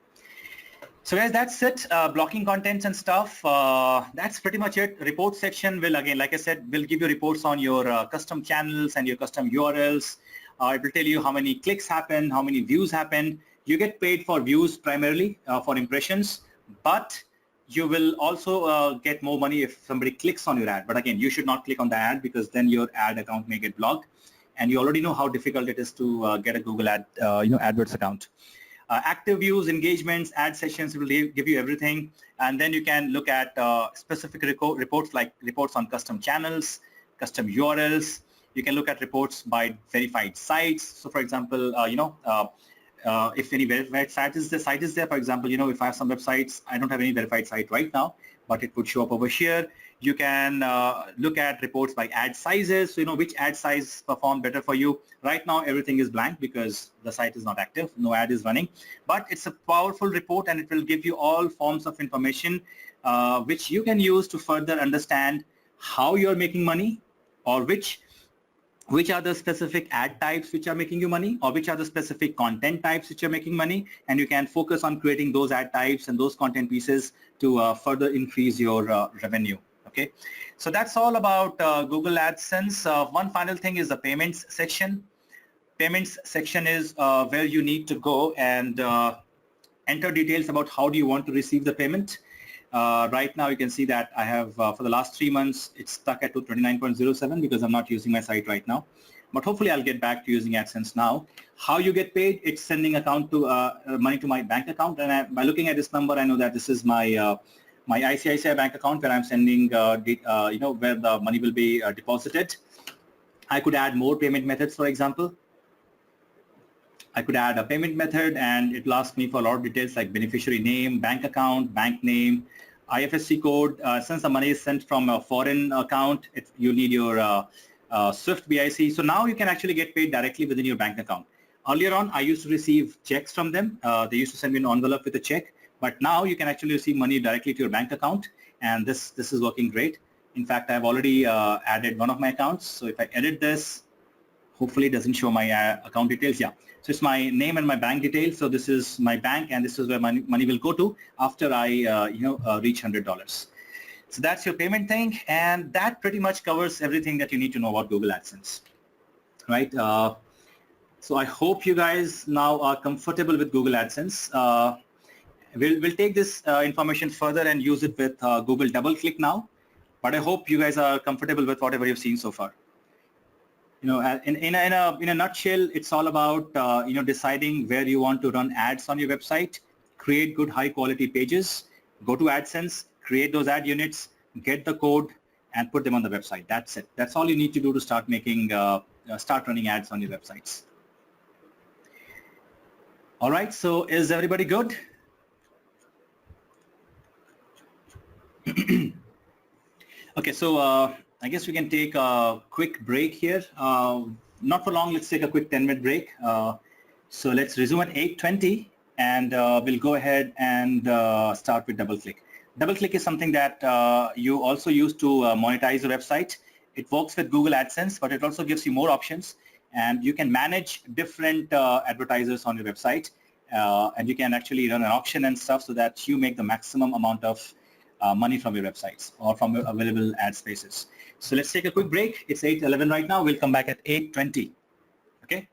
So guys, that's it. Blocking contents and stuff. That's pretty much it. Report section will, again, like I said, will give you reports on your custom channels and your custom URLs. It will tell you how many clicks happened, how many views happened. You get paid for views primarily, for impressions, but you will also get more money if somebody clicks on your ad. But again, you should not click on the ad because then your ad account may get blocked. And you already know how difficult it is to get a Google AdWords account. Active views, engagements, ad sessions will give you everything. And then you can look at specific reports like reports on custom channels, custom URLs. You can look at reports by verified sites. So for example, if any verified site is there, for example, if I have some websites, I don't have any verified site right now, but it would show up over here. You can look at reports by ad sizes, so which ad size performed better for you. Right now, everything is blank because the site is not active, no ad is running, but it's a powerful report and it will give you all forms of information which you can use to further understand how you're making money, or which are the specific ad types which are making you money, or which are the specific content types which are making money, and you can focus on creating those ad types and those content pieces to further increase your revenue. Okay, so that's all about Google AdSense. One final thing is the payments section. Payments section is where you need to go and enter details about how do you want to receive the payment. Right now you can see that I have for the last 3 months it's stuck at 29.07 because I'm not using my site right now, but hopefully I'll get back to using AdSense now. How you get paid? It's sending money to my bank account, and by looking at this number I know that this is my my ICICI bank account where I'm sending where the money will be deposited. I could add more payment methods. For example, I could add a payment method and it will ask me for a lot of details like beneficiary name, bank account, bank name, IFSC code. Since the money is sent from a foreign account, you need your SWIFT BIC. So now you can actually get paid directly within your bank account. Earlier on, I used to receive checks from them. They used to send me an envelope with a check, but now you can actually receive money directly to your bank account, and this is working great. In fact, I've already added one of my accounts. So if I edit this, hopefully it doesn't show my account details. Yeah. So it's my name and my bank details. So this is my bank, and this is where my money will go to after I reach $100. So that's your payment thing, and that pretty much covers everything that you need to know about Google AdSense, right? So I hope you guys now are comfortable with Google AdSense. We'll take this information further and use it with Google Doubleclick now, but I hope you guys are comfortable with whatever you've seen so far. In a nutshell, it's all about deciding where you want to run ads on your website, create good high quality pages, go to AdSense, create those ad units, get the code, and put them on the website. That's it. That's all you need to do to start making, start running ads on your websites. All right, so is everybody good? Okay, so I guess we can take a quick break here. Not for long, let's take a quick 10-minute break. So let's resume at 8:20, and we'll go ahead and start with Doubleclick. Doubleclick is something that you also use to monetize your website. It works with Google AdSense, but it also gives you more options, and you can manage different advertisers on your website, and you can actually run an auction and stuff so that you make the maximum amount of money from your websites or from your available ad spaces. So let's take a quick break. It's 8:11 right now. We'll come back at 8:20. Okay.